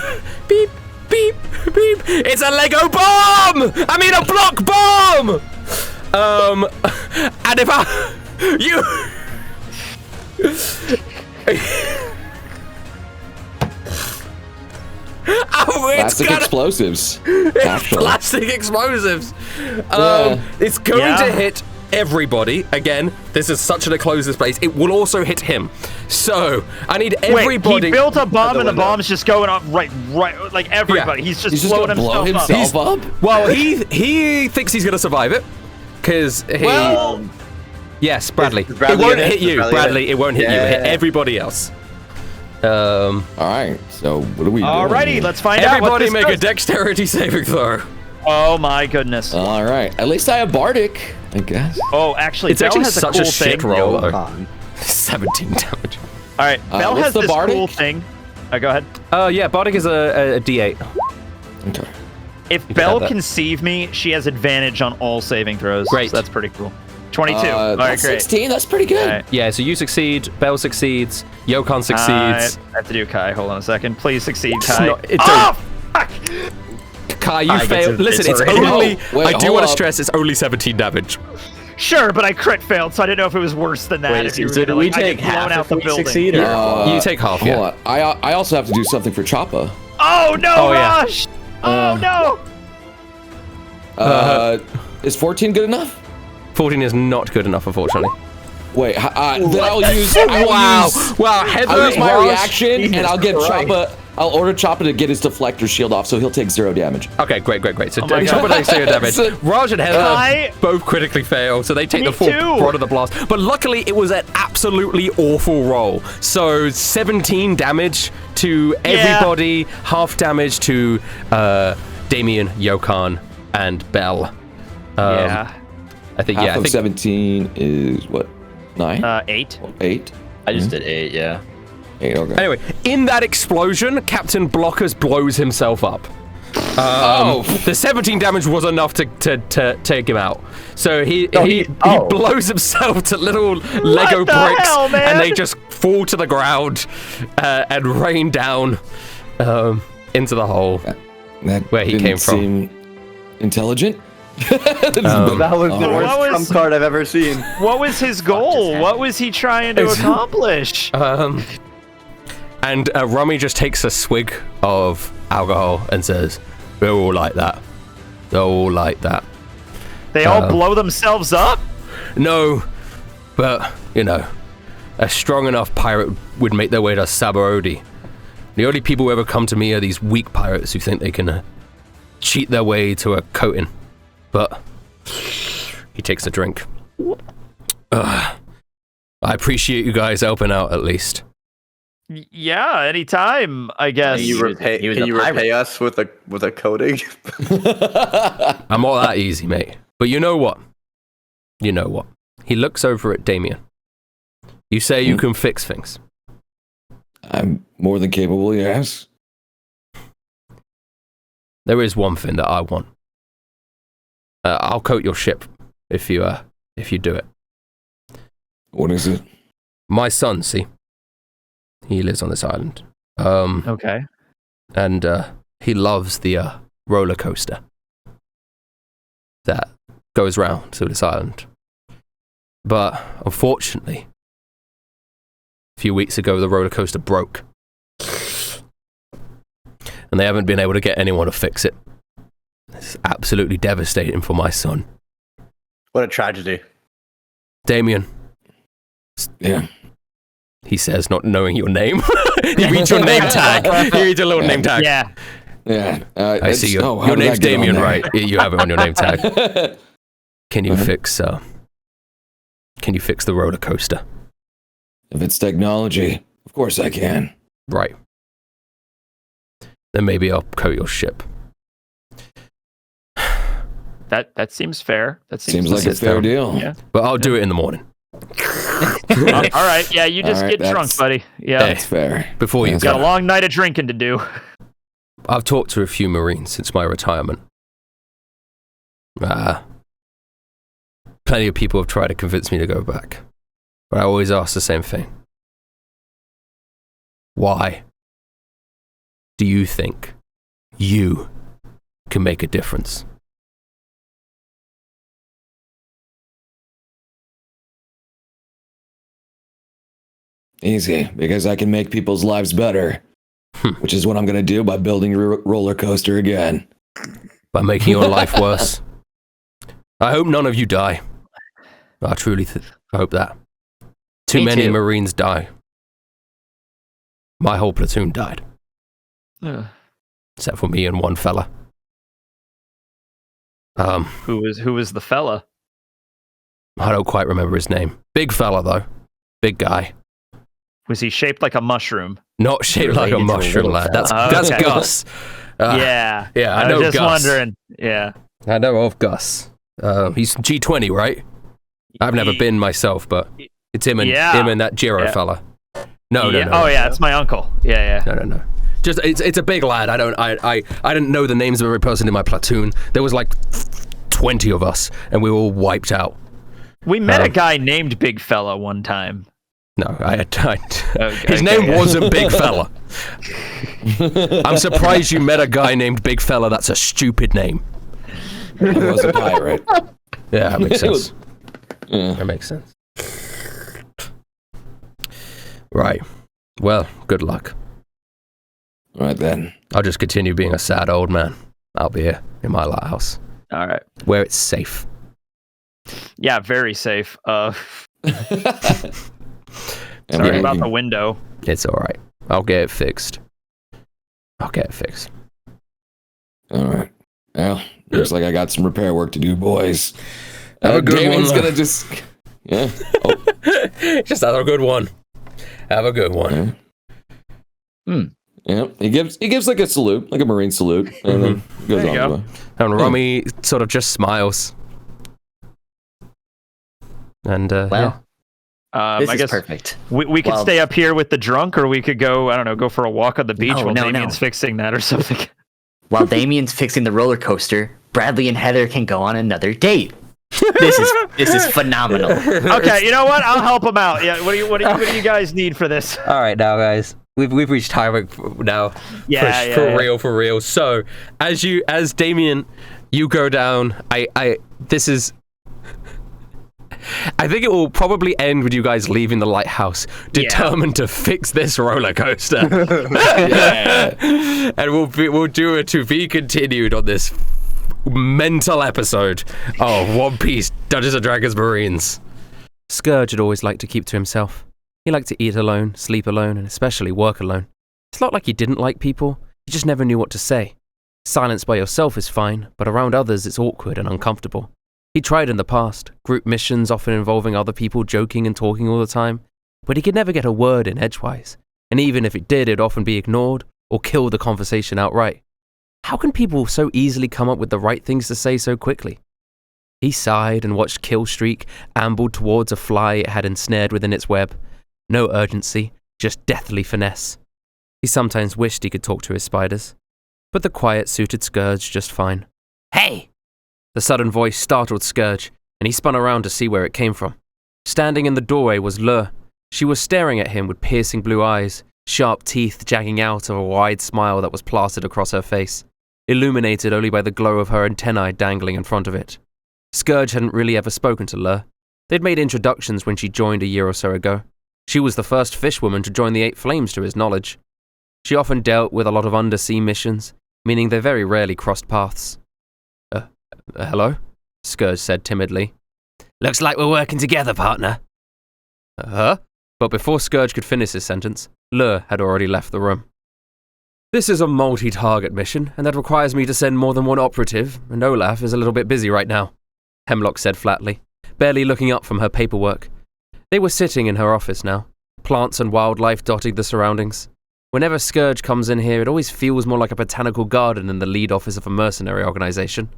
Beep, beep, beep. It's a Lego bomb! I mean a block bomb! And if Plastic explosives. Plastic explosives. It's going to hit everybody. Again, this is such an enclosed place. It will also hit him. So I need everybody. Wait, he built a bomb and the bomb's just going up right, like everybody. Yeah. He's just blowing himself up. Well, he thinks he's gonna survive it because he. Well, yes, Bradley. It won't hit you, Bradley. It won't hit you. It hit everybody else. All right. So what do we do? Alrighty, let's find out. Everybody make a dexterity saving throw. Oh my goodness. All right. At least I have Bardic, I guess. Oh, actually, it's Belle actually has such a cool shit thing. roll. 17 damage. All right, Belle has this cool thing. Go ahead. Yeah, Bardic is a D8. Okay. If Belle can save me, she has advantage on all saving throws. Great. So that's pretty cool. 22. All right, great. 16. That's pretty good. Right. Yeah, so you succeed, Belle succeeds, Yokon succeeds. I have to do Kai. Hold on a second. Please succeed, Kai. Fuck! Kai, you failed. Listen, it's only. I do want to stress it's only 17 damage. Sure, but I crit failed, so I didn't know if it was worse than that. Wait, if you so do we take half out if we succeed? You take half, Hold on. I also have to do something for Choppa. Oh no, Rush! Oh no! Is 14 good enough? 14 is not good enough, unfortunately. Wait, then I'll use. Wow, Heather, I'll use my reaction, and I'll give Choppa. I'll order Chopper to get his deflector shield off, so he'll take 0 damage. Okay, great. So Oh my Chopper takes 0 damage. Raj and Heather I- both critically fail, so they take Me the full too. brunt of the blast. But luckily, it was an absolutely awful roll. So 17 damage to everybody, half damage to Damien, Yokan, and Bell. Yeah. I think, Half yeah. I of think 17 is what? 9? 8. 8? I just did 8, yeah. 8, okay. Anyway, in that explosion, Captain Blockers blows himself up. The 17 damage was enough to take him out. So he blows himself to little Lego the bricks, hell, man? and they just fall to the ground and rain down into the hole That where he didn't came from. seem intelligent. That was the worst What was- trump card I've ever seen. What was his goal? What was he trying to accomplish? And Rummy just takes a swig of alcohol and says, "They're all like that. They're all like that." They all blow themselves up? No, but, a strong enough pirate would make their way to Sabarodi. The only people who ever come to me are these weak pirates who think they can cheat their way to a coating. But he takes a drink. I appreciate you guys helping out, at least. Yeah, anytime, I guess. Can you repay us with a coating? I'm not that easy, mate. But you know what? He looks over at Damien. You say you can fix things. I'm more than capable, yes. There is one thing that I want. I'll coat your ship if you do it. What is it? My son, see, he lives on this island. Okay. And he loves the roller coaster that goes round to this island. But unfortunately, a few weeks ago, the roller coaster broke. And they haven't been able to get anyone to fix it. It's absolutely devastating for my son. What a tragedy. Damien. Yeah. He says, not knowing your name. He reads your name tag. He reads a little name tag. Yeah. Yeah. I see your name's Damien, right? You have it on your name tag. Can you fix the roller coaster? If it's technology, of course I can. Right. Then maybe I'll coat your ship. That seems fair. That Seems like a fair deal. Yeah. But I'll do it in the morning. All right. Yeah, you just get drunk, buddy. Yeah. That's fair. Before you Got a go. long night of drinking to do. I've talked to a few Marines since my retirement. Plenty of people have tried to convince me to go back. But I always ask the same thing. Why do you think you can make a difference? Easy, because I can make people's lives better. Which is what I'm going to do by building a roller coaster again. By making your life worse? I hope none of you die. I truly hope that. Too Me many too. Marines die. My whole platoon died. Except for me and one fella. Who was the fella? I don't quite remember his name. Big fella, though. Big guy. Was he shaped like a mushroom? Not shaped like a Related to a mushroom, little lad. fella. That's Okay. Gus. Yeah. I know was just Gus. wondering. Yeah. I know of Gus. He's G20, right? I've never been myself, but it's him and that Jro fella. No. Oh yeah, it's my uncle. Yeah. No. Just it's a big lad. I didn't know the names of every person in my platoon. There was like 20 of us, and we were all wiped out. We met a guy named Big Fella one time. No, his name wasn't Big Fella. I'm surprised you met a guy named Big Fella. That's a stupid name. I was a pirate. Yeah, that makes sense. That makes sense. Right. Well, good luck. All right, then. I'll just continue being a sad old man. I'll be here in my lighthouse, All right. where it's safe. Yeah, very safe. And Sorry we about can- the window. It's all right. I'll get it fixed. I'll get it fixed. All right. Well, looks like I got some repair work to do, boys. Have a good Damien's one. gonna just... Yeah. Oh. Just have a good one. Have a good one. Yeah. He gives like a salute, like a Marine salute, and then goes There you on. go. The way. And Rummy sort of just smiles. And, Well, this I is guess perfect. we could Well- stay up here with the drunk, or we could go, I don't know, go for a walk on the beach while No. Damien's fixing that or something. While Damien's fixing the roller coaster, Bradley and Heather can go on another date. This is phenomenal. Okay, you know what? I'll help him out. Yeah, what do you guys need for this? All right, now, guys. We've reached time now. Yeah, For real. So, as Damien, you go down. This is. I think it will probably end with you guys leaving the lighthouse, determined to fix this roller coaster. And we'll do a to be continued on this mental episode of One Piece Dungeons & Dragons Marines. Scourge had always liked to keep to himself. He liked to eat alone, sleep alone, and especially work alone. It's not like he didn't like people, he just never knew what to say. Silence by yourself is fine, but around others it's awkward and uncomfortable. He tried in the past, group missions often involving other people joking and talking all the time, but he could never get a word in edgewise, and even if it did, it'd often be ignored or kill the conversation outright. How can people so easily come up with the right things to say so quickly? He sighed and watched Killstreak amble towards a fly it had ensnared within its web. No urgency, just deathly finesse. He sometimes wished he could talk to his spiders, but the quiet suited Scourge just fine. Hey! The sudden voice startled Scourge, and he spun around to see where it came from. Standing in the doorway was Lur. She was staring at him with piercing blue eyes, sharp teeth jagging out of a wide smile that was plastered across her face, illuminated only by the glow of her antennae dangling in front of it. Scourge hadn't really ever spoken to Lur. They'd made introductions when she joined a year or so ago. She was the first fishwoman to join the Eight Flames to his knowledge. She often dealt with a lot of undersea missions, meaning they very rarely crossed paths. Hello? Scourge said timidly. Looks like we're working together, partner. Huh? But before Scourge could finish his sentence, Lur had already left the room. This is a multi-target mission, and that requires me to send more than one operative, and Olaf is a little bit busy right now, Hemlock said flatly, barely looking up from her paperwork. They were sitting in her office now, plants and wildlife dotting the surroundings. Whenever Scourge comes in here, it always feels more like a botanical garden than the lead office of a mercenary organization.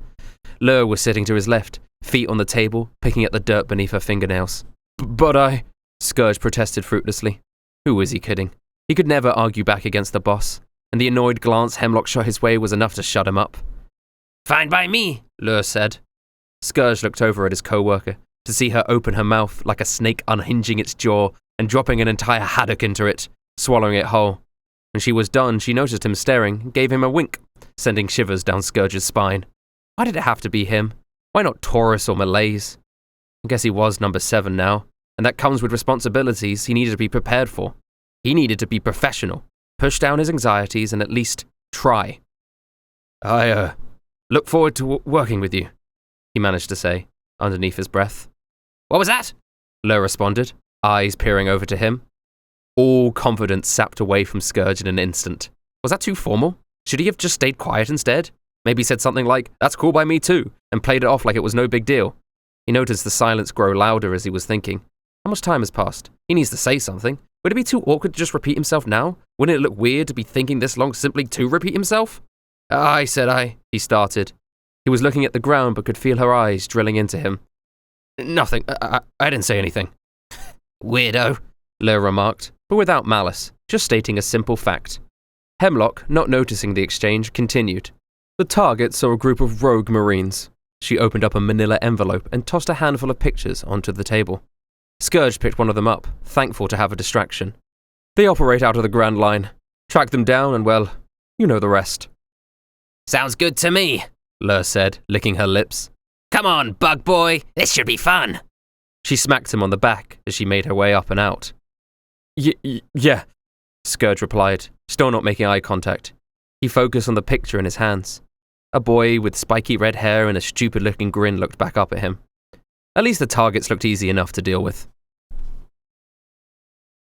Lur was sitting to his left, feet on the table, picking at the dirt beneath her fingernails. But Scourge protested fruitlessly. Who was he kidding? He could never argue back against the boss, and the annoyed glance Hemlock shot his way was enough to shut him up. Fine by me, Lur said. Scourge looked over at his co-worker to see her open her mouth like a snake unhinging its jaw and dropping an entire haddock into it, swallowing it whole. When she was done, she noticed him staring and gave him a wink, sending shivers down Scourge's spine. Why did it have to be him? Why not Taurus or Malays? I guess he was number 7 now, and that comes with responsibilities he needed to be prepared for. He needed to be professional, push down his anxieties, and at least try. I look forward to working with you, he managed to say, underneath his breath. What was that? Lur responded, eyes peering over to him. All confidence sapped away from Scourge in an instant. Was that too formal? Should he have just stayed quiet instead? Maybe said something like, that's cool by me too, and played it off like it was no big deal. He noticed the silence grow louder as he was thinking. How much time has passed? He needs to say something. Would it be too awkward to just repeat himself now? Wouldn't it look weird to be thinking this long simply to repeat himself? He started. He was looking at the ground but could feel her eyes drilling into him. Nothing. I didn't say anything. Weirdo, Lur remarked, but without malice, just stating a simple fact. Hemlock, not noticing the exchange, continued. The target saw a group of rogue Marines. She opened up a manila envelope and tossed a handful of pictures onto the table. Scourge picked one of them up, thankful to have a distraction. They operate out of the Grand Line. Track them down and, well, you know the rest. Sounds good to me, Lur said, licking her lips. Come on, bug boy, this should be fun. She smacked him on the back as she made her way up and out. Yeah, Scourge replied, still not making eye contact. He focused on the picture in his hands. A boy with spiky red hair and a stupid-looking grin looked back up at him. At least the targets looked easy enough to deal with.